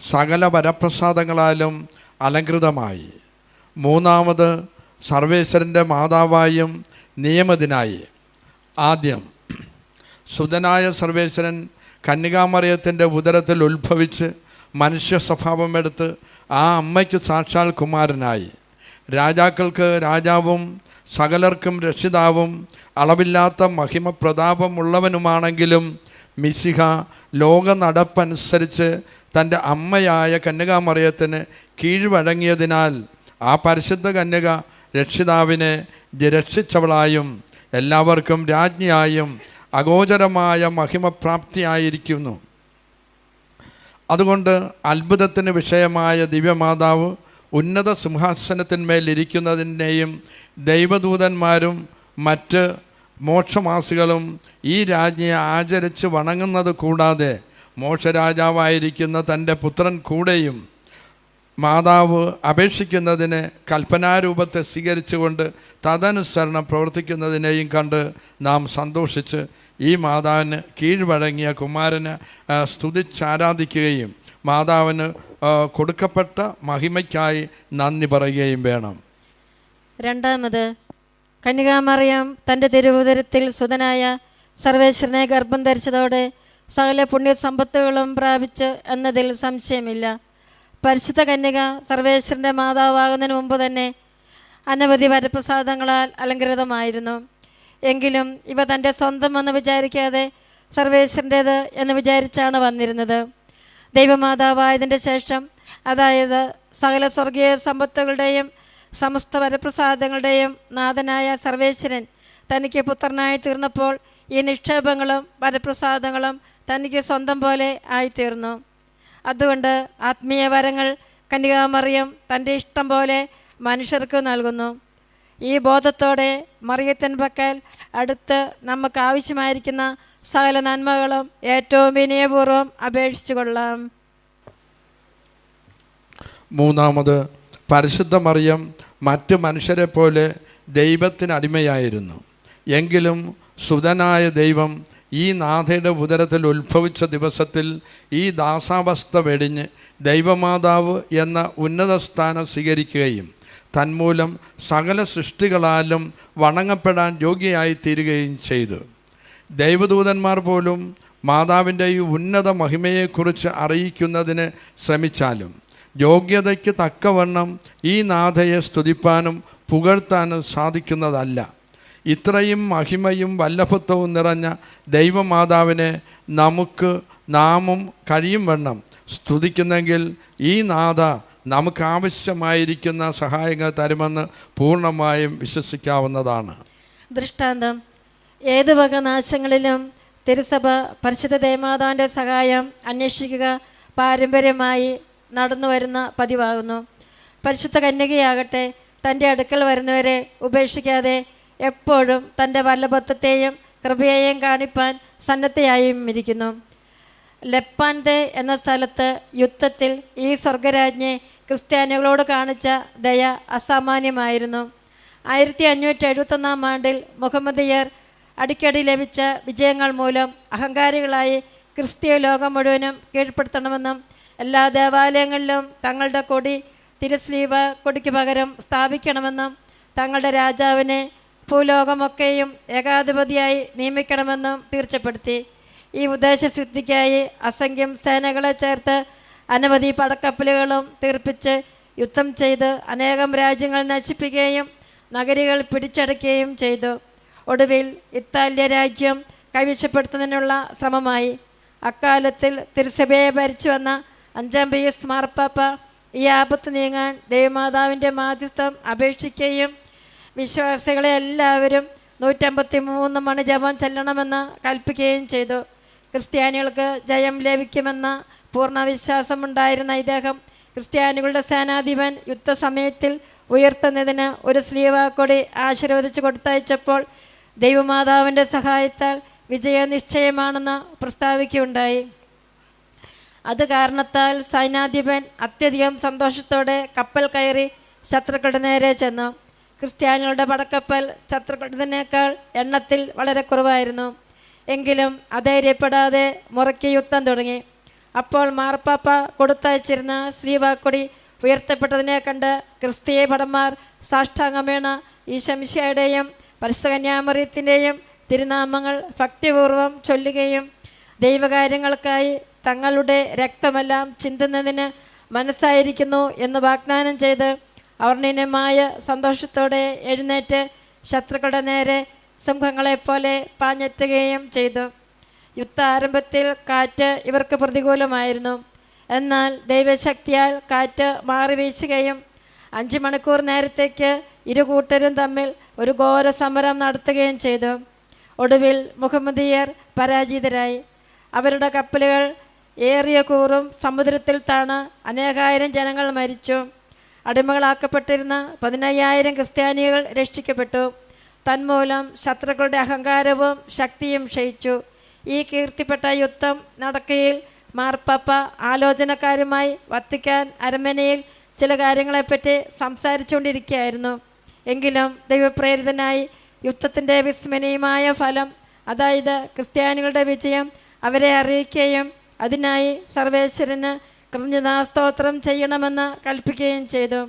സകല വരപ്രസാദങ്ങളാലും അലങ്കൃതമായി. മൂന്നാമത്, സർവേശ്വരൻ്റെ മാതാവായും നിയമിതനായി. ആദ്യം, സുതനായ സർവേശ്വരൻ കന്യകാമറിയത്തിൻ്റെ ഉദരത്തിൽ ഉത്ഭവിച്ച് മനുഷ്യ സ്വഭാവമെടുത്ത് ആ അമ്മയ്ക്ക് സാക്ഷാൽ കുമാരനായി. രാജാക്കൾക്ക് രാജാവും സകലർക്കും രക്ഷിതാവും അളവില്ലാത്ത മഹിമ പ്രതാപമുള്ളവനുമാണെങ്കിലും മിശിഹ ലോക നടപ്പനുസരിച്ച് തൻ്റെ അമ്മയായ കന്യകാമറിയത്തിന് കീഴ്വഴങ്ങിയതിനാൽ ആ പരിശുദ്ധ കന്യക രക്ഷിതാവിനെ രക്ഷിച്ചവളായും എല്ലാവർക്കും രാജ്ഞിയായും അഗോചരമായ മഹിമപ്രാപ്തിയായിരിക്കുന്നു. അതുകൊണ്ട് അത്ഭുതത്തിന് വിഷയമായ ദിവ്യമാതാവ് ഉന്നത സിംഹാസനത്തിന്മേലിരിക്കുന്നതിനെയും ദൈവദൂതന്മാരും മറ്റ് മോക്ഷവാസികളും ഈ രാജ്ഞിയെ ആചരിച്ച് വണങ്ങുന്നത് കൂടാതെ മോക്ഷരാജാവായിരിക്കുന്ന തൻ്റെ പുത്രൻ കൂടെയും മാതാവ് അപേക്ഷിക്കുന്നതിന് കൽപ്പനാരൂപത്തെ സ്വീകരിച്ചുകൊണ്ട് തദനുസരണം പ്രവർത്തിക്കുന്നതിനെയും കണ്ട് നാം സന്തോഷിച്ച് ഈ മാതാവിന് കീഴ്വഴങ്ങിയ കുമാരനെ സ്തുതിച്ചാരാധിക്കുകയും മാതാവിന് കൊടുക്കപ്പെട്ട മഹിമയ്ക്കായി നന്ദി പറയുകയും വേണം. രണ്ടാമത്, കന്യകാമറിയം തൻ്റെ തിരുവുദരത്തിൽ സുതനായ സർവേശ്വരനെ ഗർഭം ധരിച്ചതോടെ സകല പുണ്യസമ്പത്തുകളും പ്രാപിച്ച് എന്നതിൽ സംശയമില്ല. പരിശുദ്ധ കന്യക സർവേശ്വരൻ്റെ മാതാവാകുന്നതിന് മുമ്പ് തന്നെ അനവധി വരപ്രസാദങ്ങളാൽ അലങ്കൃതമായിരുന്നു. എങ്കിലും ഇവ തൻ്റെ സ്വന്തമെന്ന് വിചാരിക്കാതെ സർവേശ്വരൻ്റേത് എന്ന് വിചാരിച്ചാണ് വന്നിരുന്നത്. ദൈവമാതാവായതിൻ്റെ ശേഷം, അതായത് സകല സ്വർഗീയ സമ്പത്തുകളുടെയും സമസ്ത വരപ്രസാദങ്ങളുടെയും നാഥനായ സർവേശ്വരൻ തനിക്ക് പുത്രനായി തീർന്നപ്പോൾ ഈ നിക്ഷേപങ്ങളും വരപ്രസാദങ്ങളും തനിക്ക് സ്വന്തം പോലെ ആയിത്തീർന്നു. അതുകൊണ്ട് ആത്മീയ വരങ്ങൾ കന്യകാമറിയം തൻ്റെ ഇഷ്ടം പോലെ മനുഷ്യർക്ക് നൽകുന്നു. ഈ ബോധത്തോടെ മറിയത്തിൻ പക്കൽ അടുത്ത് നമുക്ക് ആവശ്യമായിരിക്കുന്ന സകല നന്മകളും ഏറ്റവും വിനയപൂർവ്വം അപേക്ഷിച്ചു കൊള്ളാം. മൂന്നാമത്, പരിശുദ്ധ മറിയം മറ്റ് മനുഷ്യരെ പോലെ ദൈവത്തിന് അടിമയായിരുന്നു. എങ്കിലും സുതനായ ദൈവം ഈ നാഥയുടെ ഉദരത്തിൽ ഉത്ഭവിച്ച ദിവസത്തിൽ ഈ ദാസാവസ്ഥ വെടിഞ്ഞ് ദൈവമാതാവ് എന്ന ഉന്നത സ്ഥാനം സ്വീകരിക്കുകയും തന്മൂലം സകല സൃഷ്ടികളാലും വണങ്ങപ്പെടാൻ യോഗ്യയായി തീരുകയും ചെയ്തു. ദൈവദൂതന്മാർ പോലും മാതാവിൻ്റെ ഈ ഉന്നത മഹിമയെക്കുറിച്ച് അറിയിക്കുന്നതിന് ശ്രമിച്ചാലും യോഗ്യതയ്ക്ക് തക്കവണ്ണം ഈ നാഥയെ സ്തുതിപ്പാനും പുകഴ്ത്താനും സാധിക്കുന്നതല്ല. ഇത്രയും മഹിമയും വല്ലഭത്വവും നിറഞ്ഞ ദൈവമാതാവിനെ നാമും കഴിയും വണ്ണം സ്തുതിക്കുന്നെങ്കിൽ ഈ നാഥ നമുക്ക് ആവശ്യമായിരിക്കുന്ന സഹായങ്ങൾ തരുമെന്ന് പൂർണ്ണമായും വിശ്വസിക്കാവുന്നതാണ്. ദൃഷ്ടാന്തം: ഏതു വക നാശങ്ങളിലും തിരുസഭ പരിശുദ്ധ ദേവമാതാവിൻ്റെ സഹായം അന്വേഷിക്കുക പാരമ്പര്യമായി നടന്നു വരുന്ന പതിവാകുന്നു. പരിശുദ്ധ കന്യകയാകട്ടെ തൻ്റെ അടുക്കൽ വരുന്നവരെ ഉപേക്ഷിക്കാതെ എപ്പോഴും തൻ്റെ വല്ലഭത്വത്തെയും കൃപയെയും കാണിപ്പാൻ സന്നദ്ധയായും ഇരിക്കുന്നു. ലെപ്പാൻതെ എന്ന സ്ഥലത്ത് യുദ്ധത്തിൽ ഈ സ്വർഗരാജ്ഞി ക്രിസ്ത്യാനികളോട് കാണിച്ച ദയ അസാമാന്യമായിരുന്നു. 1571 ആണ്ടിൽ മുഹമ്മദിയർ അടിക്കടി ലഭിച്ച വിജയങ്ങൾ മൂലം അഹങ്കാരികളായി ക്രിസ്തീയ ലോകം മുഴുവനും കീഴ്പ്പെടുത്തണമെന്നും എല്ലാ ദേവാലയങ്ങളിലും തങ്ങളുടെ കൊടി തിരുസ്ലീവ കൊടിക്ക് പകരം സ്ഥാപിക്കണമെന്നും തങ്ങളുടെ രാജാവിനെ ഭൂലോകമൊക്കെയും ഏകാധിപതിയായി നിയമിക്കണമെന്നും തീർച്ചപ്പെടുത്തി. ഈ ഉദ്ദേശസിദ്ധിക്കായി അസംഖ്യം സേനകളെ ചേർത്ത് അനവധി പടക്കപ്പലുകളും തീർപ്പിച്ച് യുദ്ധം ചെയ്ത് അനേകം രാജ്യങ്ങൾ നശിപ്പിക്കുകയും നഗരികൾ പിടിച്ചടക്കുകയും ചെയ്തു. ഒടുവിൽ ഇത്താല്യ രാജ്യം കൈവശപ്പെടുത്തുന്നതിനുള്ള ശ്രമമായി. അക്കാലത്തിൽ തിരുസഭയെ ഭരിച്ചു വന്ന 5-ാം പീയൂസ് മാർപ്പാപ്പ ഈ ആപത്ത് നീങ്ങാൻ ദേവമാതാവിൻ്റെ മാധ്യസ്ഥം അപേക്ഷിക്കുകയും വിശ്വാസികളെ എല്ലാവരും 153 മണി ജപം ചെല്ലണമെന്ന് കൽപ്പിക്കുകയും ചെയ്തു. ക്രിസ്ത്യാനികൾക്ക് ജയം ലഭിക്കുമെന്ന പൂർണ്ണ വിശ്വാസമുണ്ടായിരുന്ന ഇദ്ദേഹം ക്രിസ്ത്യാനികളുടെ സേനാധിപൻ യുദ്ധസമയത്തിൽ ഉയർത്തുന്നതിന് ഒരു സ്ലീവാക്കൊടി ആശീർവദിച്ച് കൊടുത്തയച്ചപ്പോൾ ദൈവമാതാവിൻ്റെ സഹായത്താൽ വിജയനിശ്ചയമാണെന്ന് പ്രസ്താവിക്കുകയുണ്ടായി. അത് കാരണത്താൽ സൈന്യാധിപൻ അത്യധികം സന്തോഷത്തോടെ കപ്പൽ കയറി ശത്രുക്കളുടെ നേരെ ചെന്നു. ക്രിസ്ത്യാനികളുടെ പടക്കപ്പൽ ശത്രുക്കളുടേതിനേക്കാൾ എണ്ണത്തിൽ വളരെ കുറവായിരുന്നു. എങ്കിലും അധൈര്യപ്പെടാതെ മുറയ്ക്ക് യുദ്ധം തുടങ്ങി. അപ്പോൾ മാർപ്പാപ്പ കൊടുത്തയച്ചിരുന്ന ശ്രീവാക്കൊടി ഉയർത്തപ്പെട്ടതിനെ കണ്ട് ക്രിസ്തീയ ഭടന്മാർ സാഷ്ടാംഗം വീണ ഈശോമിശിഹായുടെയും പരിശുദ്ധ കന്യാമറിയത്തിൻ്റെയും തിരുനാമങ്ങൾ ഭക്തിപൂർവ്വം ചൊല്ലുകയും ദൈവകാര്യങ്ങൾക്കായി തങ്ങളുടെ രക്തമെല്ലാം ചിന്തുന്നതിന് മനസ്സായിരിക്കുന്നു എന്ന് വാഗ്ദാനം ചെയ്ത് അവർണ്ണീയമായ സന്തോഷത്തോടെ എഴുന്നേറ്റ് ശത്രുക്കളുടെ നേരെ സിംഹങ്ങളെപ്പോലെ പാഞ്ഞെത്തുകയും ചെയ്തു. യുദ്ധാരംഭത്തിൽ കാറ്റ് ഇവർക്ക് പ്രതികൂലമായിരുന്നു. എന്നാൽ ദൈവശക്തിയാൽ കാറ്റ് മാറി വീശുകയും 5 മണിക്കൂർ നേരത്തേക്ക് ഇരുകൂട്ടരും തമ്മിൽ ഒരു ഘോര സമരം നടത്തുകയും ചെയ്തു. ഒടുവിൽ മുഹമ്മദിയർ പരാജിതരായി. അവരുടെ കപ്പലുകൾ ഏറിയ കൂറും സമുദ്രത്തിൽ താണ് അനേകായിരം ജനങ്ങൾ മരിച്ചു. അടിമകളാക്കപ്പെട്ടിരുന്ന 15,000 ക്രിസ്ത്യാനികൾ രക്ഷിക്കപ്പെട്ടു. തന്മൂലം ശത്രുക്കളുടെ അഹങ്കാരവും ശക്തിയും ക്ഷയിച്ചു. ഈ കീർത്തിപ്പെട്ട യുദ്ധം നടക്കുകയിൽ മാർപ്പാപ്പ ആലോചനക്കാരുമായി വത്തിക്കാൻ അരമനയിൽ ചില കാര്യങ്ങളെപ്പറ്റി സംസാരിച്ചുകൊണ്ടിരിക്കുകയായിരുന്നു. എങ്കിലും ദൈവപ്രേരിതനായി യുദ്ധത്തിൻ്റെ വിസ്മരണീയമായ ഫലം, അതായത് ക്രിസ്ത്യാനികളുടെ വിജയം, അവരെ അറിയിക്കുകയും അതിനായി സർവേശ്വരന് കൃതജ്ഞതാസ്തോത്രം ചെയ്യണമെന്ന് കൽപ്പിക്കുകയും ചെയ്തു.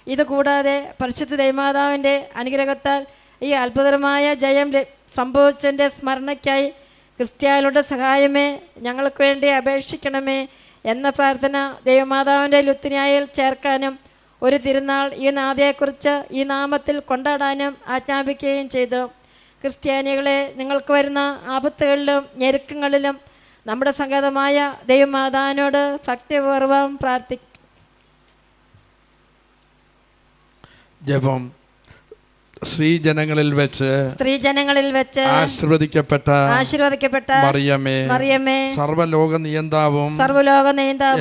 ഇതുകൂടാതെ പരിശുദ്ധ ദൈവമാതാവിൻ്റെ അനുഗ്രഹത്താൽ ഈ അത്ഭുതകരമായ ജയം സംഭവിച്ചതിൻ്റെ സ്മരണയ്ക്കായി ക്രിസ്ത്യാനികളുടെ സഹായമേ ഞങ്ങൾക്ക് വേണ്ടി അപേക്ഷിക്കണമേ എന്ന പ്രാർത്ഥന ദൈവമാതാവിൻ്റെ ലുത്തിനിയായിൽ ചേർക്കാനും ഒരു തിരുനാൾ ഈ നാഥയെക്കുറിച്ച് ഈ നാമത്തിൽ കൊണ്ടാടാനും ആജ്ഞാപിക്കുകയും ചെയ്തു. ക്രിസ്ത്യാനികളെ, നിങ്ങൾക്ക് വരുന്ന ആപത്തുകളിലും ഞെരുക്കങ്ങളിലും നമ്മുടെ സംഗതമായ ദൈവമാതാവിനോട് ഭക്തിപൂർവ്വം പ്രാർത്ഥിക്കും. ജപം. സ്ത്രീജനങ്ങളിൽ വെച്ച് ആശീർവദിക്കപ്പെട്ട മറിയമേ, സർവ്വലോക നിയന്താവും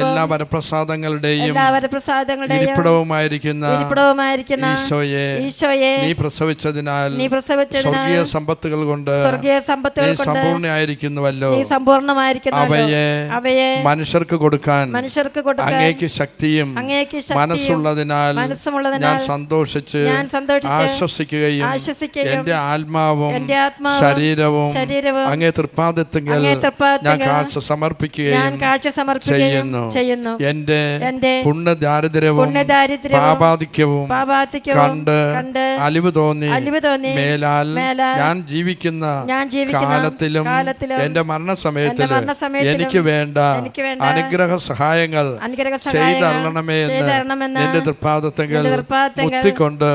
എല്ലാ വരപ്രസാദങ്ങളുടെയും ഇരിപ്പിടവുമായിരിക്കുന്ന ഈശോയെ, നീ പ്രസവിച്ചതിനാൽ സ്വർഗീയ സമ്പത്തുകൾ കൊണ്ട് നീ സമ്പൂർണ്ണയായിരിക്കുന്നുവല്ലോ. അവയെ മനുഷ്യർക്ക് കൊടുക്കാൻ അങ്ങേക്ക് ശക്തിയും മനസ്സുള്ളതിനാൽ ഞാൻ സന്തോഷിച്ച് ആശ്വസിക്കുകയും എന്റെ ആത്മാവും ശരീരവും അങ്ങേ തൃപ്പാദത്തെങ്കിൽ ഞാൻ കാഴ്ച സമർപ്പിക്കുകയും ചെയ്യുന്നു. എന്റെ പുണ്യദാരിദ്ര്യവും പാപാധിക്യവും കണ്ട് അലിവ് തോന്നി മേലാൽ ഞാൻ ജീവിക്കുന്ന കാലത്തിലും എന്റെ മരണസമയത്തിലും എനിക്ക് വേണ്ട അനുഗ്രഹ സഹായങ്ങൾ ചെയ്തരണമേ എന്ന് എന്റെ തൃപ്പാദത്തെങ്കിൽ മുത്തിക്കൊണ്ട്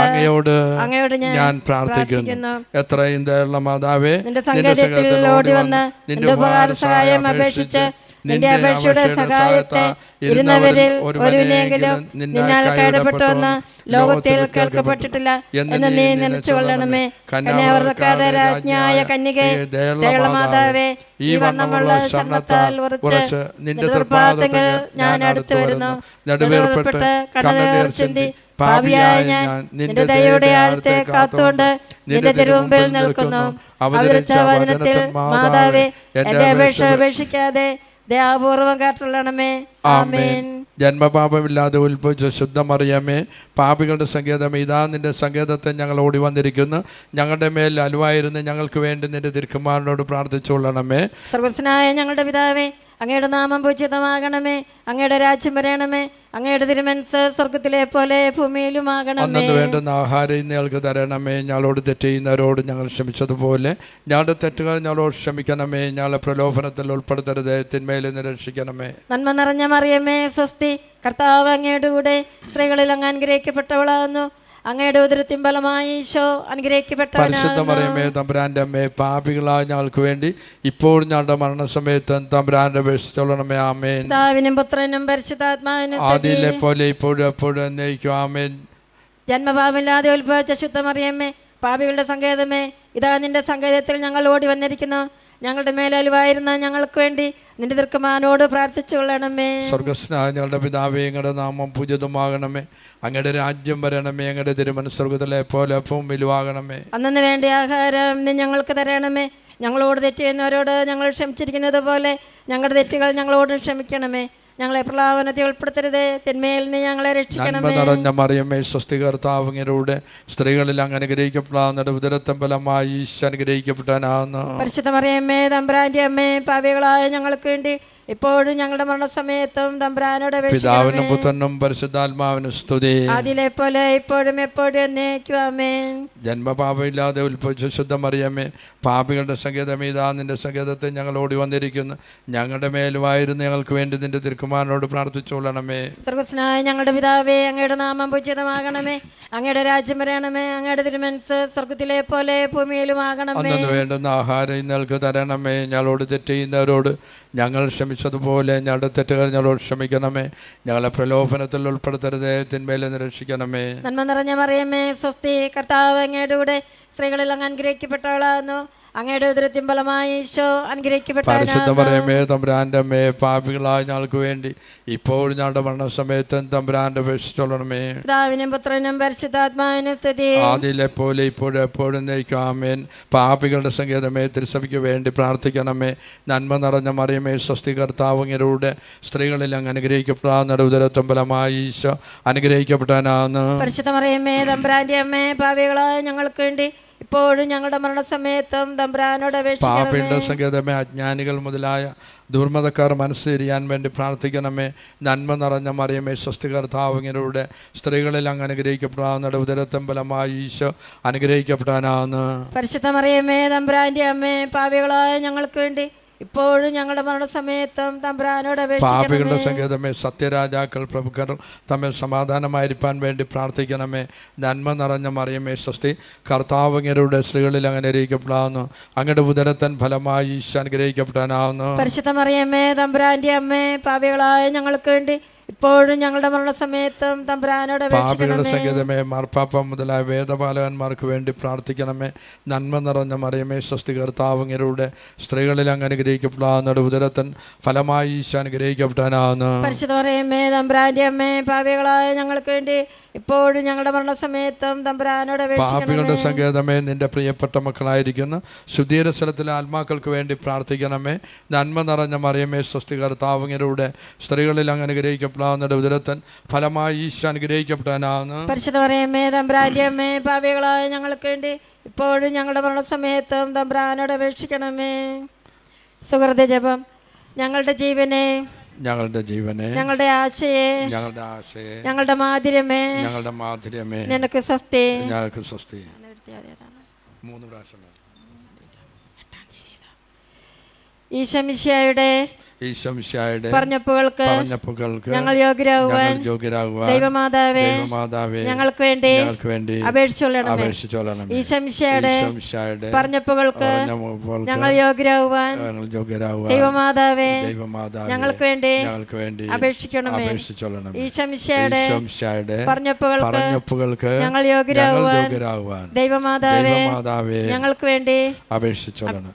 അങ്ങയോട് ഞാൻ പ്രാർത്ഥിക്കുന്നു. എത്രയും ദയുള്ള മാതാവേ, നിന്റെ സങ്കേതത്തിൽ ഓടി വന്ന് നിന്റെ ഉപകാര സഹായം അപേക്ഷിച്ച് നിന്റെ അപേക്ഷയുടെ സഹായത്തെ ഇരുന്നവരിൽ ഒരുവനെങ്കിലും നിന്നാൽ കൈവിടപ്പെട്ടുവെന്ന് ലോകത്തിൽ കേൾക്കപ്പെട്ടിട്ടില്ല എന്ന് നീ നനച്ചുകൊള്ളണമേ. കന്യാവ്രതക്കാരുടെ രാജ്ഞിയായ കന്യകേ, ദയുള്ള മാതാവേ, ഈ വണ്ണമുള്ള ശരണത്താൽ ഉറച്ച് നിന്റെ തൃപ്പാദത്തിൽ ഞാൻ അടുത്തു വരുന്നു. നെടുവേർപ്പെട്ട് കണ്ണുനീർ ചിന്തി പാപിയായ ഞാൻ നിന്റെ ദയയുടെ ആഴത്തെ കാത്തുകൊണ്ട് നിന്റെ തിരുമുമ്പിൽ നിൽക്കുന്നു. അവതരിച്ച വചനത്തിൽ മാതാവേ, എന്റെ അപേക്ഷ ഉപേക്ഷിക്കാതെ ദയാപൂർവം കാട്ടുള്ളണമേ. ആമേൻ. ജന്മപാപമില്ലാതെ ഉത്ഭവിച്ച ശുദ്ധമറിയമേ, പാപികളുടെ സങ്കേതം, ഇതാ നിന്റെ സങ്കേതത്തെ ഞങ്ങൾ ഓടി വന്നിരിക്കുന്നു. ഞങ്ങളുടെ മേൽ അലുവായിരുന്നു ഞങ്ങൾക്ക് വേണ്ടി നിന്റെ തിരുക്കുമാരനോട് പ്രാർത്ഥിച്ചുകൊള്ളണമേ. സർവ്വസ്നായ ഞങ്ങളുടെ പിതാവേ, അങ്ങയുടെ നാമം പൂജിതമാകണമേ. അങ്ങയുടെ രാജ്യം വരണമേ. അങ്ങയുടെ തിരുമനസ്സ് സ്വർഗത്തിലെ പോലെ ഭൂമിയിലുമാകണമേ. അന്നു വേണ്ടുന്ന ആഹാരം ഇന്ന് ഞങ്ങൾക്ക് തരണമേ. ഞങ്ങളോട് തെറ്റ് ചെയ്യുന്നവരോട് ഞങ്ങൾ ക്ഷമിച്ചതുപോലെ ഞങ്ങളുടെ തെറ്റുകൾ ഞങ്ങളോട് ക്ഷമിക്കണമേ. ഞങ്ങളെ പ്രലോഭനത്തിൽ ഉൾപ്പെടുത്തരുത്, തിന്മയിൽ നിന്ന് രക്ഷിക്കണമേ. നന്മ നിറഞ്ഞ മറിയമേ, സ്വസ്തി, കർത്താവ് അങ്ങയുടെ കൂടെ സ്ത്രീകളിൽ അങ്ങ് അനുഗ്രഹിക്കപ്പെട്ടവളാകുന്നു. അങ്ങയുടെ ഉദരത്തിൻ ഫലമായി ഈശോ അനുഗ്രഹിക്കപ്പെട്ടവനാകുന്നു. പരിശുദ്ധ മറിയമേ, തമ്പുരാന്റെ അമ്മേ, പാപികളായ ഞങ്ങൾക്ക് വേണ്ടി ഇപ്പോഴും ഞങ്ങളുടെ മരണസമയത്ത് തമ്പുരാന്റെ അപേക്ഷിച്ചുകൊള്ളണമേ. ആമേൻ. പിതാവിനും പുത്രനും പരിശുദ്ധാത്മാവിനും ആദിയിലെ പോലെ ഇപ്പോഴും എപ്പോഴും എന്നേക്കും. ആമേൻ. ജന്മപാപമില്ലാതെ ഉത്ഭവിച്ച ശുദ്ധ മറിയമ്മേ, പാപികളുടെ സങ്കേതമേ, ഇതാ നിന്റെ സങ്കേതത്തിൽ ഞങ്ങൾ ഓടി വന്നിരിക്കുന്നു. ഞങ്ങളുടെ മേലലുവായിരുന്ന ഞങ്ങൾക്ക് വേണ്ടി നിന്റെ ദീർഘമാനോട് പ്രാർത്ഥിച്ചുകൊള്ളണമേ. സ്വർഗസ്നായ ഞങ്ങളുടെ പിതാവേ, അങ്ങയുടെ നാമം പൂജിതമാകണമേ. അങ്ങയുടെ രാജ്യം വരണമേ. അങ്ങയുടെ തിരുമനസ്സ് സ്വർഗ്ഗത്തിലെ പോലെ ഭൂമിയിലുമാകണമേ. അന്നു വേണ്ട ആഹാരം നീ ഞങ്ങൾക്ക് തരണമേ. ഞങ്ങളോട് തെറ്റ് ചെയ്യുന്നവരോട് ഞങ്ങൾ ക്ഷമിച്ചിരിക്കുന്നത് പോലെ ഞങ്ങളുടെ തെറ്റുകൾ ഞങ്ങളോട് ക്ഷമിക്കണമേ. ഞങ്ങളെ പ്രലോഭനത്തിൽ ഉൾപ്പെടുത്തരുതേ, തിന്മയിൽ നിന്ന് ഞങ്ങളെ രക്ഷിക്കണമേ. നിറഞ്ഞ മറിയമേ, സ്വസ്തി, കർത്താവ് അങ്ങയുടെ സ്ത്രീകളിൽ അങ്ങ് അനുഗ്രഹിക്കപ്പെടാവുന്ന ഉദരത്തിൻ ഫലമായി ഈശോ അനുഗ്രഹിക്കപ്പെടാനാകുന്നു. പരിശുദ്ധ മറിയമ്മേ, തമ്പുരാന്റെ അമ്മേ, പാപികളായ ഞങ്ങൾക്ക് വേണ്ടി ഇപ്പോഴും ഞങ്ങളുടെ മരണസമയത്തും തമ്പുരാനോട് പിതാവിനും പുത്രനും പരിശുദ്ധാത്മാവിനും സ്തുതി. അതിലെ പോലെ ഇപ്പോഴും എപ്പോഴും എന്നേക്കും. ആമേൻ. ജന്മപാപമില്ലാതെ ഉത്ഭവിച്ച ശുദ്ധ മറിയമേ, പാപികളുടെ സങ്കേതം, ഇതാ നിന്റെ സങ്കേതത്തെ ഞങ്ങൾ ഓടി വന്നിരിക്കുന്നു. ഞങ്ങളുടെ മേലുവായിരുന്നു ഞങ്ങൾക്ക് വേണ്ടി നിന്റെ തിരുക്കുമാരനോട് പ്രാർത്ഥിച്ചുകൊള്ളണമേ. സ്വർഗ്ഗസ്നായ ഞങ്ങളുടെ പിതാവേ, അങ്ങയുടെ നാമം പൂജിതമാകണമേ. അങ്ങയുടെ രാജ്യം വരണമേ. അങ്ങയുടെ തിരുമനസ്സ് സ്വർഗ്ഗത്തിലെ പോലെ ഭൂമിയിലുമാകണമേ. അന്നു വേണ്ടുന്ന ആഹാരം ഇന്നൽക്ക് തരണമേ. ഞങ്ങളോട് തെറ്റ് ചെയ്യുന്നവരോട് ഞങ്ങൾ ക്ഷമിച്ചതുപോലെ ഞങ്ങളുടെ തെറ്റുകൾ ഞങ്ങളോട് ക്ഷമിക്കണമേ. ഞങ്ങളെ പ്രലോഭനത്തിൽ ഉൾപ്പെടുത്തരുതേ, തിന്മയിൽ നിന്ന് രക്ഷിക്കണമേ. നന്മ നിറഞ്ഞ മറിയമേ, സ്വസ്തി, കർത്താവ് അങ്ങയുടെ കൂടെ സ്ത്രീകളിൽ അങ്ങ് അനുഗ്രഹിക്കപ്പെട്ടവളാകുന്നു. അങ്ങയുടെ ഉദരത്തിൻ ഫലമായി ഈശോ അനുഗ്രഹിക്കപ്പെട്ടവനാകുന്നു. പരിശുദ്ധ മറിയമേ, തമ്പുരാന്റെ അമ്മേ, പാപികളായ ഞങ്ങൾക്ക് വേണ്ടി ഇപ്പോഴും ഞങ്ങളുടെ മരണസമയത്തും തമ്പുരാന്റെ അപേക്ഷിച്ചുകൊള്ളണമേ. പിതാവിനും പുത്രനും പരിശുദ്ധാത്മാവിനും സ്തുതി. ആദിയിലെ പോലെ ഇപ്പോഴും എപ്പോഴും എന്നേക്കും. ആമേൻ. പാപികളുടെ സങ്കേതമേ, തിരുസഭയ്ക്ക് വേണ്ടി പ്രാർത്ഥിക്കണമേ. നന്മ നിറഞ്ഞ മറിയമേ, സ്വസ്തി, കർത്താവ് അങ്ങയുടെ സ്ത്രീകളിൽ അങ്ങ് അനുഗ്രഹിക്കപ്പെടാവുന്ന ഉദരത്തിൻ ഫലമായി ഈശോ അനുഗ്രഹിക്കപ്പെടാനാകുന്നു. പരിശുദ്ധ മറിയമേ, തമ്പുരാന്റെ അമ്മേ, പാപികളായ ഞങ്ങൾക്ക് വേണ്ടി ഇപ്പോഴും ഞങ്ങളുടെ മരണസമയത്തും തമ്പുരാനോട് അപേക്ഷിക്കണമേ. പാപികളുടെ സങ്കേതമേ, അജ്ഞാനികൾ മുതലായ ദുർമതക്കാർ മനസ്സേരിയാൻ വേണ്ടി പ്രാർത്ഥിക്കണമേ. നന്മ നിറഞ്ഞ മറിയമേ, സ്വസ്തി, കർത്താവ് അങ്ങയുടെ സ്ത്രീകളിൽ അങ്ങ് അനുഗ്രഹിക്കപ്പെടാവുന്ന ഉദരത്തിൻ ഫലമായി ഈശോ അനുഗ്രഹിക്കപ്പെടാനാകുന്നു. പരിശുദ്ധ മറിയമേ, തമ്പുരാന്റെ അമ്മേ, പാപികളായ ഞങ്ങൾക്ക് വേണ്ടി ഇപ്പോഴും ഞങ്ങളുടെ മരണസമയത്തും തമ്പുരാനോട് അപേക്ഷിക്കണമേ. പാപികളുടെ സങ്കേതമേ, സത്യരാജാക്കൾ, പ്രഭുക്കർ തമ്മിൽ സമാധാനമായിരിക്കാൻ വേണ്ടി പ്രാർത്ഥിക്കണമേ. നന്മ നിറഞ്ഞ മറിയമേ, സ്വസ്തി, കർത്താവ് അങ്ങയുടെ സ്ത്രീകളിൽ അങ്ങ് അനുഗ്രഹിക്കപ്പെടാവുന്നു. അങ്ങയുടെ ഉദരത്തിൻ ഫലമായി ഈശോ അനുഗ്രഹിക്കപ്പെടാനാവുന്നു. പരിശുദ്ധ മറിയമേ, തമ്പുരാന്റെ അമ്മേ, പാപികളായ ഞങ്ങൾക്ക് വേണ്ടി ഇപ്പോഴും ഞങ്ങളുടെ മരണസമയത്തും തമ്പുരാനോട് പാപികളുടെ അപേക്ഷിക്കണമേ. സങ്കേതമേ, മാർപ്പാപ്പ മുതലായ വേദപാലകന്മാർക്ക് വേണ്ടി പ്രാർത്ഥിക്കണമേ. നന്മ നിറഞ്ഞ മറിയമേ, സ്വസ്തി, കർത്താവ് അങ്ങയുടെ സ്ത്രീകളിൽ അങ്ങ് അനുഗ്രഹിക്കപ്പെടാവുന്ന ഉദരത്തിൻ ഫലമായി ഈശോ അനുഗ്രഹിക്കപ്പെടാനാവുന്നു. പരിശുദ്ധ മറിയമേ, തമ്പുരാന്റെ അമ്മേ, പാപികളായ ഞങ്ങൾക്ക് വേണ്ടി ഇപ്പോഴും ഞങ്ങളുടെ മരണസമയത്തും തമ്പുരാനോട് പാപികളുടെ അപേക്ഷിക്കണമേ. സങ്കേതമേ, നിന്റെ പ്രിയപ്പെട്ട മക്കളായിരിക്കുന്ന ശുദ്ധീര സ്ഥലത്തിലെ ആത്മാക്കൾക്ക് വേണ്ടി പ്രാർത്ഥിക്കണമേ. നന്മ നിറഞ്ഞ മറിയമേ, സ്വസ്തി, കർത്താവ് അങ്ങയുടെ സ്ത്രീകളിൽ അങ്ങ് അനുഗ്രഹിക്കപ്പെടാവുന്ന ഉദരത്തിൻ ഫലമായി ഈശോ അനുഗ്രഹിക്കപ്പെടാനാവുന്നു. പരിശുദ്ധ മറിയമേ, തമ്പുരാന്റെ അമ്മേ, പാപികളായ ഞങ്ങൾക്ക് വേണ്ടി ഇപ്പോഴും ഞങ്ങളുടെ മരണസമയത്തും തമ്പുരാനോട് അപേക്ഷിക്കണമേ. സുഹൃത ജപം. ഞങ്ങളുടെ ജീവനെ, ഞങ്ങളുടെ ജീവനെ, ഞങ്ങളുടെ ആശയെ, ഞങ്ങളുടെ ആശയെ, ഞങ്ങളുടെ മാധുര്യമേ, ഞങ്ങളുടെ മാധുര്യമേ, നിനക്ക് സ്വസ്തി. ഞങ്ങൾക്ക് സ്വസ്തി. 3 പ്രാവശ്യം. ഈശോമിശിഹായുടെ ഈശോമിശിഹായുടെ പറഞ്ഞപ്പുകൾക്ക് ഞങ്ങൾ യോഗ്യരാകുവാൻ ദൈവമാതാവേ, ഞങ്ങൾക്ക് വേണ്ടി അപേക്ഷിച്ചോളണമേ. ഈശോമിശിഹായുടെ പറഞ്ഞപ്പുകൾക്ക് ഞങ്ങൾ യോഗ്യരാകുവാൻ ദൈവമാതാവേ, ഞങ്ങൾക്ക് വേണ്ടി അപേക്ഷിക്കണമേ. ഈശോമിശിഹായുടെ പറഞ്ഞപ്പുകൾക്ക് ഞങ്ങൾ യോഗ്യരാകുവാൻ ദൈവമാതാവേ, ഞങ്ങൾക്ക് വേണ്ടി അപേക്ഷിച്ചോളണം.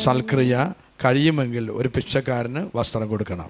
സൽക്രിയ കഴിയുമെങ്കിൽ ഒരു ഭിക്ഷക്കാരന് വസ്ത്രം കൊടുക്കണം.